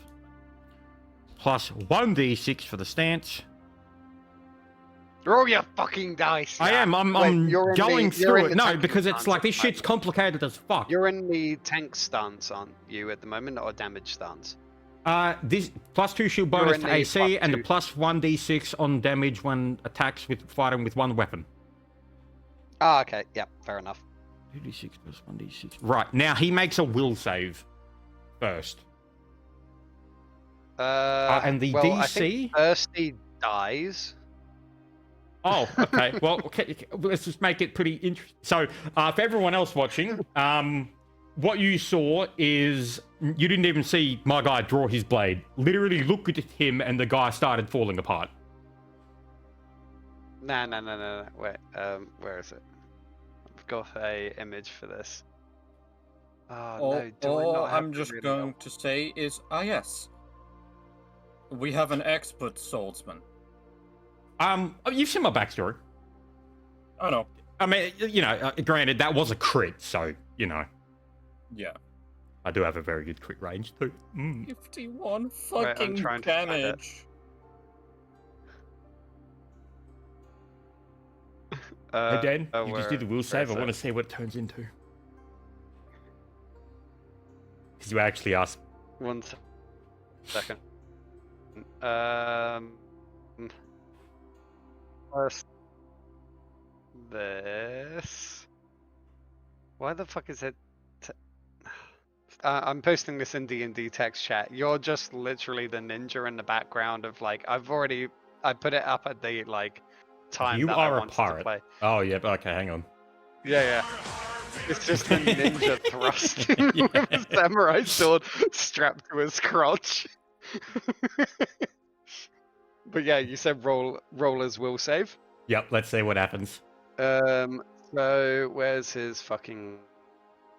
plus 1d6 for the stance, Roll your fucking dice. I yeah. am. I'm You're in going the- you're through in it. the No, tanking because it's stance like at this the shit's moment. complicated as fuck. You're in the tank stance, aren't you, at the moment, not a damage stance? This +2 shield You're bonus in to the AC and the +2. +1d6 on damage when attacks with fighting with one weapon. Ah, okay. Yeah, fair enough. 2d6 plus 1d6. Right, now he makes a will save first. And the well, DC? I think first he dies. Oh, okay. Well, okay, let's just make it pretty interesting. So, for everyone else watching, what you saw is you didn't even see my guy draw his blade. Literally looked at him and the guy started falling apart. No. Wait, where is it? I've got a image for this. Oh, no, do I not have I'm to just really going to say is, yes. We have an expert swordsman. You've seen my backstory. I know. I mean, you know, granted, that was a crit, so, you know. Yeah. I do have a very good crit range, too. 51 I'm fucking trying to find it. damage. Hey, Dan, you where- just did the will where save. I is want to it? see what it turns into. Because you actually asked. 1 second. First, this. Why the fuck is it? I'm posting this in D&D text chat. You're just literally the ninja in the background of like I put it up at the like time You that are I a wanted pirate. to play. Oh, yeah, okay, hang on. Yeah. It's just a ninja thrusting with a samurai sword strapped to his crotch. But yeah, you said rollers will save. Yep, let's see what happens. So where's his fucking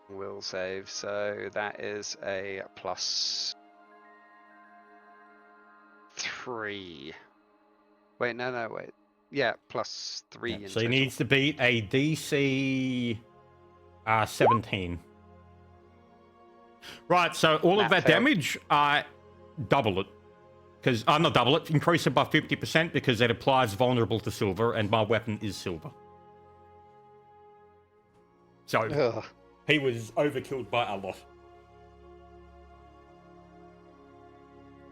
will save? So that is a +3. Wait, no, wait. Yeah, +3 in So he total. needs to beat a DC 17. Right, so all of that failed. damage, double it. Because I'm not double it, increase it by 50% because it applies vulnerable to silver, and my weapon is silver. So Ugh. he was overkilled by a lot.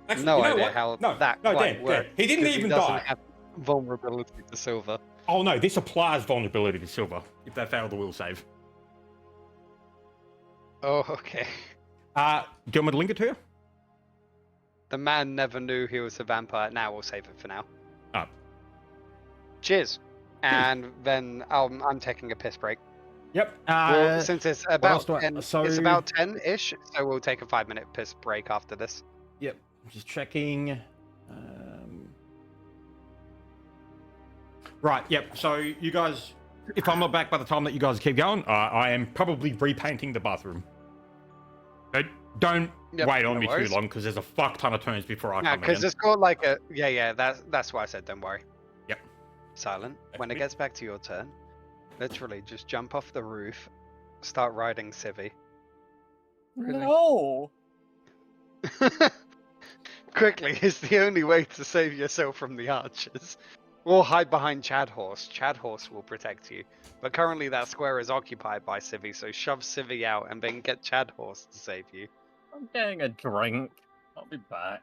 Actually, No you know idea what? how no, that no, quite Dan, works. he didn't 'cause even doesn't die. have vulnerability to silver. Oh no, this applies vulnerability to silver if they fail the will save. Oh, okay. Do you want me to link it to you? The man never knew he was a vampire. Now we'll save it for now. Oh. Cheers. And then I'm taking a piss break. Yep. Well, since it's about else do 10, so... it's about 10-ish, so we'll take a 5-minute piss break after this. Yep. I'm just checking. Right. Yep. So you guys, if I'm not back by the time that you guys keep going, I am probably repainting the bathroom. But don't wait on me too long because there's a fuck ton of turns before I come in. Because it's got like a yeah. That's why I said don't worry. Yep. Silent. When it me. gets back to your turn, literally just jump off the roof, start riding Civvy. Really? No! Quickly is the only way to save yourself from the archers. Or hide behind Chad Horse. Chad Horse will protect you. But currently that square is occupied by Civvy, so shove Civvy out and then get Chad Horse to save you. I'm getting a drink. I'll be back.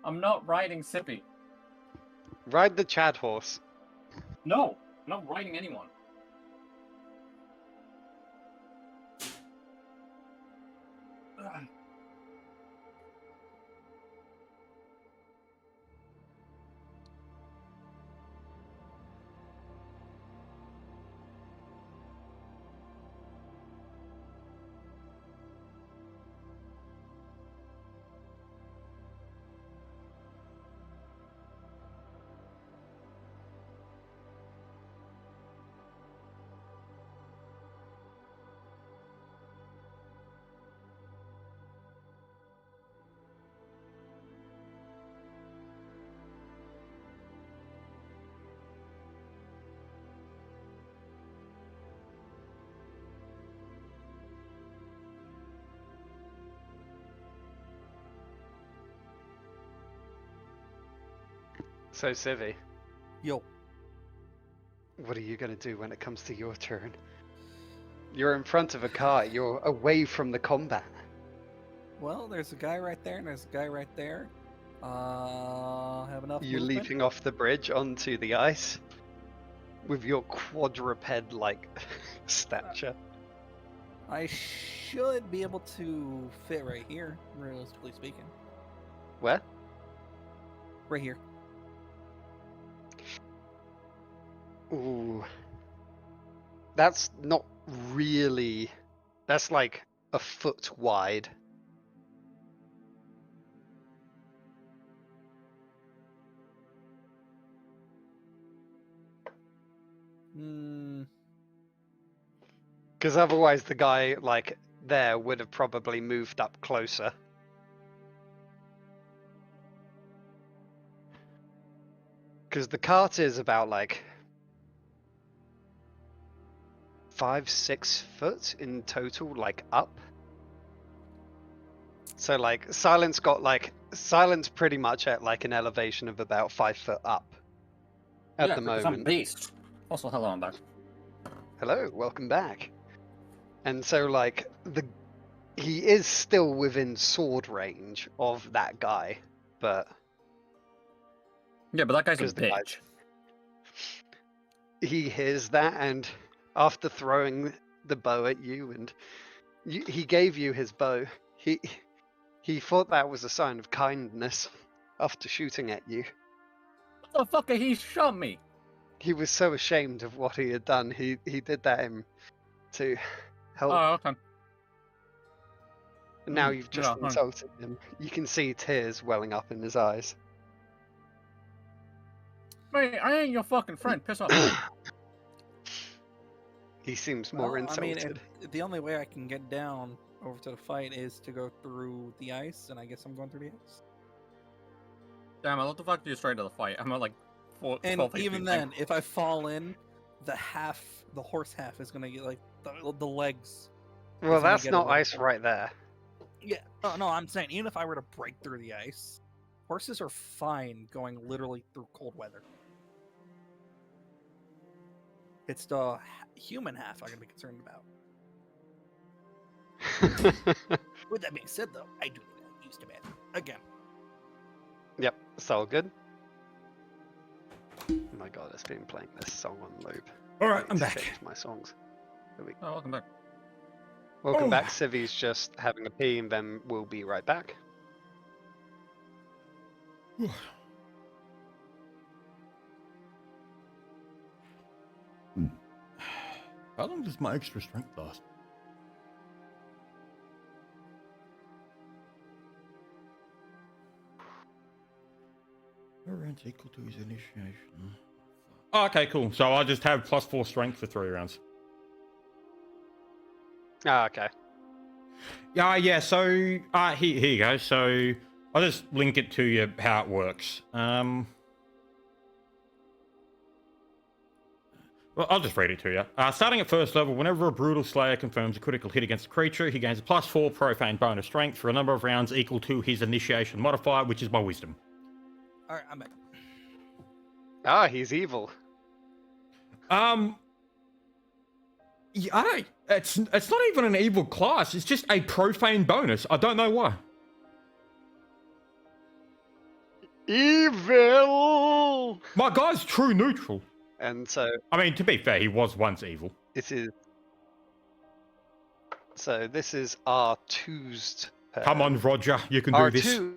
I'm not riding Sippy. Ride the Chad Horse. No, I'm not riding anyone. So Civvy, Yo, What are you going to do when it comes to your turn? You're in front of a car. You're away from the combat. Well, there's a guy right there, and there's a guy right there. Have enough You movement? leaping off the bridge onto the ice with your quadruped-like stature. I should be able to fit right here, realistically speaking. Where? Right here. Ooh. That's not really... That's like a foot wide. Hmm. Because otherwise the guy, like, there would have probably moved up closer. Because the cart is about, like, 5-6 foot in total, like, up. So, like, Silent's pretty much at, like, an elevation of about 5 foot up at Yeah, the because I'm moment. beast. Also, hello, I'm back. Hello, welcome back. And so, like, he is still within sword range of that guy, but... Yeah, but that guy's a 'cause the guy's- bitch. He hears that, and after throwing the bow at you, and he gave you his bow, he thought that was a sign of kindness after shooting at you. What the fucker, he shot me! He was so ashamed of what he had done, he did that to help. Oh, okay. And now you've just yeah, insulted him. You can see tears welling up in his eyes. Mate, I ain't your fucking friend, piss off. He seems more Well, I insulted. mean, the only way I can get down over to the fight is to go through the ice, and I guess I'm going through the ice. Damn, I love the fact that you're straight to the fight. I'm at like 12 And 12 even HP. then, if I fall in, the horse half is gonna get like the legs. Well, it's gonna that's get a not little ice right there. Yeah. Oh no, I'm saying even if I were to break through the ice, horses are fine going literally through cold weather. It's the human half I'm gonna be concerned about. With that being said, though, I do need to use the bathroom again. Yep, it's all good. Oh my god, it's been playing this song on loop. All right, I I'm need to back. change my songs. There we go. Oh, welcome back. Welcome Oh. back. Civi's just having a pee, and then we'll be right back. How long does my extra strength last? Rounds equal to his initiation. Oh, okay, cool. So I just have +4 strength for 3 rounds. Ah, okay. Yeah. So here you go. So I'll just link it to you how it works. Well, I'll just read it to you. Starting at first level, whenever a Brutal Slayer confirms a critical hit against a creature, he gains a +4 profane bonus strength for a number of rounds equal to his initiation modifier, which is my wisdom. All right, I'm back. Ah, he's evil. Yeah, I don't. It's not even an evil class. It's just a profane bonus. I don't know why. Evil! My guy's true neutral. And so I mean, to be fair, he was once evil. this is. So this is R2's turn. Come on, Roger, you can do this. R2.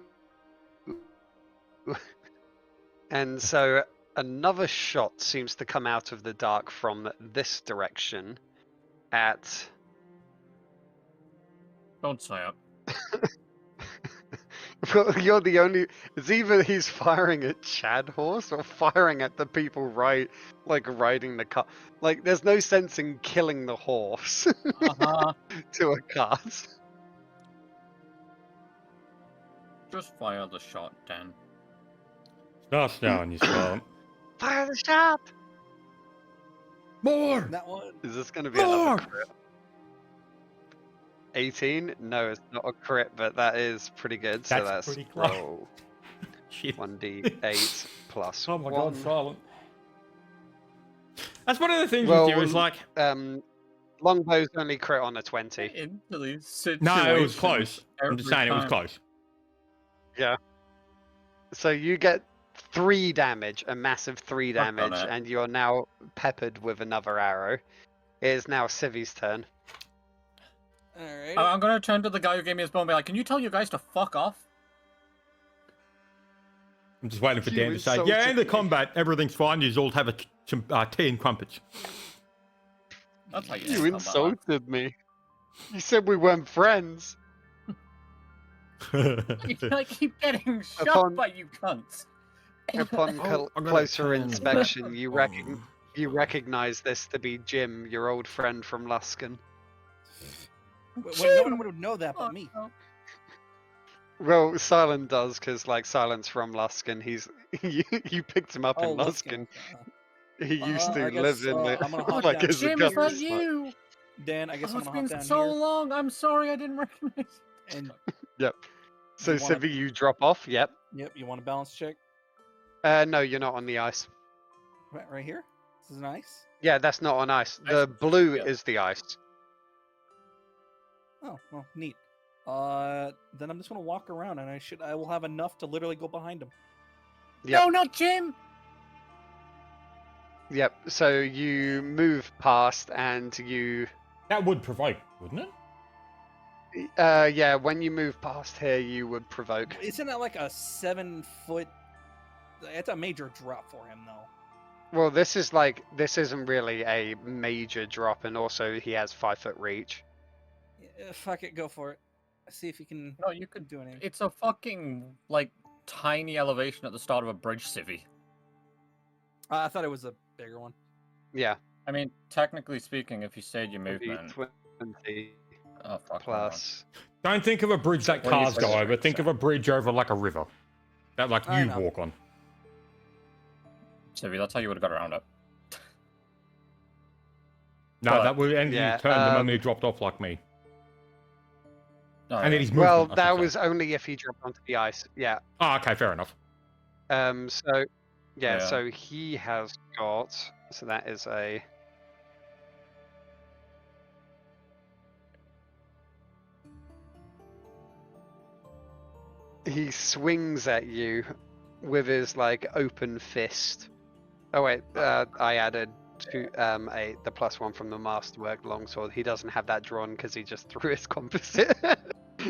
And so another shot seems to come out of the dark from this direction at... Don't say it. Well, you're the only... It's either he's firing at Chad Horse or firing at the people riding the car. Like, there's no sense in killing the horse Uh-huh. to a cart. Just fire the shot, Dan. Start down, you silent. Fire the shot! More! That one. Is this going to be More! another crit? 18? No, it's not a crit, but that is pretty good. So That's that's pretty close. roll Shit. 1d8 plus Oh my 1. god, silent. That's one of the things Well, with you is like, longbows only crit on a 20. Into these situations. no, it was close. I'm just every saying it was time. close. Yeah. So you get 3 damage, a massive 3 Fuck on damage, it. and you're now peppered with another arrow. It is now Civi's turn. Alright. I'm gonna turn to the guy who gave me his bow and be like, "Can you tell you guys to fuck off?" I'm just waiting for You Dan to say, insulted yeah, in the me. combat, everything's fine. You all have some tea and crumpets. That's how you. You end combat, insulted me. You said we weren't friends. lads. I keep getting shot Upon- by you cunts. Upon Oh, I'm gonna closer turn inspection, that you on. recognize this to be Jim, your old friend from Luskin. No one would know that but me. Oh, Well, Silent does, because like Silent's from Luskin. He's you picked him up in Luskin. He used to I guess, live in the I'm gonna hop like down. as a Jim, is that government. you? Dan, I guess Oh, I'm it's gonna hop been down so here. long. I'm sorry, I didn't recognize. And Yep. So You wanna- Civi, you drop off. Yep. yep, you want a balance check? No, you're not on the ice. Right here? This is nice. Yeah, that's not on ice. Ice The is- blue yeah. is the ice. Oh, well, neat. Then I'm just gonna walk around, and I will have enough to literally go behind him. Yep. No, not Jim. Yep. So you move past, and you. That would provoke, wouldn't it? Yeah, when you move past here, you would provoke. Isn't that like a 7-foot? It's a major drop for him, though. Well, this isn't really a major drop, and also he has 5-foot reach. Fuck it, go for it. See if you can. No, you could do anything. It's a fucking like tiny elevation at the start of a bridge, Civi. I thought it was a bigger one. Yeah. I mean, technically speaking, if you stayed your It'd be movement, 20 oh fuck, plus. Don't think of a bridge that When you cars say go bridge, over. Think of a bridge over like a river. That like I you know. walk on. Civi, that's how you would have got around it. No, But- that would end Yeah, you turned him and he dropped off like me. Oh, And then yeah. he's Well, movement, I that should say. was only if he dropped onto the ice. Yeah. Oh, okay, fair enough. So Yeah. so he has got. So that is a. He swings at you with his like open fist. Oh wait, I added the +1 from the masterwork longsword. He doesn't have that drawn because he just threw his composite.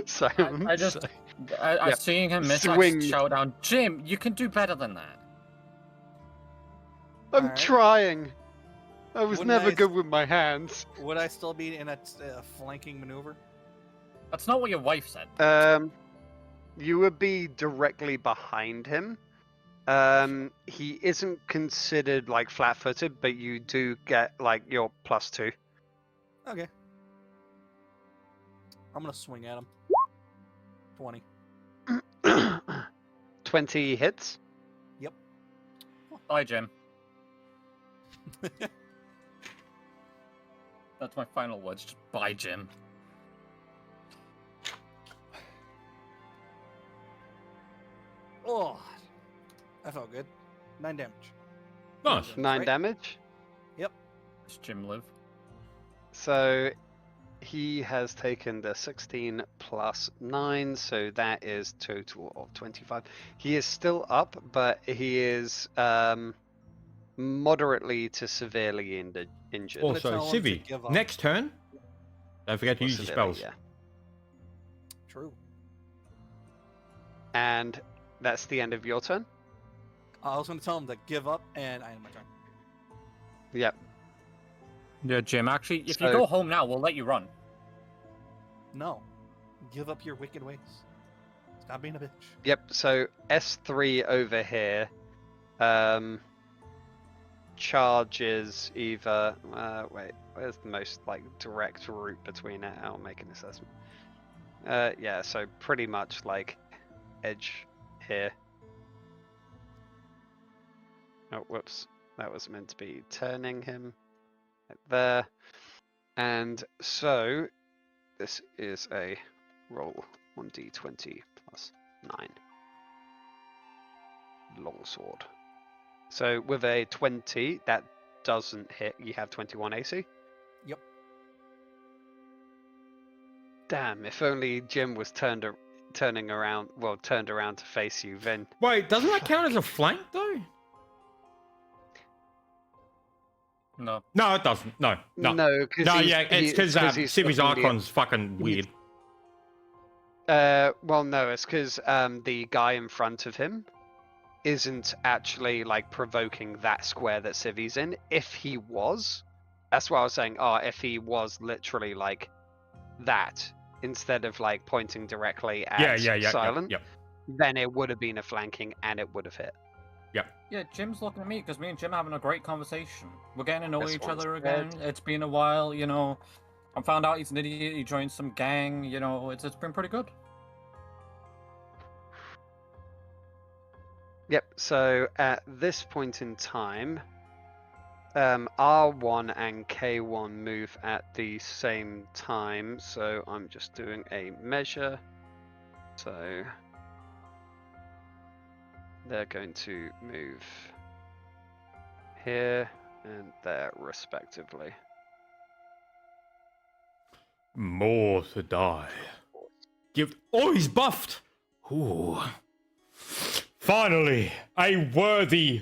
So I just, I seeing him miss, I Swing. just shout down, Jim, you can do better than that. I'm Alright. trying. I was Wouldn't never I good with my hands. Would I still be in a flanking maneuver? That's not what your wife said. You would be directly behind him. He isn't considered like flat-footed, but you do get like your +2. Okay. I'm gonna swing at him. 20. 20 hits. Bye, Jim. That's my final words. Just bye, Jim. Oh, that felt good. 9 damage. Nice. 9 Right? damage. Does Jim live? So he has taken the 16 plus 9, so that is total of 25. He is still up, but he is moderately to severely injured. gonna Also, tell him to Civi, give up. next turn, don't forget to Or use your severely, spells. yeah. True. And that's the end of your turn. I was gonna tell him to give up, and I end my turn. Yep. Yeah, Jim, actually, if you So- go home now, we'll let you run. No. Give up your wicked ways. Stop being a bitch. Yep, so S3 over here charges either wait, where's the most like direct route between it? I'll make an assessment. Yeah, so pretty much like edge here. Oh, whoops. That was meant to be turning him like there. And so this is a roll 1d20 plus 9. Longsword. So with a 20, that doesn't hit, you have 21 AC? Yep. Damn, if only Jim was turned around to face you, then... Wait, doesn't that count as a flank though? No. No, it doesn't. No. No, because No, yeah, it's because Civi's blocking Archon's fucking weird. well, no, it's because the guy in front of him isn't actually like provoking that square that Civi's in. If he was, that's what I was saying. Oh, if he was literally like that instead of like pointing directly at Silent, then it would have been a flanking and it would have hit. Yeah, Jim's looking at me because me and Jim are having a great conversation. We're getting to know This each one's other dead. again. It's been a while, you know. I found out he's an idiot. He joined some gang. You know, it's been pretty good. Yep. So at this point in time, R1 and K1 move at the same time. So I'm just doing a measure. So they're going to move here and there respectively. More to die. Oh, he's buffed. Ooh. Finally, a worthy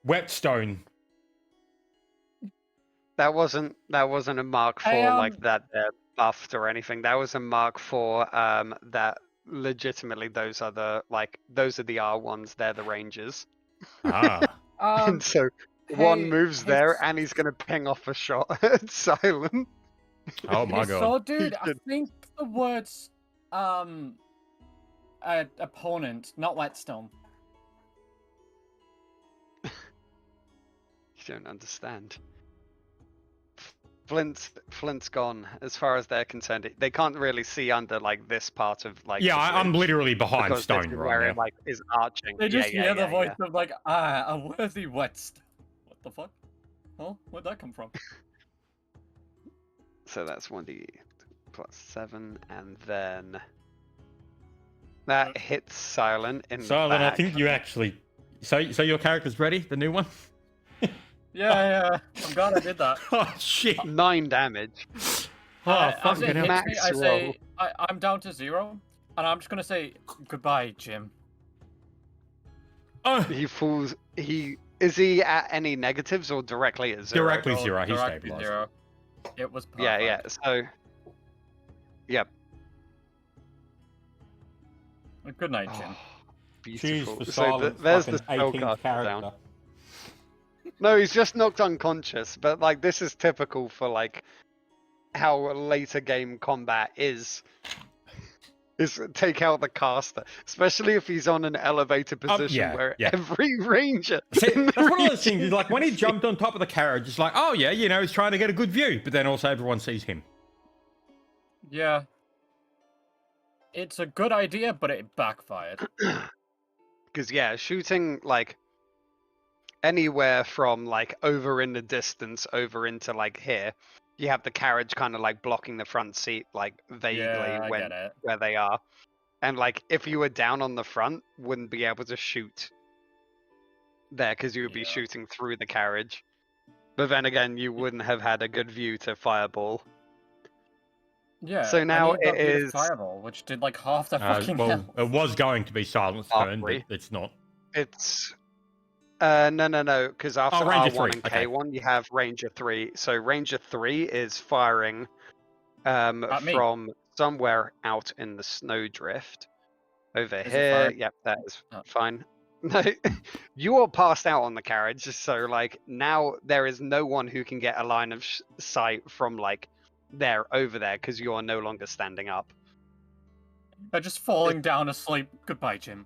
whetstone. That wasn't a mark for like that they're buffed or anything. That was a mark for that legitimately those are the R1s, they're the rangers. Ah. And so one moves there and he's gonna ping off a shot at Silent. Oh my god. So, dude, I think the words opponent, not whetstone. You don't understand. Flint's gone. As far as they're concerned, they can't really see under like this part of like. Yeah, the I'm bridge, literally behind because stone this is right where now. it like is arching. They just hear the voice yeah. of like, a worthy whetstone. What the fuck? Oh, where'd that come from? So that's 1d plus 7, and then that hits Silent in the Silent, back. I think you actually. So your character's ready? The new one? Yeah. I'm glad I did that. Oh shit. 9 damage. Oh, as fucking it hits hell. me, I say, I'm down to 0, and I'm just gonna say goodbye, Jim. Oh, He falls. Is he at any negatives or directly at 0? directly 0. He's Directly stabilized. 0. It was perfect. Yeah. So, yep. Good night, Jim. Beautiful. Cheers for So Silence, there's the fucking 18th spellcaster character. down. No, he's just knocked unconscious. But like, this is typical for like how later game combat is. Is take out the caster, especially if he's on an elevated position where every ranger. See, that's one of those things. Is like when he jumped on top of the carriage, it's like, oh yeah, you know, he's trying to get a good view, but then also everyone sees him. Yeah. It's a good idea, but it backfired. Because yeah, shooting like anywhere from like over in the distance over into like here, you have the carriage kind of like blocking the front seat like vaguely where they are, and like if you were down on the front, wouldn't be able to shoot there because you would be shooting through the carriage. But then again, you wouldn't have had a good view to fireball. Yeah. So now it is fireball, which did like half the fucking well, health. it was going to be Silence turn, but it's not. It's no, because after Ranger R1 3. and K1 you have Ranger 3. So Ranger 3 is firing from somewhere out in the snowdrift. Over here, yep, that is fine. No, you are passed out on the carriage, so like now there is no one who can get a line of sight from like there over there because you are no longer standing up. They're just falling down asleep. Goodbye, Jim.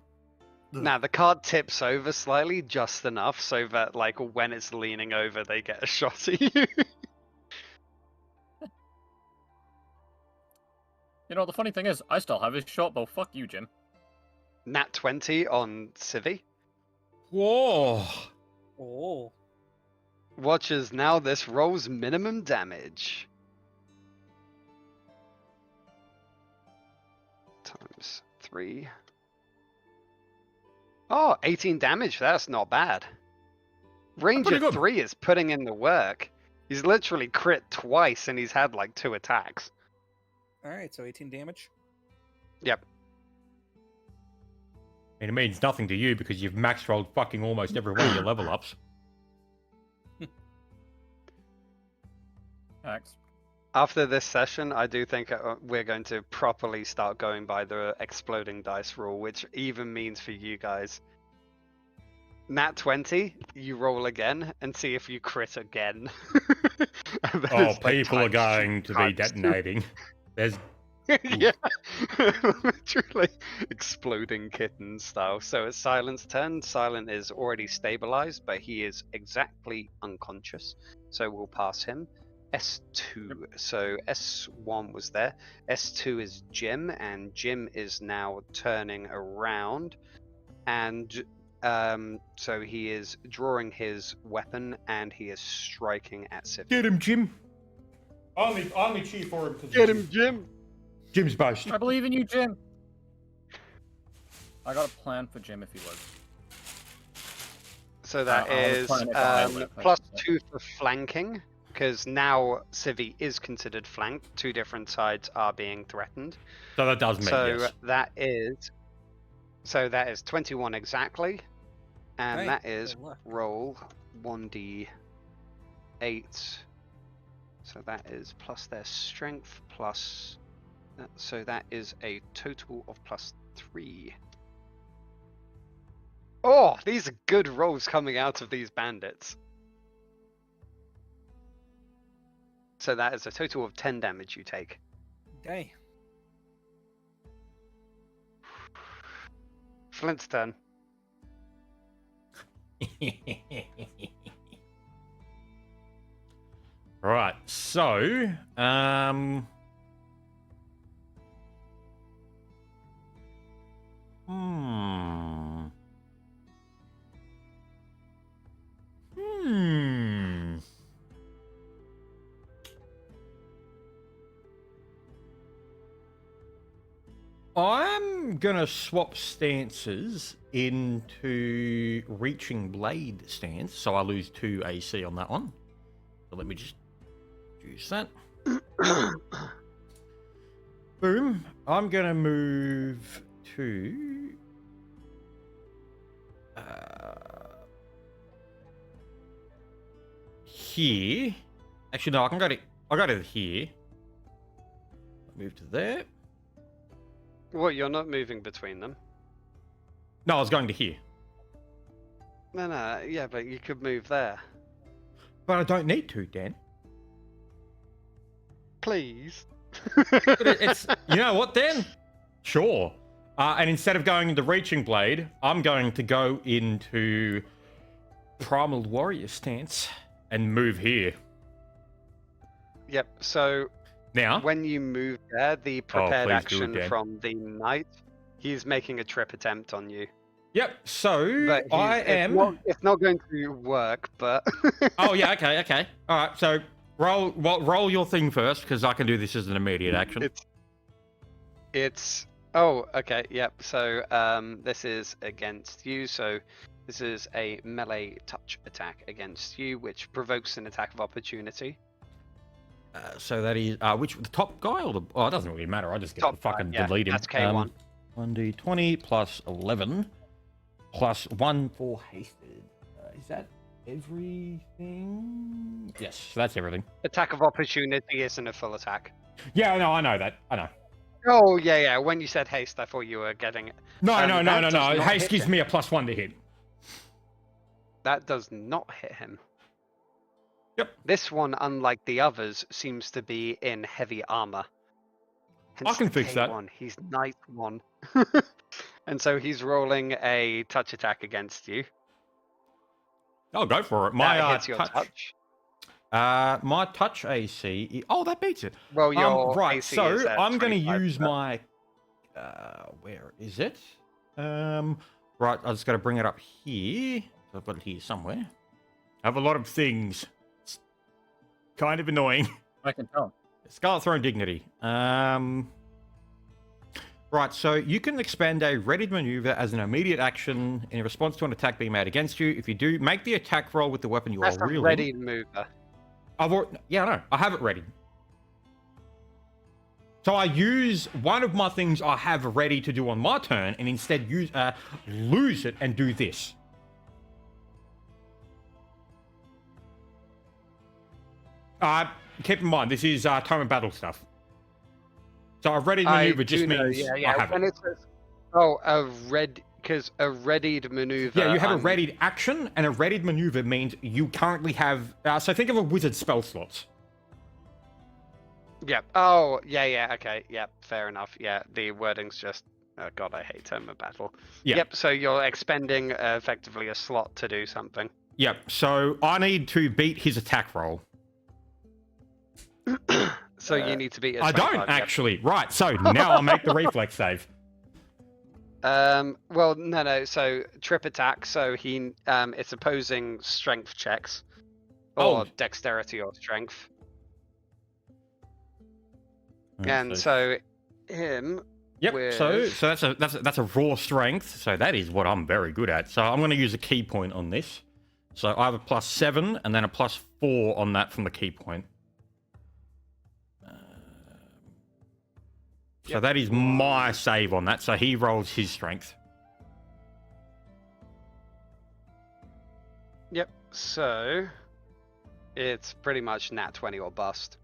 Now the card tips over slightly, just enough, so that like when it's leaning over, they get a shot at you. You know, the funny thing is, I still have his short bow. Fuck you, Jim. Nat 20 on Civi. Whoa. Oh. Watch as now this rolls minimum damage. Times 3. Oh, 18 damage. That's not bad. Ranger good. 3 is putting in the work. He's literally crit twice and he's had like 2 attacks. Alright, so 18 damage. Yep. And it means nothing to you because you've max rolled fucking almost every one of your level ups. Max. After this session, I do think we're going to properly start going by the exploding dice rule, which even means for you guys. Nat 20, you roll again and see if you crit again. Oh, people are going to be detonating. There's yeah, literally exploding kitten style. So it's Silent's turn. Silent is already stabilized, but he is exactly unconscious. So we'll pass him. S2. So S1 was there. S2 is Jim, and Jim is now turning around, and so he is drawing his weapon and he is striking at Civ. get him, Jim. Only cheer for him. Get him, Jim. Jim's boast. I believe in you, Jim. I got a plan for Jim if he was. So that is +2 for flanking, because now Civi is considered flanked. 2 different sides are being threatened. So that does mean yes. that is 21 exactly, and Right, that is good luck. roll 1d8. So that is plus their strength plus. So that is a total of +3. Oh, these are good rolls coming out of these bandits. So that is a total of 10 damage you take. Okay. Flint's turn. Right, so I'm gonna swap stances into reaching blade stance, so I lose 2 AC on that one. So let me just use that. Boom. I'm gonna move to here. Actually, no, I'll go to here. Move to there. What, you're not moving between them? No, I was going to here. No, yeah, but you could move there. But I don't need to, Dan. Please. It's you know what, Dan? Sure. And instead of going into reaching blade, I'm going to go into primal warrior stance and move here. Yep, so Now, when you move there, the prepared please do it, action Dan. from the knight, he's making a trip attempt on you. yep. So But it's not going to work, but Oh yeah. Okay. All right. So roll your thing first because I can do this as an immediate action. It's oh, okay, yep. So this is against you, so this is a melee touch attack against you, which provokes an attack of opportunity. So that is which the top guy or the? Oh, it doesn't really matter. I just get Top to fucking guy, yeah, delete him. that's K1. 1d20 plus 11 plus 1 for hasted. Is that everything? Yes, that's everything. Attack of opportunity isn't a full attack. Yeah, no, I know that. I know. Oh yeah. When you said haste, I thought you were getting it. No. That does not Haste hit gives him. me a +1 to hit. That does not hit him. Yep. This one, unlike the others, seems to be in heavy armor. I can fix that. K1. He's Knight 1. And so he's rolling a touch attack against you. I'll go for it. That My hits your touch. my touch AC. Oh, that beats it. Well, your right. AC So is at I'm going to 25%. use my. Where is it? Right. I just got to bring it up here. So I've got it here somewhere. I have a lot of things. It's kind of annoying. I can tell. Scarlet Throne Dignity. Right, so you can expend a readied maneuver as an immediate action in response to an attack being made against you. If you do, make the attack roll with the weapon you That's are a wielding. ready mover. Yeah, I know. I have it ready. So I use one of my things I have ready to do on my turn, and instead lose it and do this. Keep in mind, this is time of battle stuff. So a ready maneuver just means I have when it. It says, because a readied maneuver. Yeah, you have a readied action, and a readied maneuver means you currently have. So think of a wizard spell slots. Yep. Oh, yeah. Okay. Yep. Fair enough. Yeah. The wording's just. Oh God, I hate Tome of Battle. Yeah. Yep. So you're expending effectively a slot to do something. Yep. So I need to beat his attack roll. So you need to beat. I don't actually. Yep. Right. So now I'll make the reflex save. Well, no. So trip attack. So it's opposing strength checks, or dexterity or strength. And so him. Yep. With... So that's a raw strength. So that is what I'm very good at. So I'm going to use a key point on this. So I have a +7 and then a +4 on that from the key point. So that is my save on that. So he rolls his strength. Yep. So it's pretty much nat 20 or bust.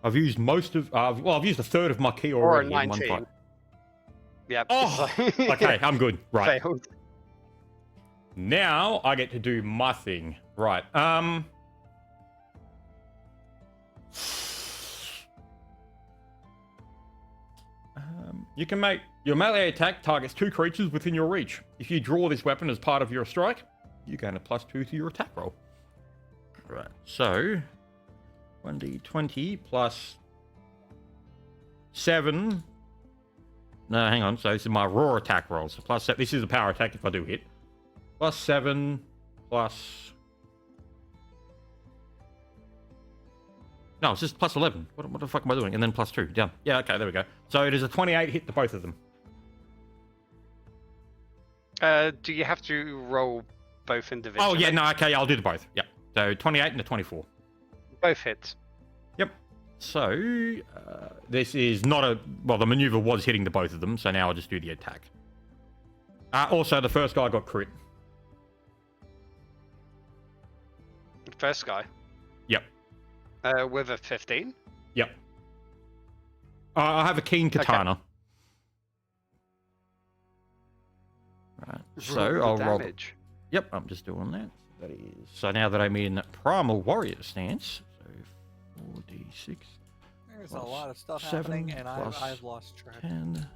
I've used most of. I've used a third of my key already. Or 19. In one fight. Yep. Oh, okay. I'm good. Right. Failed. Now I get to do my thing. Right. You can make your melee attack targets 2 creatures within your reach. If you draw this weapon as part of your strike, you gain a +2 to your attack roll. Right. So 1d20 plus 7. No, hang on. So this is my raw attack roll. So +7. This is a power attack if I do hit. +7 plus. No, it's just +11. What the fuck am I doing? And then +2. Down. Yeah, okay, there we go. So it is a 28 hit to both of them. Do you have to roll both individually? Oh, yeah, no, okay, I'll do the both. Yep. So 28 and a 24. Both hits. Yep. So this is not a... Well, the maneuver was hitting the both of them, so now I'll just do the attack. Also, the first guy got crit. First guy? Yep. With a 15? Yep. I have a keen katana. Okay. Right. So I'll roll. Damage. Yep, I'm just doing that. That is. So now that I'm in primal warrior stance, so 4d6. There's a lot of stuff 7 happening, and plus I've lost track. 10.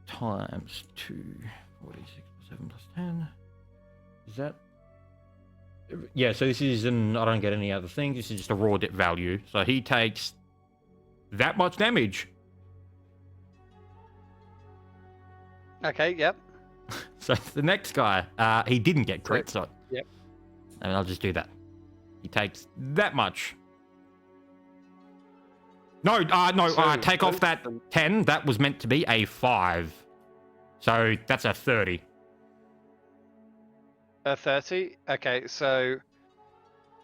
Times 2. 4d6 plus 7 plus 10. Is that? Yeah, so this is I don't get any other thing. This is just a raw dip value. So he takes that much damage. Okay, yep. So the next guy, he didn't get crit, so... Yep. I mean, I'll just do that. He takes that much. No, take off that 10. That was meant to be a 5. So that's a 30. A 30? Okay, so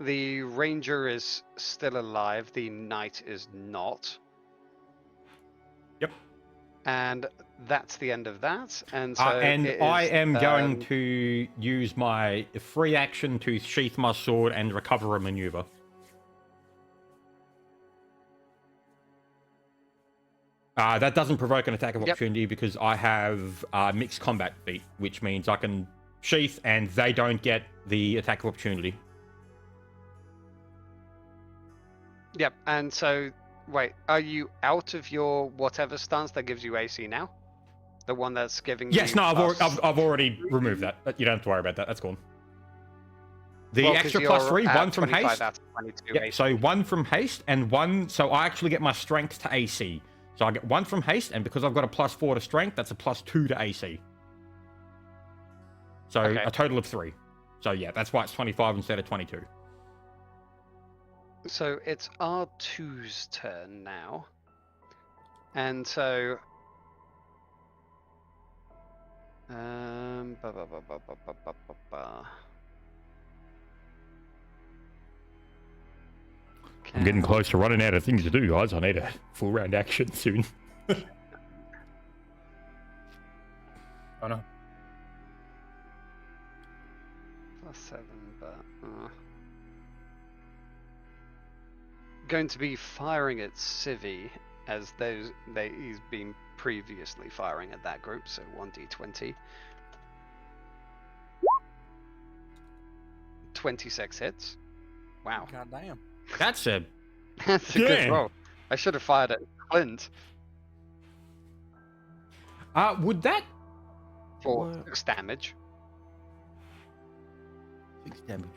the ranger is still alive. The knight is not. Yep. And that's the end of that. And so I am going to use my free action to sheath my sword and recover a maneuver. That doesn't provoke an attack of opportunity because I have mixed combat feat, which means I can sheath and they don't get the attack of opportunity. Yep, and so, wait, are you out of your whatever stance that gives you AC now? The one that's giving you... Yes, no, I've already removed that. You don't have to worry about that, that's gone. The extra +3, 1 from haste. Yep, so 1 from haste and 1... So I actually get my strength to AC. So I get 1 from haste, and because I've got a +4 to strength, that's a +2 to AC. So a total of 3. So yeah, that's why it's 25 instead of 22. So it's R2's turn now. And so... ba, ba, ba, ba, ba, ba, ba, ba, ba. I'm getting Can- close to running out of things to do, guys. I need a full round action soon. Oh no. +7, but... going to be firing at Civi, as he's been previously firing at that group, so 1d20. 26 hits. Wow. God damn. That's a That's a good Damn. roll. I should have fired at Flint would that for What? 6 damage. 6 damage?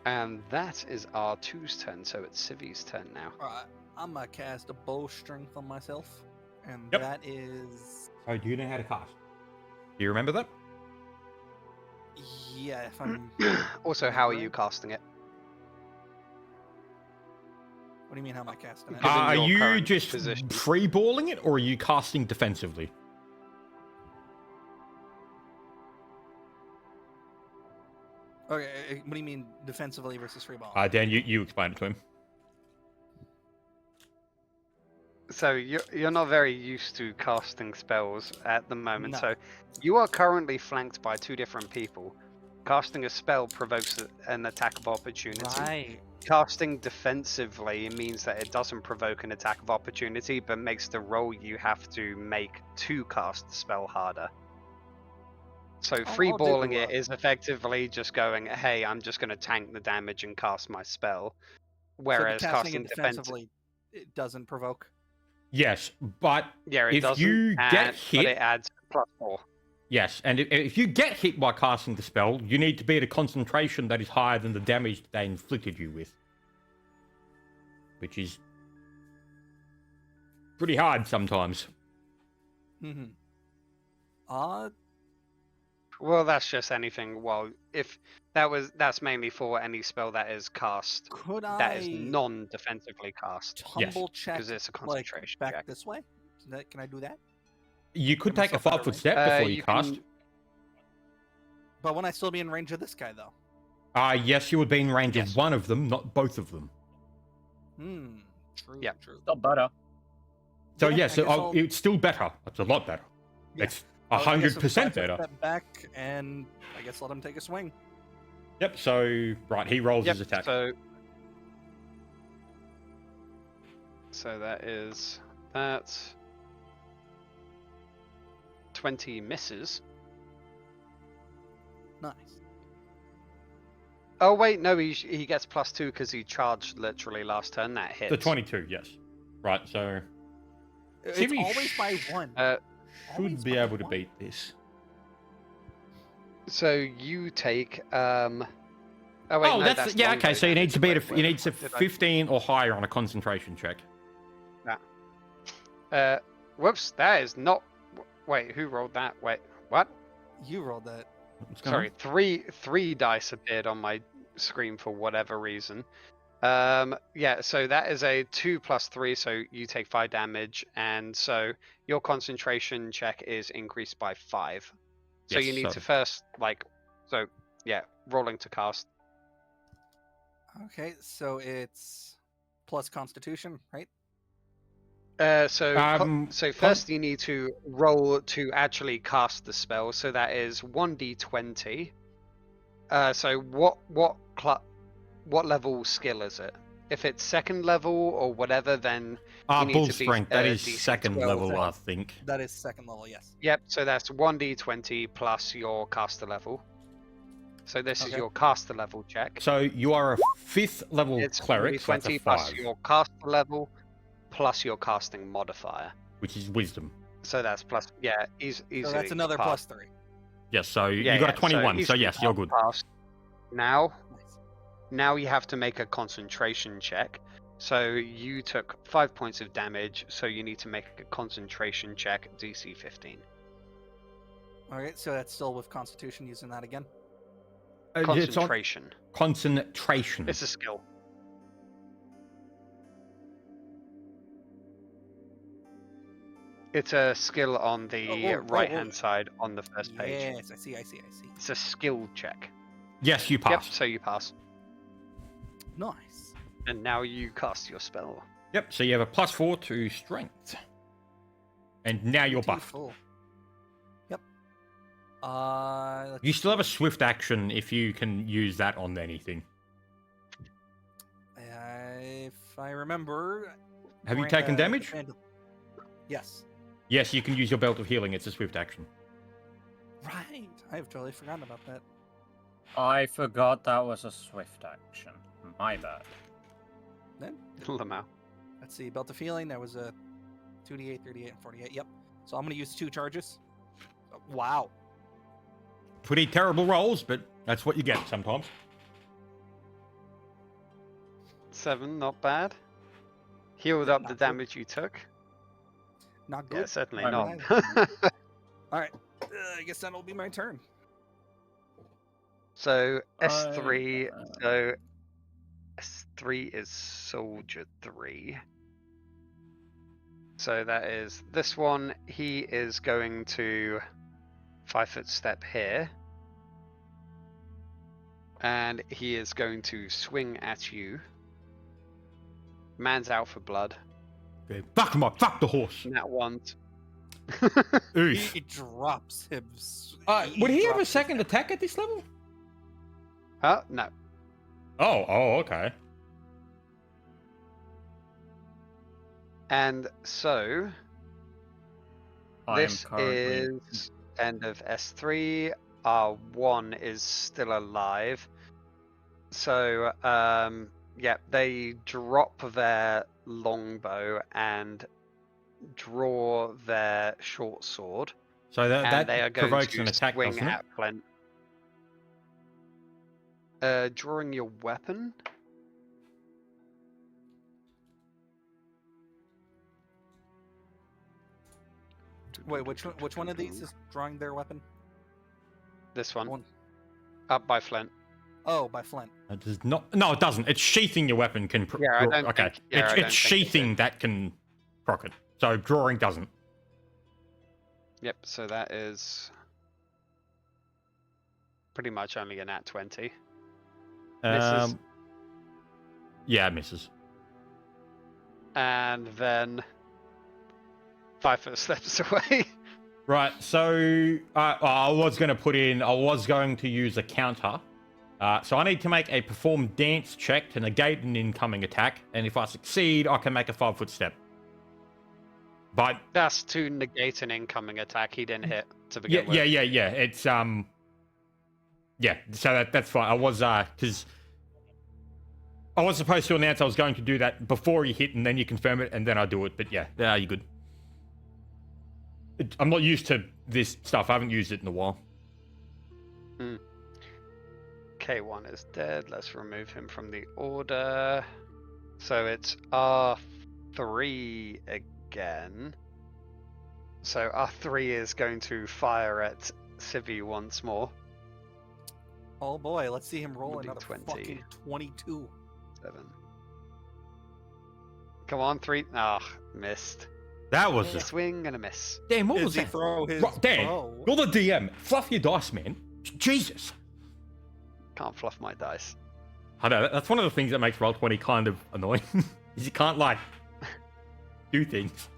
And that is R2's turn, so it's Civi's turn now. Alright, I'm gonna cast a bow strength on myself, and Yep. that is Oh, do you know how to cast? Do you remember that? yeah. If I'm Also, how are you casting it? what do you mean? How am I casting it? Given Are your you current just position. freeballing it, or are you casting defensively? Okay, what do you mean defensively versus free ball? Dan, you explain it to him. So you're not very used to casting spells at the moment. No. So you are currently flanked by 2 different people. Casting a spell provokes an attack of opportunity. Right. Casting defensively means that it doesn't provoke an attack of opportunity, but makes the roll you have to make to cast the spell harder. So I'll freeballing do, it is effectively just going, hey, I'm just going to tank the damage and cast my spell. Whereas so the casting casting it defensively, it doesn't provoke. Yes, but yeah, it if doesn't you get but hit, it adds +4. yes, and if you get hit by casting the spell, you need to be at a concentration that is higher than the damage they inflicted you with, which is pretty hard sometimes. Mm-hmm. Well, that's just anything. Well, if that's mainly for any spell that is cast Could that is I non-defensively cast, tumble check because it's a like concentration back check. this way? Can I do that? You could Give take a myself out of 5-foot range? step before you You cast. can- But when I still be in range of this guy, though. Yes, you would be in range Yes. of one of them, not both of them. True. Yep. True. Still better. So Yeah, yes, I guess I'll- it's still better. It's a lot better. Yeah. It's I guess a 100% 5-foot better. Step back, and I guess let him take a swing. Yep. So right, he rolls Yep. his attack. So that is that. 20 misses. Nice. Oh wait, no, he gets +2 because he charged literally last turn. That hits. The 22, yes. Right. So It's Civi always by one. should Always be by able to one. beat this. So you take Oh wait, Oh, no, that's yeah. longbow Okay, so you need damage. to beat Wait, you need to what did I- 15 or higher on a concentration check. Whoops, that is not. Wait, who rolled that? Wait, what? You rolled that. What's going Sorry, three dice appeared on my screen for whatever reason. Yeah, so that is a 2 + 3, so you take 5 damage, and so your concentration check is increased by 5. So Yes, you need so- to first rolling to cast. Okay, so it's plus Constitution, right? So first you need to roll to actually cast the spell. So that is 1d20. So what level skill is it? If it's second level or whatever, then you need bull to beat, strength. That is DC second 12. level, I think. That is second level, yes. Yep. So that's 1d20 plus your caster level. So this is Okay. your caster level check. So you are a 5th level It's cleric, so that's a 1d20 plus 5, your caster level plus your casting modifier. which is wisdom. So that's plus, yeah, easily. So that's another passed. +3. Yes, so Yeah, you got yeah, a 21, so easily yes, you're good. passed. Nice. Now you have to make a concentration check. So you took 5 points of damage, so you need to make a concentration check, DC 15. Alright, so that's still with Constitution, using that again. It's on Concentration. concentration. It's a skill. It's a skill on the right-hand side on the first page. Yes, I see. It's a skill check. Yes, you Yep, pass. so you pass. Nice. And now you cast your spell. Yep, so you have a +4 to strength. And now you're buffed. Full. Yep. You still have a swift action if you can use that on anything. If I remember. Have you taken damage? Yes. Yes, you can use your Belt of Healing. It's a swift action. Right. I have totally forgotten about that. I forgot that was a swift action. My bad. Then Lamau. let's see. Belt of Healing. That was a 2d8, 38, and 48. Yep. So I'm going to use 2 charges. Wow. Pretty terrible rolls, but that's what you get sometimes. 7, not bad. Healed Yeah, up the not good. damage you took. Not good. Yeah, certainly I not. All right. I guess that'll be my turn. So S3. So S3 is Soldier 3. So that is this one. He is going to 5-foot step here. And he is going to swing at you. Man's out for blood. Okay, fuck him up. Fuck the horse. And that one's. Oof. He drops him. Would he have a drops his second head. attack at this level? No. Oh, okay. And so I am this currently is end of S3. R1 is still alive. So yeah, they drop their longbow and draw their short sword. So And that they are going provokes to an attack, swing doesn't it? at Flint. Drawing your weapon. Wait, which one of these is drawing their weapon? This one. One. Up by Flint. Oh, by Flint. It does not. No, it doesn't. It's sheathing your weapon can. Yeah, I don't okay. think- yeah, I don't it's think it sheathing did. that can proc it. So drawing doesn't. Yep, so that is pretty much only a nat 20. Misses. Yeah, it misses. And then 5-foot steps away. Right. So I was going to use a counter. So I need to make a perform dance check to negate an incoming attack, and if I succeed, I can make a 5-foot step. But That's to negate an incoming attack. He didn't hit to begin yeah. with. It's yeah. So that's fine. I was because I was supposed to announce I was going to do that before he hit, and then you confirm it, and then I do it. But yeah, you're good. I'm not used to this stuff. I haven't used it in a while. K1 is dead. Let's remove him from the order. So it's R3 again. So R3 is going to fire at Civi once more. Oh boy, let's see him roll Would be another 20. fucking 22. 7. Come on, 3. Missed. That was A swing and a miss. damn. What Is was he that? throw his Dan, bow? you're the DM. Fluff your dice, man. Jesus. Can't fluff my dice. I know that's one of the things that makes Roll20 kind of annoying. Is you can't like do things.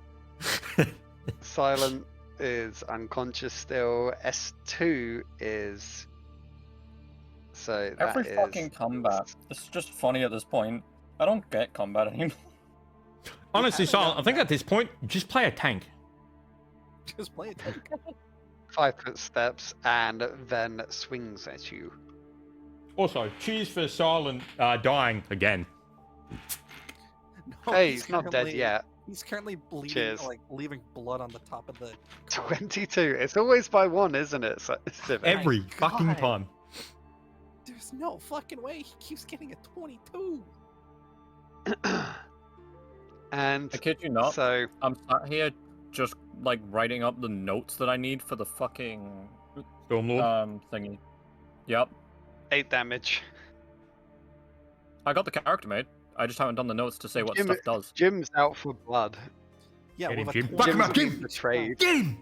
Silent is unconscious still. S2 is. So that every is- fucking combat. It's just funny at this point. I don't get combat anymore. Honestly, I don't Silent, know. I think at this point, just play a tank. Just play it. 5-foot steps and then swings at you. Also, cheers for Silent dying again. No, Hey, he's not dead currently- yet. He's currently bleeding, Cheers. like leaving blood on the top of the. 22. It's always by 1, isn't it? Civic? Every my fucking God. time. There's no fucking way he keeps getting a 22. And I kid you not. so I'm sat here just like writing up the notes that I need for the fucking Stormlord. thingy. Yep. 8 damage. I got the character made. I just haven't done the notes to say what stuff does. Jim's out for blood. Yeah, Get him, with a Jim. 20 Fuck him up, Jim's Jim. been betrayed. Get him!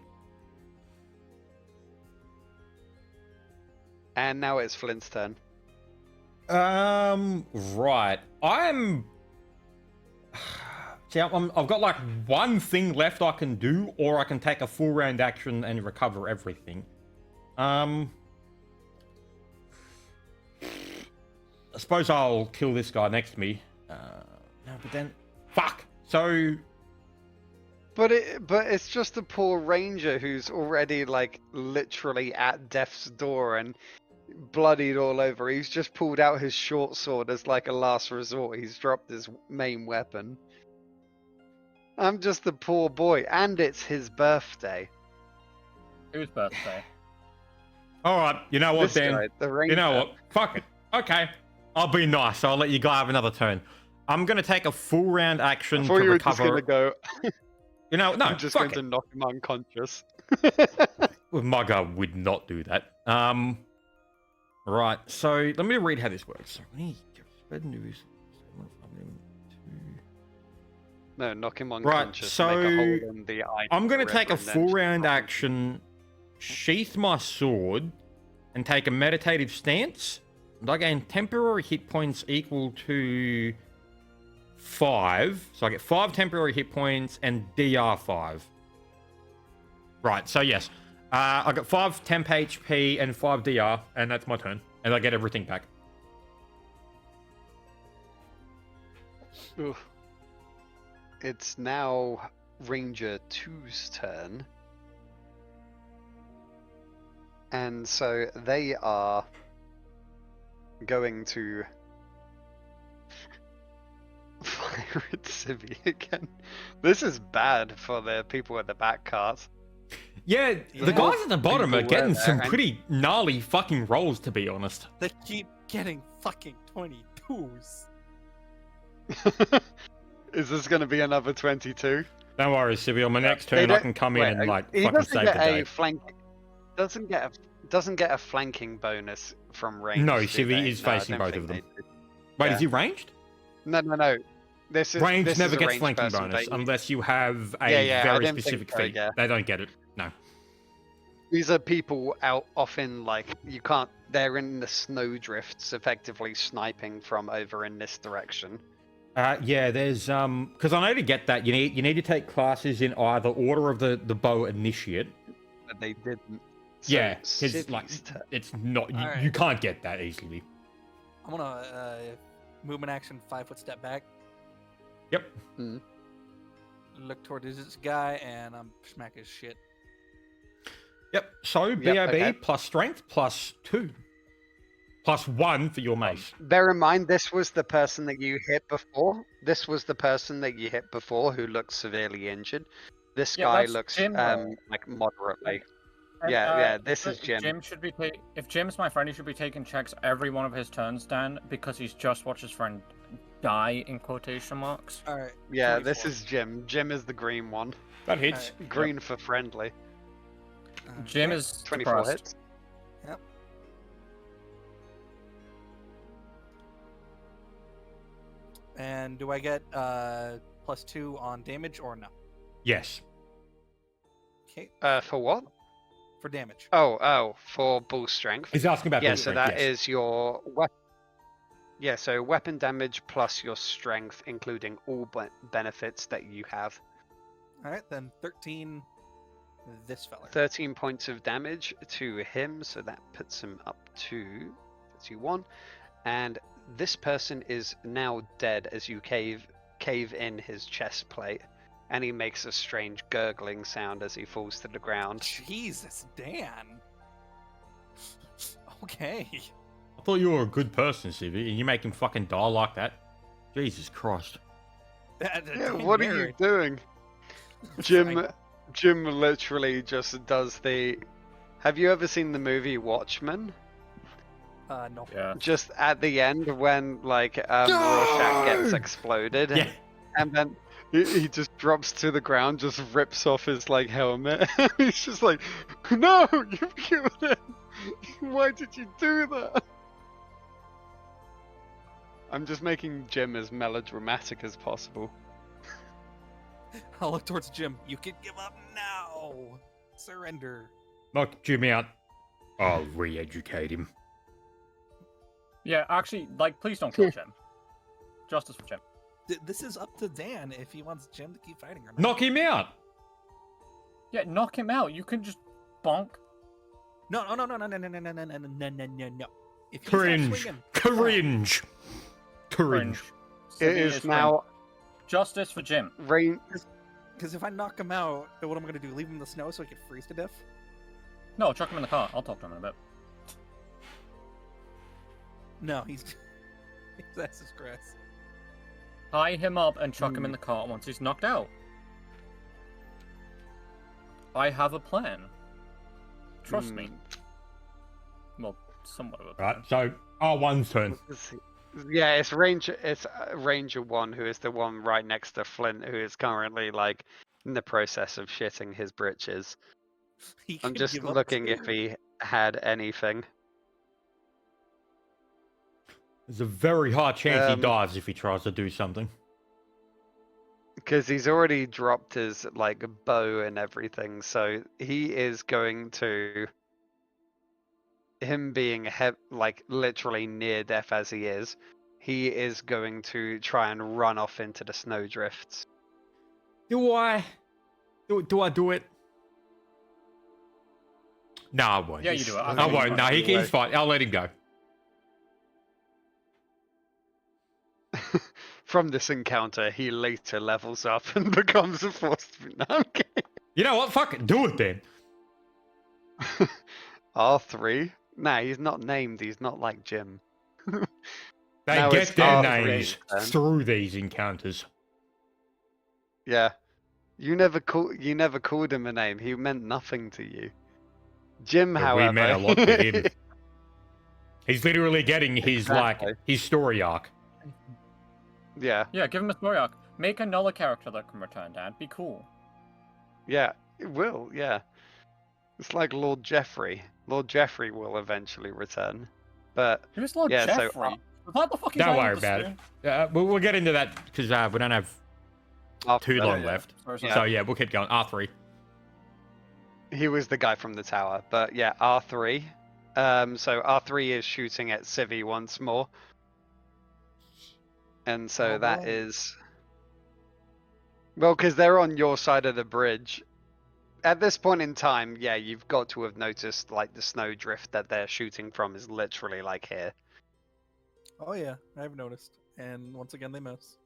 And now it's Flint's turn. Right. See, I've got like one thing left I can do, or I can take a full round action and recover everything. I suppose I'll kill this guy next to me. No, but then, fuck. So, But it's just a poor ranger who's already like literally at death's door and bloodied all over. He's just pulled out his short sword as like a last resort. He's dropped his main weapon. I'm just the poor boy, and it's his birthday. Whose birthday? all right. You know what, This then? guy, the ranger. You know what? Fuck it. Okay. I'll be nice. I'll let you guy have another turn. I'm gonna take a full round action I to thought you were recover. just gonna go. You know, no, I'm just fuck going it. to knock him unconscious. Well, my guy would not do that. Right. So let me read how this works. So, No, knock him Right, unconscious. so make a hole in the eye. I'm going to take a and then full just round knock him. action, sheath my sword, and take a meditative stance. And I gain temporary hit points equal to 5. So I get 5 temporary hit points and DR 5. Right, so yes. I got 5 temp HP and 5 DR, and that's my turn. And I get everything back. Oof. It's now Ranger 2's turn. And so they are going to fire at Civvy again. This is bad for the people at the back cart. Yeah, the Yeah. guys at the bottom are People were getting there, some and- pretty gnarly fucking rolls, to be honest. They keep getting fucking 22s. Is this going to be another 22? Don't worry, Sibby. On my next They turn, I don't- can come in Wait, and like he fucking doesn't save get the day. a flank. Doesn't get a flanking bonus from range. No, do Civvy they? is No, I facing don't both think of them. they do. Wait, yeah. is he ranged? No. This is Range this never is a gets ranged flanking person, bonus but he- unless you have a Yeah, I very didn't think specific so, feat. yeah. They don't get it. No. These are people out off in like you can't. They're in the snowdrifts, effectively sniping from over in this direction. Yeah, there's because I know to get that you need to take classes in either Order of the Bow Initiate. But they didn't. So Yeah, because Civvy's like turn. it's not you Alright. can't get that easily. I'm gonna movement action 5-foot step back. Yep. Look toward this guy and I'm smack his shit. Yep. So Yep, BAB okay. plus strength plus 2. Plus 1 for your mace. Bear in mind, this was the person that you hit before. This was the person that you hit before who looked severely injured. This Yeah, guy that's looks Jim, though. like moderately. And, Yeah, this is Jim. Jim should be if Jim's my friend, he should be taking checks every one of his turns, Dan, because he's just watched his friend die in quotation marks. Alright. Yeah, this 24. is Jim. Jim is the green one. That hits. Alright. Green for friendly. Jim Okay. is 24 depressed. hits. And do I get +2 on damage or no? Yes. Okay, For what? for damage. Oh, for bull strength. He's asking about Yeah, bull so strength, that yes. is your weapon. Yeah, so weapon damage plus your strength, including all benefits that you have. Alright, then 13 this fella. 13 points of damage to him, so that puts him up to 31. And this person is now dead as you cave in his chest plate, and he makes a strange gurgling sound as he falls to the ground. Jesus, Dan. Okay. I thought you were a good person, Civvy, and you make him fucking die like that. Jesus Christ. Yeah, Dan what are you Mary. doing? Jim literally just does the... Have you ever seen the movie Watchmen? No. Yeah. Just at the end when, like, Rorschach gets exploded, Yeah. and then he just drops to the ground, just rips off his, like, helmet. He's just like, no, you killed him! Why did you do that? I'm just making Jim as melodramatic as possible. I'll look towards Jim. You can give up now. Surrender. Knock Jim out. I'll re-educate him. Yeah, actually, like, please don't kill Jim. Justice for Jim. This is up to Dan if he wants Jim to keep fighting or not. Knock him out. Yeah, knock him out. You can just bonk. No. If he's not Cringe. swinging, Cringe. Cringe. It is now justice for Jim. rain. because if I knock him out, then what am I gonna do? Leave him in the snow so he can freeze to death? No, chuck him in the car. I'll talk to him in a bit. No, he's ass is grass. Tie him up and chuck him in the car once he's knocked out. I have a plan. Trust me. Well, somewhat of a plan. Right, so R1's turn. Yeah, it's Ranger. It's Ranger 1, who is the one right next to Flint, who is currently like in the process of shitting his britches. He I'm can just give up looking too. if he had anything. There's a very high chance he Um, dies if he tries to do something. Because he's already dropped his like bow and everything, so he is going to. Him being like literally near death as he is going to try and run off into the snowdrifts. Do I do it? No, I won't. Yeah, you do it. I won't. No, he's fine. I'll let him go. From this encounter, he later levels up and becomes a force. No, I'm kidding. You know what? Fuck it. Do it then. R3? Nah, he's not named. He's not like Jim. They Now get it's their R3 names then. through these encounters. Yeah, you never called him a name. He meant nothing to you. Jim, But however, we meant a lot to him. He's literally getting his Exactly. his story arc. Yeah, Yeah, give him a story arc. Make another character that can return, Dad. Be cool. yeah, it will. Yeah, it's like Lord Jeffrey. Lord Jeffrey will eventually return, but Who's Lord Yeah, so, Jeffrey? Was that the fucking Don't name worry of the about spoon? We'll get into that because we don't have after too that, long yeah. left. Sorry, Yeah. So yeah, we'll keep going. R3. he was the guy from the tower. But yeah, R3. So R3 is shooting at Civi once more. And so that Alright. is... Well, because they're on your side of the bridge. At this point in time, yeah, you've got to have noticed, like, the snow drift that they're shooting from is literally, like, here. Oh yeah, I've noticed. And once again, they miss.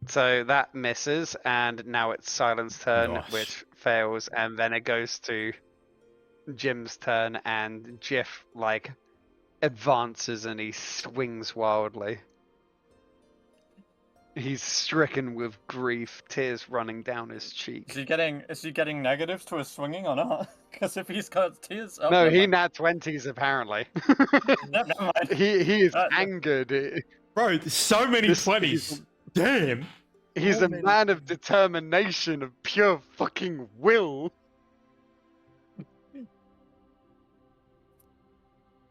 So that misses, and now it's Silent's turn, Nice. which fails, and then it goes to Jim's turn, and Jiff, like, advances and he swings wildly. He's stricken with grief, tears running down his cheek. Is he getting negatives to his swinging or not? Because if he's got tears, oh, No, never he mind. nat 20s apparently. Never mind. he is That's- angered. Bro, there's so many This- 20s. Damn. He's So a many man of determination, of pure fucking will.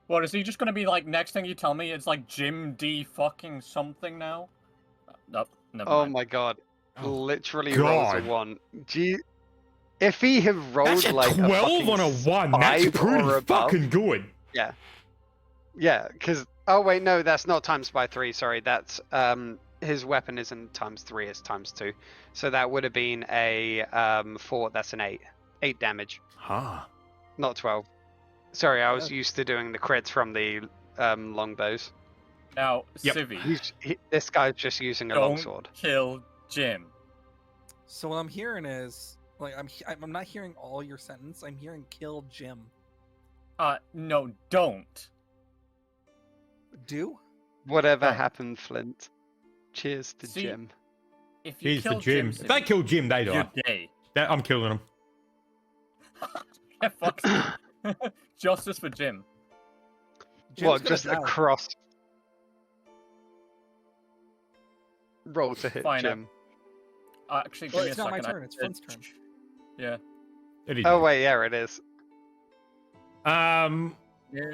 What, is he just gonna be like, next thing you tell me, it's like Jim D fucking something now? Nope, never Oh mind. my god. Oh, Literally God. rolls a 1. Gee, if he had rolled That's a like 12 a on a fucking 1. That's 5 pretty or above, fucking good. Yeah, because... Oh wait, no, that's not times by 3, sorry. That's, his weapon isn't times 3, it's times 2. So that would have been a, 4, that's an 8. 8 damage, Huh. not 12. Sorry, I was Yeah. used to doing the crits from the, longbows. Now, Yep. Civi, This guy's just using a don't longsword. kill Jim. So what I'm hearing is, like, I'm not hearing all your sentence. I'm hearing kill Jim. No, don't. Do? Whatever Don't. happened, Flint. Cheers to See, Jim. If you Here's kill the Jim. Jim, If they kill Jim, they you're die. gay. I'm killing him. Yeah, fuck. Justice for Jim. Jim's What, gonna just die. across? Roll to hit Fine, Jim. Actually, give Well, me it's a not my second. turn. It's Flint's turn. Yeah. It is. Oh wait, yeah, it is. Yeah, change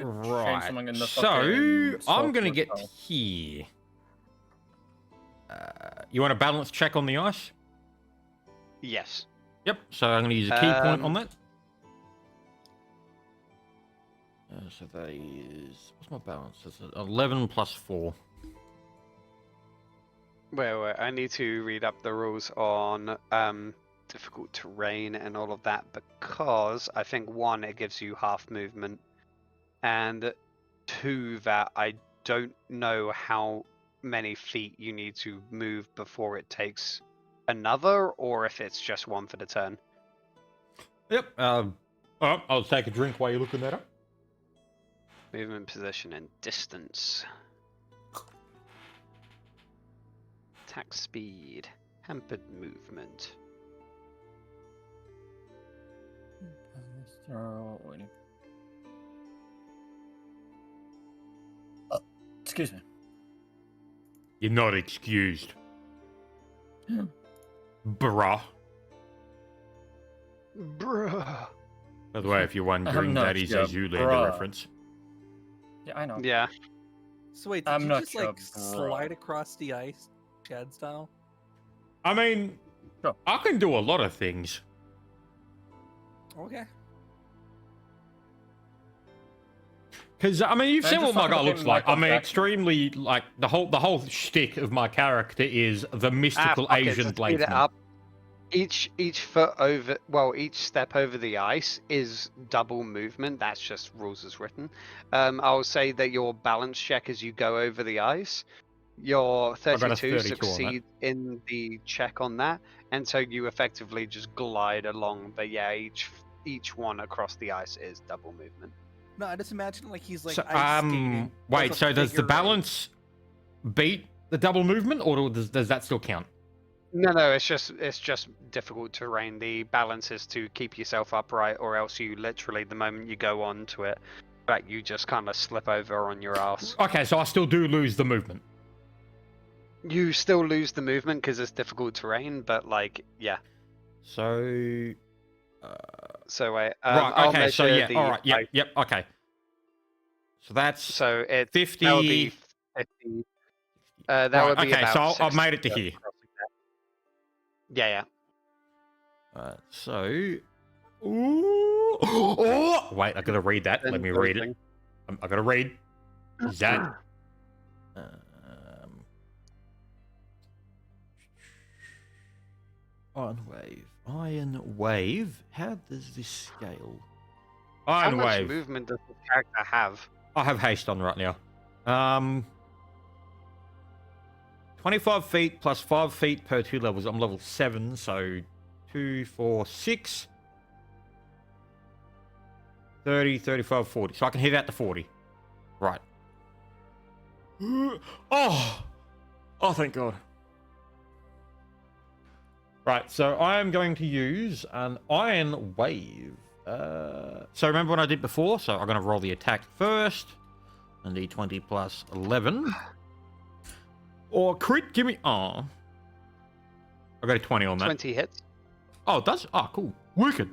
Right. something in the So fucking I'm gonna software get file. here. You want a balance check on the ice? Yes. Yep. So I'm going to use a key point on that. So that is... What's my balance? It's 11 plus 4. Wait, I need to read up the rules on difficult terrain and all of that, because I think 1, it gives you half movement, and 2, that I don't know how many feet you need to move before it takes another, or if it's just 1 for the turn. Yep. Alright, I'll take a drink while you're looking that up. Movement, position, and distance. Attack speed. Hampered movement. Excuse me. You're not excused. Bruh. Bruh. By the way, if you're wondering, that is a Zoolander reference. Yeah, I know. Yeah. So wait, did I'm you not just sure, like slide across the ice, Chad style? I mean, Sure. I can do a lot of things. Okay. Because I mean, you've Can I seen what just my talk guy about looks him like. like I mean, a extremely like the whole shtick of my character is the mystical Fuck it, Asian just speed it bladesman. up. Each foot over, well, each step over the ice is double movement. That's just rules as written. I'll say that your balance check as you go over the ice, your I got a 32 32 on that. succeed in the check on that, and so you effectively just glide along. But yeah, each one across the ice is double movement. No, I just imagine like he's like So, ice skating. wait, with a so does the figure eight. balance beat the double movement, or does that still count? No, it's just difficult terrain. The balance is to keep yourself upright, or else you literally, the moment you go onto it, like you just kind of slip over on your ass. Okay, so I still do lose the movement. You still lose the movement because it's difficult terrain, but like, yeah. So, So wait, right, I'll okay, so measure yeah, the all right, yep, okay. So that's So it 50. that would be 50. That Right, would be okay, about so I've 60 made it to here. Yeah. So, ooh, oh, wait, I gotta read that. Let me read it. I gotta read. Is that? Iron wave. How does this scale? How Iron much wave. movement does the character have? I have haste on right now. 25 feet plus 5 feet per 2 levels. I'm level 7, so 2, 4, 6. 30, 35, 40. So I can hit out to 40. Right. Oh, thank God. Right, so I am going to use an Iron Wave. So remember what I did before? So I'm going to roll the attack first. And D20 plus 11. Or crit, give me... Oh. I got a 20 on that. 20 hits. Oh, it does? Oh, cool. Wicked.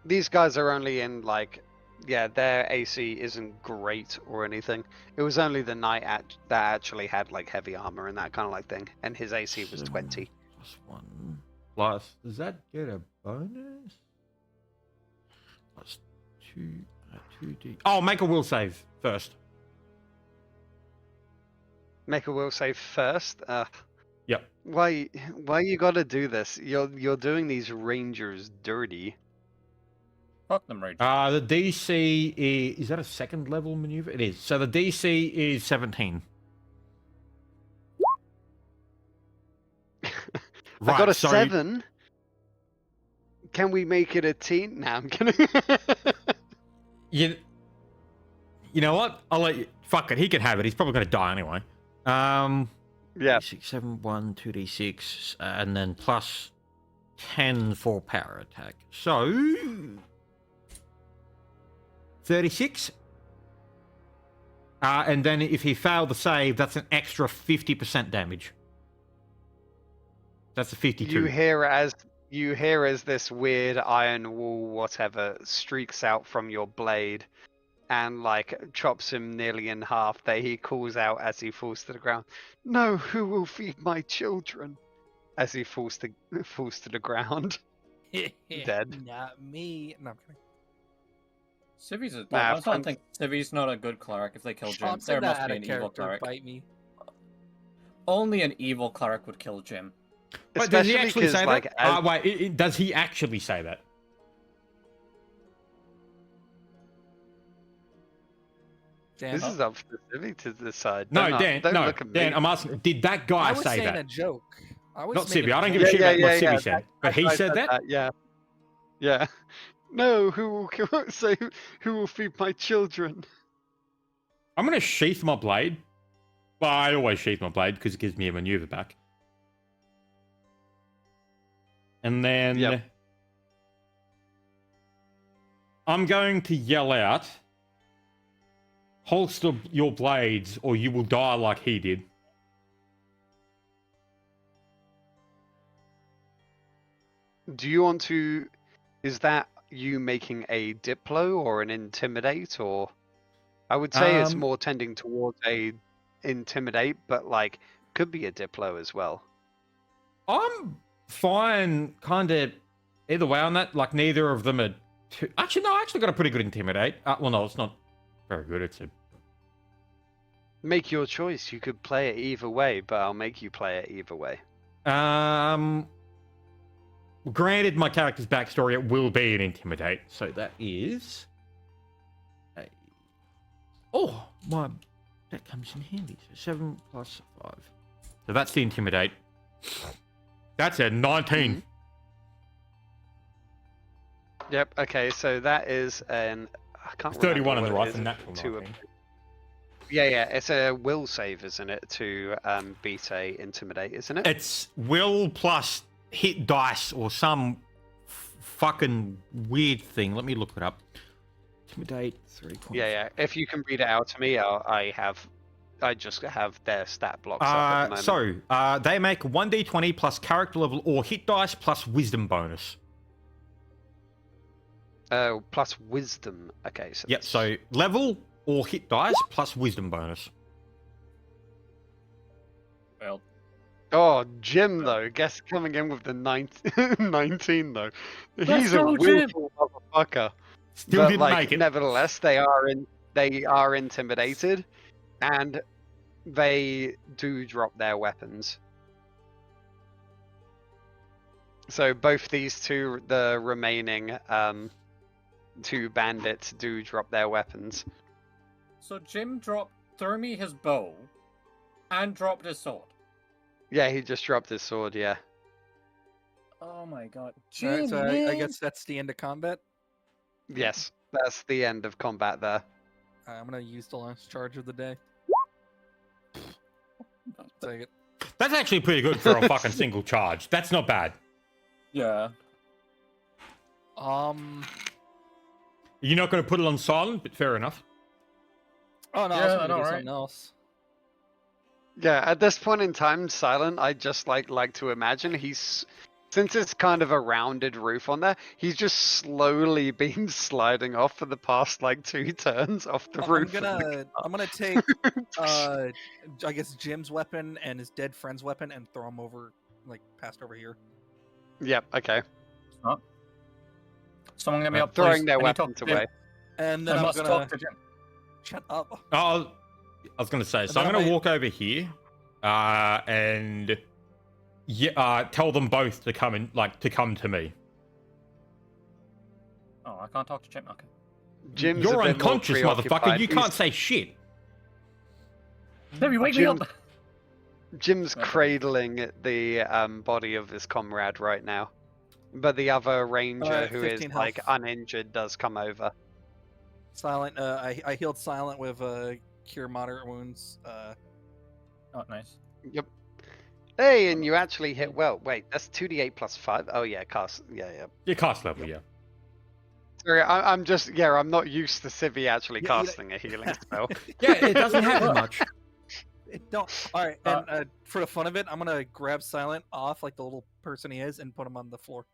These guys are only in, like... Yeah, their AC isn't great or anything. It was only the knight that actually had, like, heavy armor and that kind of, like, thing. And his AC was 20. Plus 1. Plus... Does that get a bonus? Plus 2... 2D... Oh, make a will save first. Make a will save first? Yep. Why you gotta do this? You're doing these rangers dirty. Fuck them, Rage. The DC is that a second level maneuver? It is. So the DC is 17. I got a so 7. Can we make it a teen? Nah, I'm kidding. You know what? I'll let you. Fuck it. He can have it. He's probably going to die anyway. Yeah. 6, 7, 1, 2d6, and then plus 10 for power attack. So 36. And then if he failed the save, that's an extra 50% damage. That's a 52. You hear as this weird iron wall, whatever, streaks out from your blade, and like chops him nearly in half. There he calls out as he falls to the ground, "No, who will feed my children?" As he falls to the ground, dead. Not me. No, I'm kidding. Civi's a, Nah, I don't Flint- think Civi's not a good cleric if they kill Jim. Sean There said that must out be of an evil character. cleric. Bite me. Only an evil cleric would kill Jim. But does he Especially actually 'cause, say like, that? Wait, does he actually say that? Dan, this is up for Civi to decide. No, Don't Dan. don't No, look at Dan. me. I'm asking. Did that I guy was say saying that? a joke. I was Not making Civi. I don't give a Yeah, shit yeah, about what yeah, Civi yeah, said. But that he guy said that. Yeah, yeah. No, who will say who will feed my children? I'm gonna sheath my blade. Well, I always sheath my blade because it gives me a maneuver back. And then Yep. I'm going to yell out, "Holster your blades, or you will die like he did." Do you want to? Is that you making a Diplo or an Intimidate, or? I would say it's Um, more tending towards a Intimidate, but like could be a Diplo as well. I'm fine, kind of either way on that. Like neither of them are. Actually, no. I actually got a pretty good intimidate. Well, no, it's not very good. It's a. Make your choice. You could play it either way, but I'll make you play it either way. Granted, my character's backstory, it will be an intimidate. So that is. Oh, that comes in handy. So 7 plus 5. So that's the intimidate. That's a 19. Yep. Okay. So that is an. I can't. 31 on the remember what right it and is. natural To 19. Yeah. It's a will save, isn't it? To beat a Intimidate, isn't it? It's will plus hit dice or some fucking weird thing. Let me look it up. Intimidate 3. Yeah. If you can read it out to me, I just have their stat blocks up at the moment. So, they make 1d20 plus character level or hit dice plus wisdom bonus. Plus wisdom. Okay. So Yep, so level or hit dice plus wisdom bonus. Well, Oh, Jim though, guess coming in with the 19 though. Let's He's a go, Jim. willful motherfucker. Still But didn't like, make it. nevertheless, they are intimidated, and they do drop their weapons. So both these two, the remaining two bandits, do drop their weapons. so Jim threw me his bow and dropped his sword. Yeah, he just dropped his sword. Yeah. Oh my god. All right, Jim, so I man. guess that's the end of combat. Yes, that's the end of combat there. I'm gonna use the last charge of the day. Take it. That's actually pretty good for a fucking single charge. That's not bad. Yeah. You're not going to put it on silent, but fair enough. Oh no, Yeah, I was I gonna know, do right? something else. Yeah, at this point in time, Silent, I just like to imagine since it's kind of a rounded roof on there, he's just slowly been sliding off for the past like 2 turns off the roof. I'm gonna take I guess Jim's weapon and his dead friend's weapon and throw them over, like past over here. Yep. Okay. Someone get me up, Throwing please. their I need to talk weapons to Jim. away. And then I I'm must gonna talk to Jim. shut up. Oh, I was going to say, so And I'm then going to I- walk over here and tell them both to come to me. Oh, I can't talk to Jim. Okay. Jim's You're a bit more unconscious, motherfucker. preoccupied. You can't say shit. Maybe wake me Jim- up. Jim's Okay. cradling the body of his comrade right now, but the other ranger, who is 15 like health. uninjured, does come over. Silent. I healed Silent with cure moderate wounds. Oh, nice. Yep. Hey, and you actually hit well. Wait, that's 2d8 plus 5. Oh yeah, cast. Yeah. Your cast level, yeah. Sorry, I'm just I'm not used to Civi actually Yeah, casting a healing spell. Yeah, it doesn't happen much. It don't. All right, and for the fun of it, I'm gonna grab Silent off like the little person he is and put him on the floor.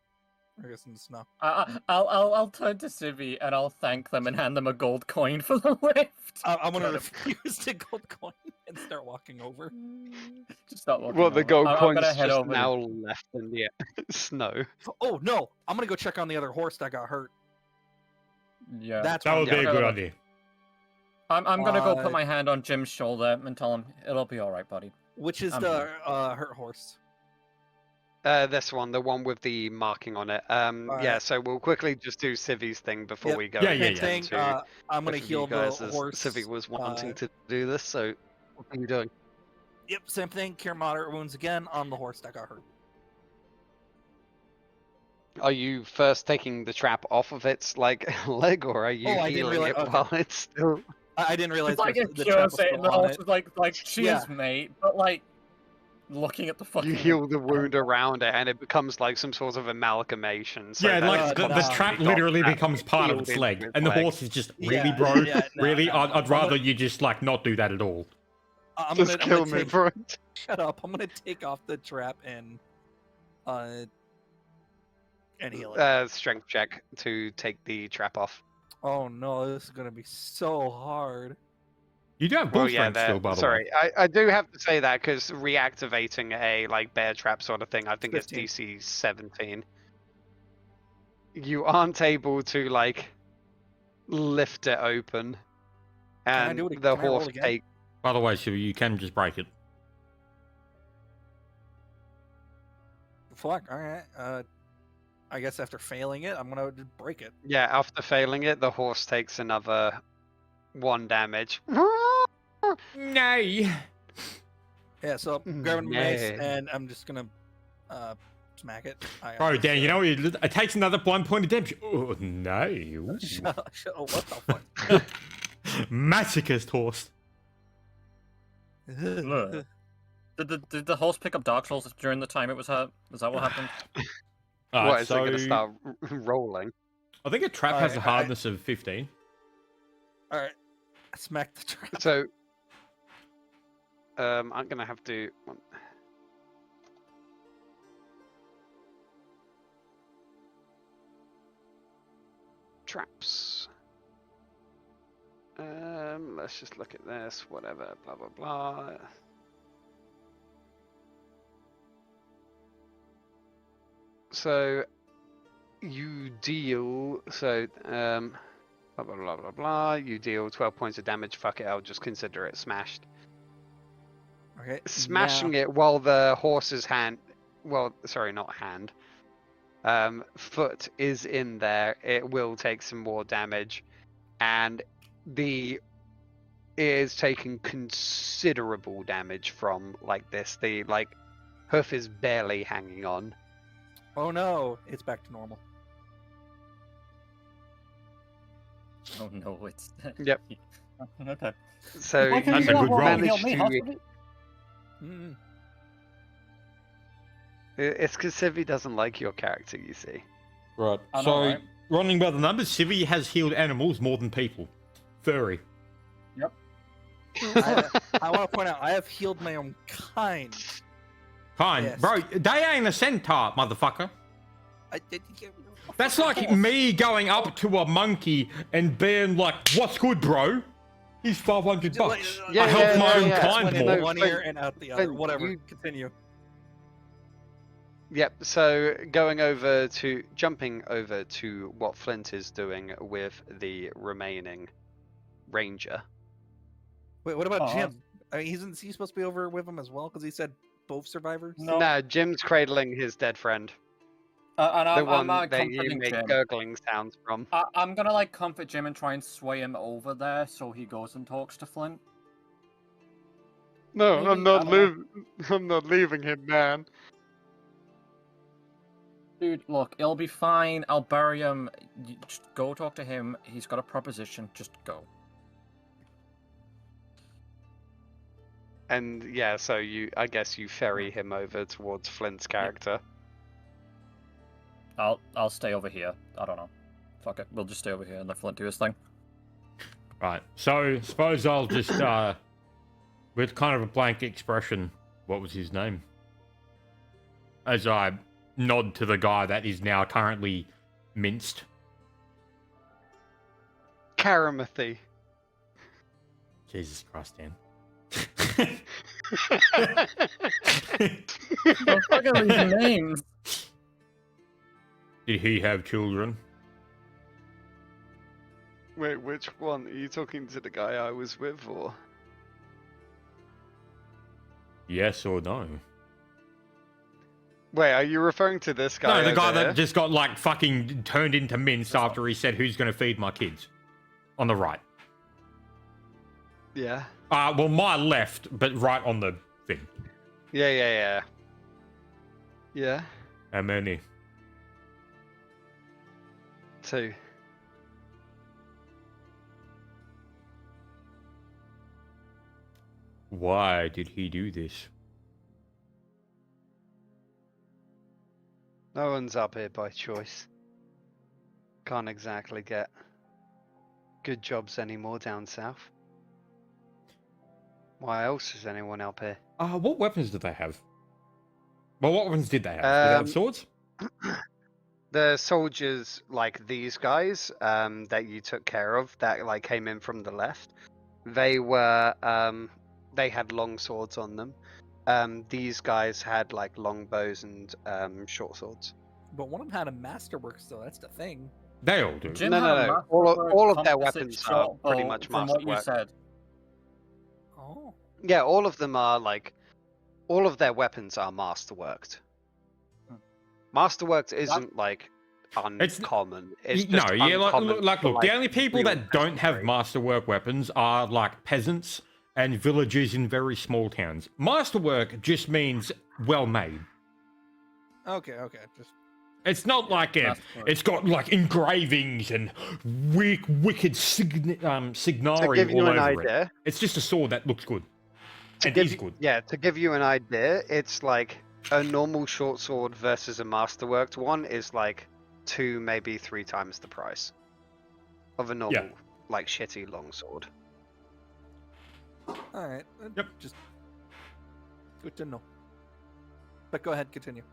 I guess in the snow. I'll turn to Civi and I'll thank them and hand them a gold coin for the lift. I'm gonna refuse the gold coin and start walking over. Just start walking Well, the over. gold I'm coin's gonna head just over. now left in the snow. Oh no! I'm gonna go check on the other horse that got hurt. Yeah, That's That what would I'm be a doing. good idea. I'm gonna go Uh, put my hand on Jim's shoulder and tell him it'll be all right, buddy. Which is I'm the here. hurt horse? This one, the one with the marking on it. Yeah, Alright. so we'll quickly just do Civi's thing before Yep. we go. Yeah, yeah, Same yeah. thing. into I'm gonna both of you heal the guys, as horse. Civi was wanting to do this, so what are you doing? Yep, same thing. Cure moderate wounds again on the horse that got hurt. Are you first taking the trap off of its leg, or are you I didn't healing realize- it okay. while it's still? I didn't realize It's like a the cure trap was saying still the on horse it. is like cheers, Yeah. mate, but like looking at the fucking. You heal the wound around it, and it becomes like some sort of amalgamation. So Yeah, that like it's the constantly trap got literally that becomes part of healed its leg, into its and the leg. horse is just Yeah, really, bro. yeah, no, really, no. I'd rather you just like not do that at all. I'm Just gonna kill me take, for it. Shut up! I'm gonna take off the trap and heal it. Strength check to take the trap off. Oh no, this is gonna be so hard. You do have bull Well, yeah, strength still, by the sorry, way. I do have to say that because reactivating a like bear trap sort of thing, I think it's 15. DC 17. You aren't able to like lift it open, I and do it- the can I roll horse again? take. By the way, Sue, you can just break it. Fuck. All right. I guess after failing it, I'm gonna just break it. Yeah, after failing it, the horse takes another 1 damage. Nay. Yeah. So I'm grabbing my mace Yeah. and I'm just gonna smack it. Bro, Dan, you know it takes another 1 point of damage. Oh no! Shut up! What the fuck? Masochist horse. Look. Did the horse pick up Dark Souls during the time it was hurt? Is that what happened? Alright, What is it going to so start rolling? I think a trap has a Alright, hardness of 15. All right. Smack the trap. So, I'm going to have to. Traps. Let's just look at this. Whatever. Blah blah blah. So, you deal. So, blah blah blah blah blah. You deal 12 points of damage. Fuck it. I'll just consider it smashed. Okay. Smashing it while the horse's hand, well, sorry, not hand, foot is in there, it will take some more damage, and it is taking considerable damage from like this. The like hoof is barely hanging on. Oh no! It's back to normal. Oh no, it's. Yep. Okay. So Why can't That's you a not good roll roll. and help managed me, to. hospital? Mm. It's because Civi doesn't like your character, you see. Right. I know, So, right? running by the numbers, Civi has healed animals more than people. Furry. I want to point out I have healed my own kind. Fine. Yes. Bro, they ain't a centaur, motherfucker. That's like me going up to a monkey and being like, what's good, bro? He's 500 bucks. Yeah, I helped my own yeah. kind Went in more. one ear and out the other. But Whatever. you- Continue. Yep, so jumping over to what Flint is doing with the remaining ranger. Wait, what about Aw. Jim? I mean, isn't he supposed to be over with him as well? Because he said both survivors. No. Nah, Jim's cradling his dead friend. And The I'm one that you comforting make Jim. gurgling sounds from. I'm gonna like comfort Jim and try and sway him over there so he goes and talks to Flint. No, Maybe, I'm not I don't I'm not leaving him, man. Dude, look, it'll be fine. I'll bury him. You just go talk to him. He's got a proposition. Just go. And yeah, so I guess you ferry him over towards Flint's character. I'll stay over here. I don't know. Fuck it. We'll just stay over here and let Flint do his thing. Right. So, suppose I'll just, with kind of a blank expression, what was his name? As I nod to the guy that is now currently minced. Karamathy. Jesus Christ, Dan. The fuck are these names? Did he have children? Wait, which one? Are you talking to the guy I was with, or? Yes or no? Wait, are you referring to this guy? No, the guy over here? that just got like fucking turned into mince after he said, "Who's going to feed my kids?" On the right. Yeah. Well, my left, but right on the thing. Yeah. Yeah. How many? 2. Why did he do this? No one's up here by choice. Can't exactly get good jobs anymore down south. Why else is anyone up here? What weapons did they have? Well, what weapons did they have? Did they have swords? The soldiers, like these guys, that you took care of, that like came in from the left, they were, they had long swords on them. These guys had like long bows and short swords. But one of them had a masterworks, though. That's the thing. They all do. Jim No. had a All of their composite weapons are short pretty bow much from what you masterwork. said. Oh. Yeah, all of them are like, all of their weapons are masterworked. Masterworked isn't like uncommon. It's just uncommon. Look, the only people real that don't have peasantry. masterwork weapons are like peasants and villagers in very small towns. Masterwork just means well made. Okay. Just It's not like it's got like engravings and wicked signari To give you all an over it. idea, It's just a sword that looks good. And give is you- good. Yeah, to give you an idea, it's like a normal short sword versus a masterworked one is like 2, maybe 3 times the price of a normal, like shitty long sword. all right. Yep. Just good to know. But go ahead, continue.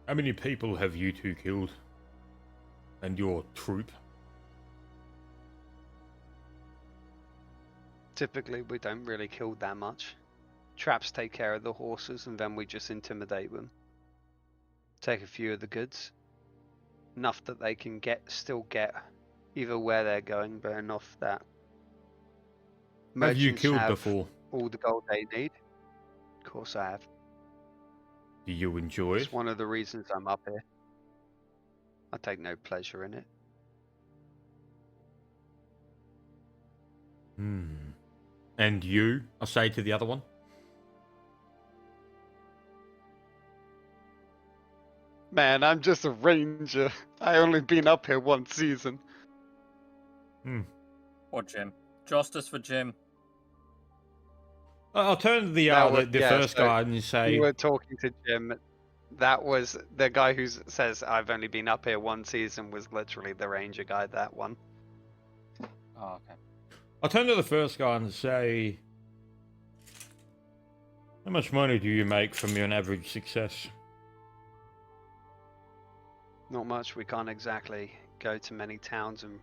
How many people have you two killed? And your troop? Typically, we don't really kill that much. Traps take care of the horses, and then we just intimidate them. Take a few of the goods, enough that they can still get either where they're going, but enough that Have you merchants killed have before? all the gold they need. Of course, I have. Do you enjoy it? It's one of the reasons I'm up here. I take no pleasure in it. And you? I say to the other one. Man, I'm just a ranger. I only been up here one season. Or Jim. Justice for Jim. I'll turn to the first guy and say, You were talking to Jim. That was the guy who says I've only been up here one season was literally the ranger guy. That one. Oh, okay. I'll turn to the first guy and say, how much money do you make from your average success? Not much. We can't exactly go to many towns and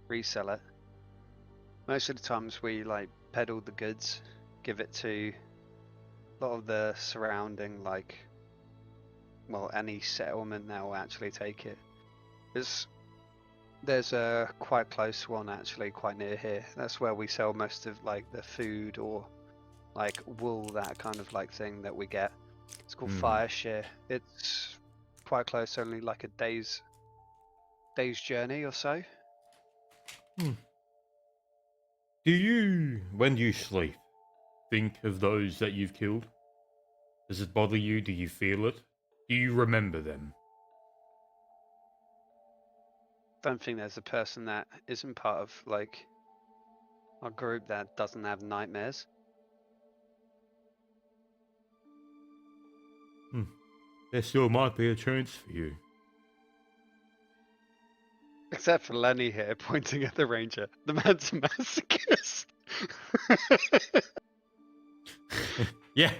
resell it. Most of the times we like peddle the goods, give it to a lot of the surrounding, like, well, any settlement that will actually take it. There's a quite close one actually, quite near here. That's where we sell most of like the food or like wool, that kind of like thing that we get. It's called Fireshare. It's quite close, only like a day's journey or so. Do you, when you sleep, think of those that you've killed? Does it bother you? Do you feel it? Do you remember them? Don't think there's a person that isn't part of like our group that doesn't have nightmares. There still might be a chance for you. Except for Lenny here, pointing at the ranger. The man's a masochist. Yeah.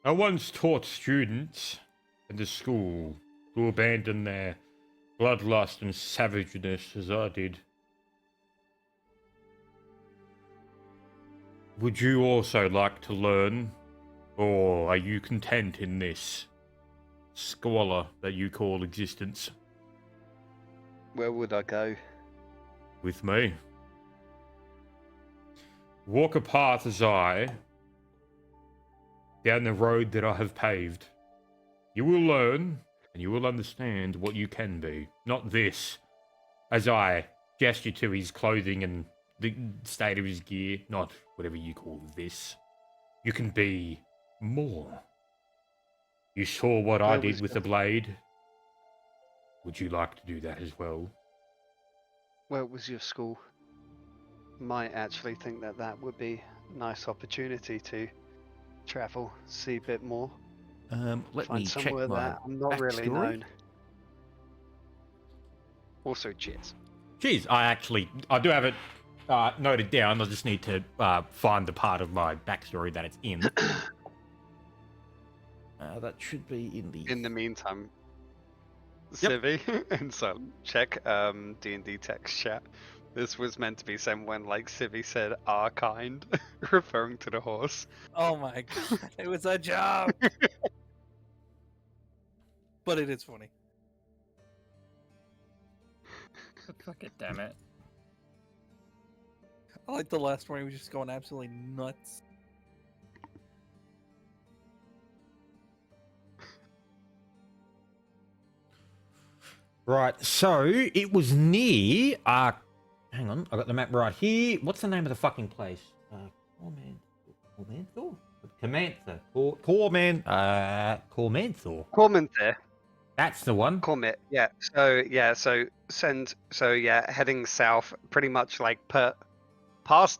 I once taught students at the school to abandon their bloodlust and savageness as I did. Would you also like to learn, or are you content in this squalor that you call existence? Where would I go? With me. Walk a path as I, down the road that I have paved. You will learn, and you will understand what you can be. Not this, as I gesture to his clothing and the state of his gear, not whatever you call this. You can be more. You saw what I did with the blade. Would you like to do that as well? Where was your school? Might actually think that that would be a nice opportunity to travel, see a bit more. Let Find me check somewhere my that I'm not really backstory. known. Also, cheers. Geez, I do have it noted down. I just need to find the part of my backstory that it's in. That should be in the... In the meantime, Yep. Civi, and so check D&D text chat. This was meant to be sent when, like, Civi said, "our kind," referring to the horse. Oh my god, it was a joke. But it is funny. Fuck it, damn it. I like the last one. He was just going absolutely nuts. Right, so it was near. Hang on, I got the map right here. What's the name of the fucking place? Cormanthor? Cormanthor. Cormanthor. That's the one. Cormit. Yeah. So heading south, pretty much like past.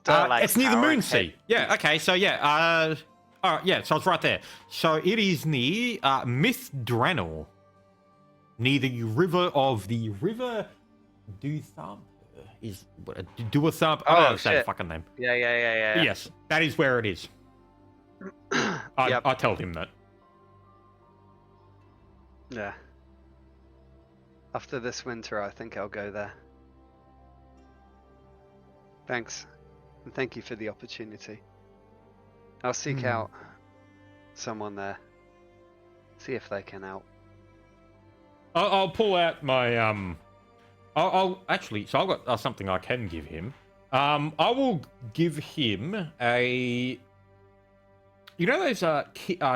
Like, it's near the Tower Moon and Sea. Yeah. Okay. So yeah. All right. Yeah. So it's right there. So it is near Mithranor, near the river Duthump. Is Duthump? I don't know how to say the fucking name. Yeah. Yes, that is where it is. I told him that. Yeah. After this winter, I think I'll go there. Thanks. And thank you for the opportunity. I'll seek out someone there. See if they can help. I'll pull out my I'll actually. So I've got something I can give him. I will give him a. You know those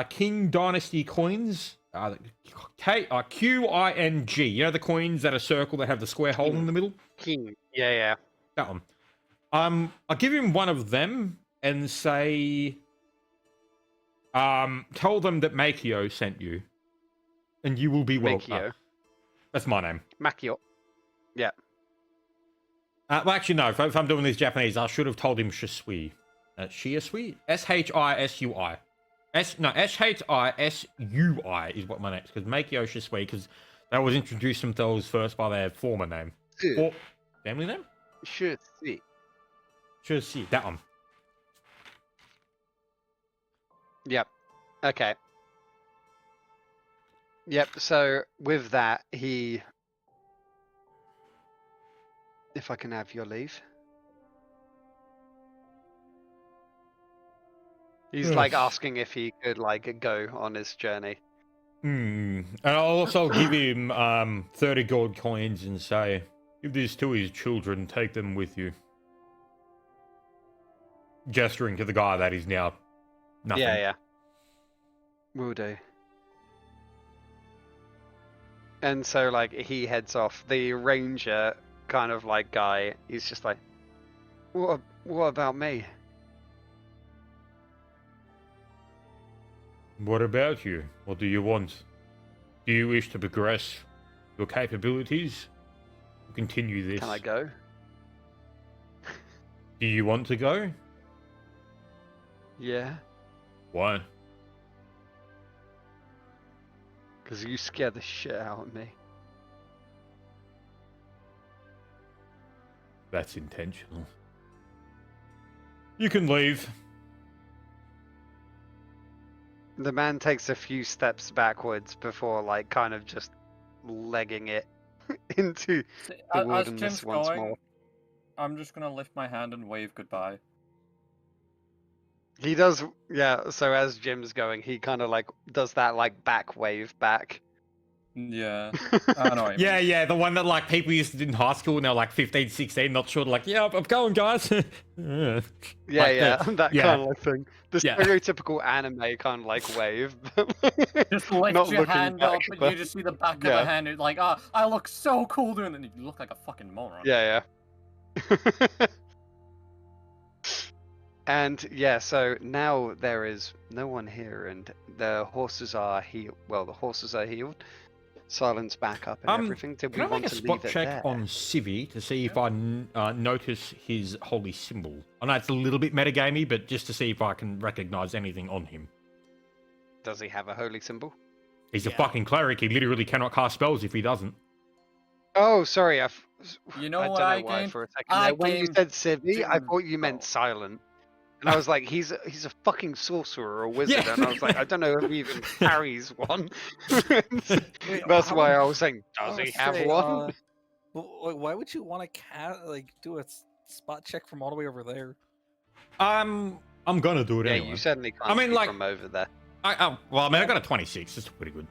King Dynasty coins? QING. You know the coins that are circle that have the square hole in the middle? King. Yeah. That one. I'll give him one of them and say, tell them that Makio sent you, and you will be Makio. That's my name. Makio. Yeah. Well, actually, no. If I'm doing this Japanese, I should have told him Shisui. Shisui? Shisui. Shisui is what my name is. Because Makio Shisui, because they always introduce themselves first by their former name. Or family name? Shisui. Shisui, that one. Yep. Okay. Yep, so with that, if I can have your leave. He's like asking if he could like go on his journey. And I'll also give him 30 gold coins and say, give this to his children, take them with you. Gesturing to the guy that is now nothing. Yeah. Will do. And so like he heads off. The ranger kind of like guy, he's just like, what about me? What about you? What do you want? Do you wish to progress your capabilities? Continue this. Can I go? Do you want to go? Yeah. Why? Because you scare the shit out of me. That's intentional. You can leave. The man takes a few steps backwards before, like, kind of just legging it into See, the as wilderness Jim's once going, more. I'm just gonna lift my hand and wave goodbye. He does, yeah. So as Jim's going, he kind of like does that like back wave back. Yeah, I know what you Yeah, mean. yeah, the one that like people used to do in high school when they were like 15, 16, not sure, like, yeah, I'm going, guys. Yeah. Yeah, Like yeah, that yeah, kind of like thing. The yeah. stereotypical anime kind of like wave, Just lift not your looking hand back. up, and But you just see the back of yeah. the hand. It's like, ah, I look so cool doing it. And you look like a fucking moron. Yeah, yeah. And yeah, so now there is no one here, and the horses are healed. Well, the horses are healed. Silence back up and everything. Did Can we I make want a to spot leave it check there? on Civi to see if I notice his holy symbol? I know it's a little bit metagamey, but just to see if I can recognize anything on him. Does he have a holy symbol? He's a Yeah. fucking cleric. He literally cannot cast spells if he doesn't. Oh, sorry. You know I what don't know I why gained? for a second I there. When you gained said Civi, I two thought you meant spells. silent. And I was like, he's a fucking sorcerer or wizard, Yeah. and I was like, I don't know if he even carries one. Wait, That's how why would- I was saying, I does was he gonna have say, one? why would you want to do a spot check from all the way over there? I'm gonna do it Yeah, anyway. you certainly can't I mean, see like- from over there. Well, I mean, I got a 26. That's pretty good.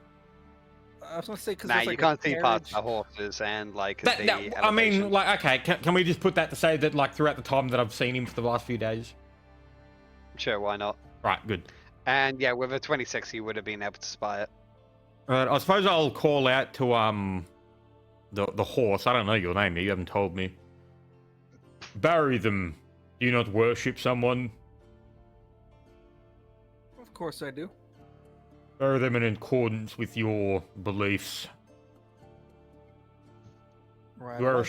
I was gonna say because Nah, there's you like can't a see past the carriage. horses and like That, the that- I mean, elevation. like, okay, can we just put that to say that, like, throughout the time that I've seen him for the last few days? Sure, why not? Right, good. And yeah, with a 26, you would have been able to spy it. I suppose I'll call out to the horse. I don't know your name. You haven't told me. Bury them. Do you not worship someone? Of course I do. Bury them in accordance with your beliefs. Right. You are a away.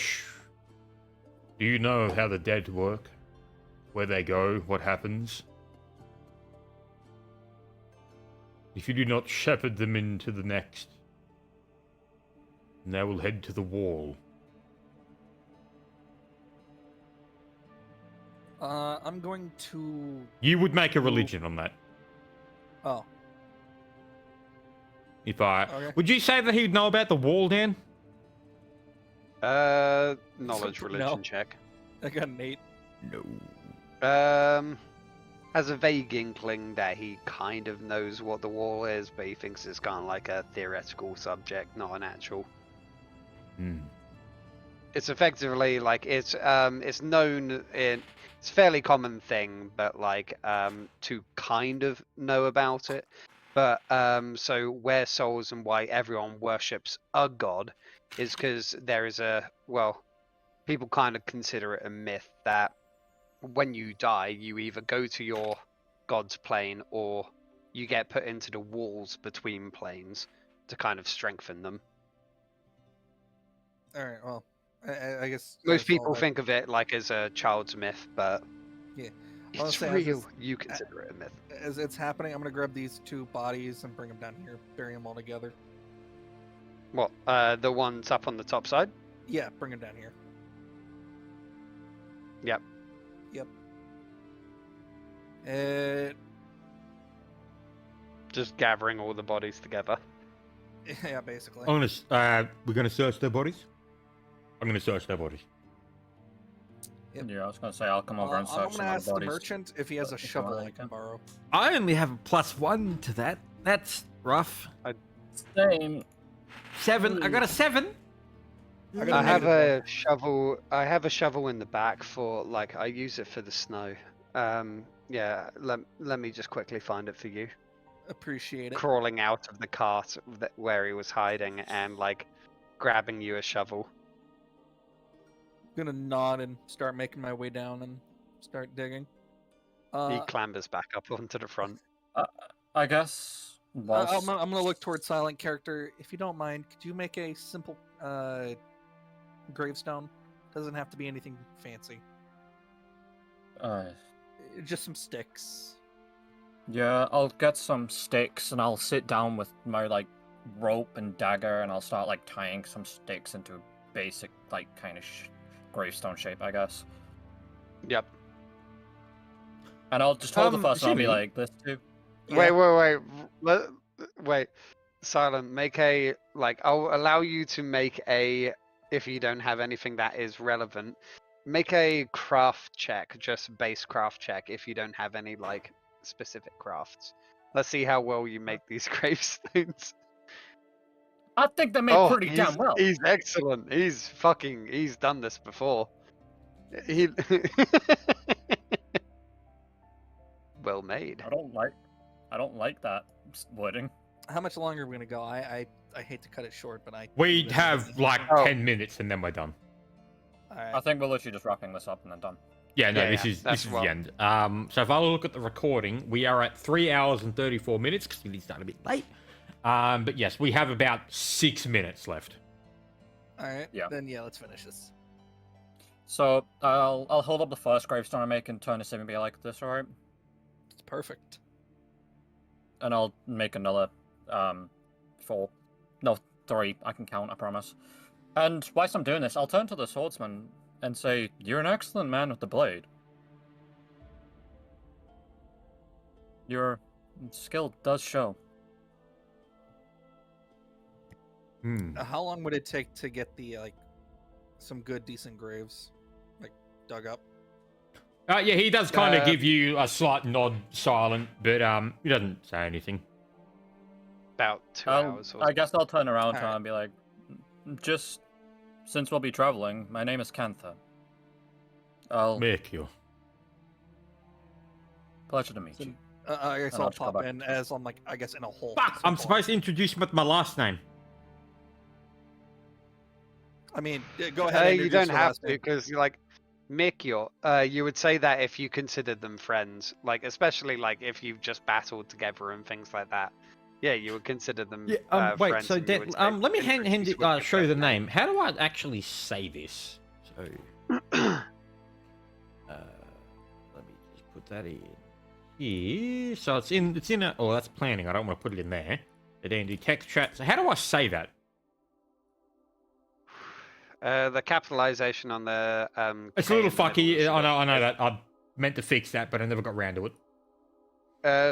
Do you know how the dead work? Where they go? What happens? If you do not shepherd them into the next, they will head to the wall. I'm going to. You would make a religion on that. Oh, If I okay. would you say that he'd know about the wall, Dan? Knowledge No. religion check. I got an 8. No. Has a vague inkling that he kind of knows what the wall is, but he thinks it's kind of like a theoretical subject, not an actual. Hmm. It's effectively like it's known in it's a fairly common thing, but like to kind of know about it. But so where souls and why everyone worships a god is because there is people kind of consider it a myth that when you die, you either go to your god's plane or you get put into the walls between planes to kind of strengthen them. All right. Well, I guess Most that's all people that- think of it like as a child's myth, but Yeah. I'll it's say, as real. it's- You consider it a myth. as it's happening. I'm gonna grab these 2 bodies and bring them down here, bury them all together. What? The ones up on the top side? Yeah, bring them down here. Yep. Yep. Just gathering all the bodies together. Yeah, basically. We're gonna search their bodies. I'm gonna search their bodies. Yep. Yeah, I was gonna say I'll come over and I'm search gonna some of ask the the bodies. merchant if he has a If you shovel want, I you can can. borrow. I only have a +1 to that. That's rough. Same. 7. I got a 7. I got I a have negative a shovel. I have a shovel in the back for like I use it for the snow. Yeah. Let me just quickly find it for you. Appreciate it. Crawling out of the cart where he was hiding and like grabbing you a shovel. Gonna nod and start making my way down and start digging. He clambers back up onto the front. I guess. Whilst... I'm gonna look towards silent character. If you don't mind, could you make a simple gravestone? Doesn't have to be anything fancy. Just some sticks. Yeah, I'll get some sticks and I'll sit down with my like rope and dagger and I'll start like tying some sticks into a basic like kind of gravestone shape, I guess. Yep. And I'll just hold the first one. I'll be Jimmy? like this too. Yeah. Wait. Wait, Silent, make a, like, I'll allow you to make a, if you don't have anything that is relevant, make a craft check, just base craft check, if you don't have any, like, specific crafts. Let's see how well you make these gravestones. I think they made pretty damn well. He's excellent. He's done this before. He well made. I don't like that wording. How much longer are we gonna go? I hate to cut it short, but We have like Oh. 10 minutes and then we're done. All I right. think we're literally just wrapping this up and then done. Yeah, no, Yeah, this yeah, is that's the well. end. So if I look at the recording, we are at 3 hours and 34 minutes because we started a bit late. But yes, we have about 6 minutes left. All right. Yeah. Then let's finish this. So I'll hold up the first gravestone I make and turn to and be like, "This alright?" It's perfect. And I'll make another 4. No, 3. I can count, I promise. And whilst I'm doing this, I'll turn to the swordsman and say, "You're an excellent man with the blade. Your skill does show." How long would it take to get the some good decent graves dug up? Yeah, he does kind of give you a slight nod, Silent, but he doesn't say anything. About 2 hours. Or I guess I'll turn around to Alright. him and be like, "Just since we'll be traveling, my name is Kantha. I'll Make you. pleasure to meet So- you." I guess And I'll I'll just go pop back. in as I'm I guess in a hole. Fuck! I'm supposed to introduce him with my last name. I mean, go ahead. And you introduce don't your have last to, name. because like Mikio, you would say that if you considered them friends, like especially like if you've just battled together and things like that. Yeah, you would consider them. Yeah. Wait. friends, So and you would say let me introduce with your show you the first name. How do I actually say this? So name. let me just put that in here. So it's in a. Oh, that's planning. I don't want to put it in there. But then do text chat. So how do I say that? The capitalization on the It's a K little in the middle fucky. is a I know bit- that. I meant to fix that, but I never got round to it.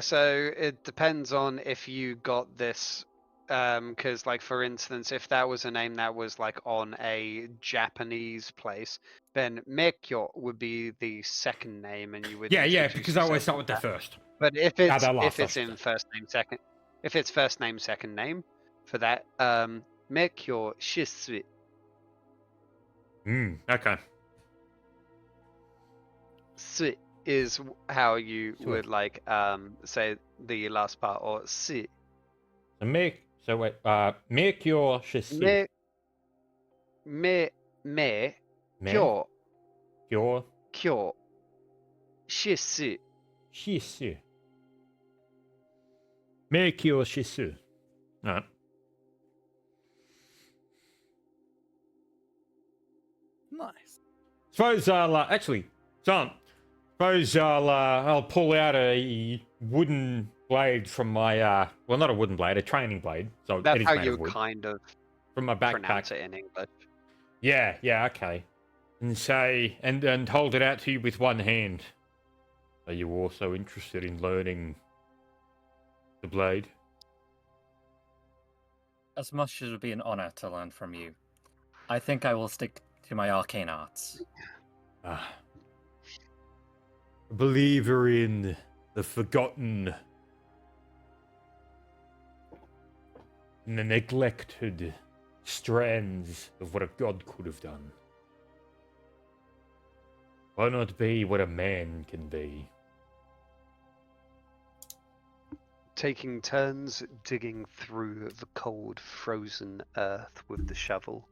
So it depends on if you got this, because like for instance, if that was a name that was like on a Japanese place, then Mekyo would be the second name, and you would Yeah, introduce because I always yourself start with the that. first. But if Ah, it's that last in option. first name second, if it's first name second name for that, Mekyo Shisui. Okay. Sui is how you Sure. would like say the last part, or si. So make your shisi. Me kyo Your kyo shisu. shisu. Make your shisu. Alright. Nice. Suppose I'll actually, son. Suppose I'll pull out a wooden blade from my well, not a wooden blade, a training blade. So it That's is how made you of wood. kind of From my pronounce backpack. it in English. Yeah, okay. And say and hold it out to you with one hand. Are you also interested in learning the blade? As much as it would be an honor to learn from you, I think I will stick to my arcane arts. A believer in the forgotten, in the neglected strands of what a god could have done. Why not be what a man can be? Taking turns digging through the cold, frozen earth with the shovel,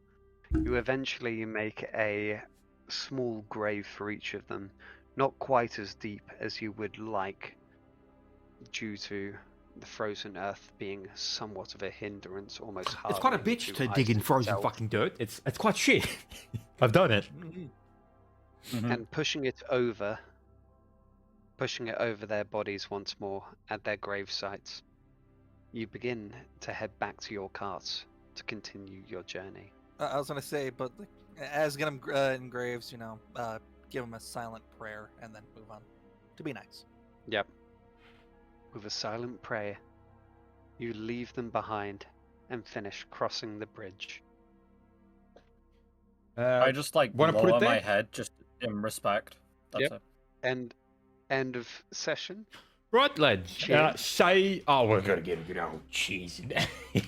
you eventually make a small grave for each of them, not quite as deep as you would like, due to the frozen earth being somewhat of a hindrance, almost harder. It's quite a bitch to dig in frozen fucking dirt. It's quite shit. I've done it. Mhm. And pushing it over their bodies once more at their grave sites, you begin to head back to your carts to continue your journey. I was gonna say, but as get them in graves, give them a silent prayer and then move on. To be nice. Yep. With a silent prayer, You leave them behind and finish crossing the bridge. I just like wanna put it lower my there? head just in respect. That's Yep. it. End of session. Right, lads. Cheers. Say, oh, we're gonna get a good old cheers.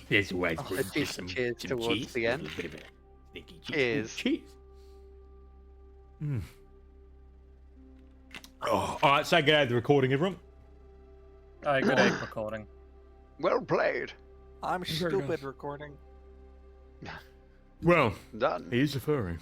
There's always Oh, good a decent cheers towards the end. A little bit of a sneaky Cheers. Cheers. Mm. Oh, all right. Say good day to the recording, everyone. Good egg recording. Well played. I'm Very stupid nice. recording. Well, Done. he is a furry.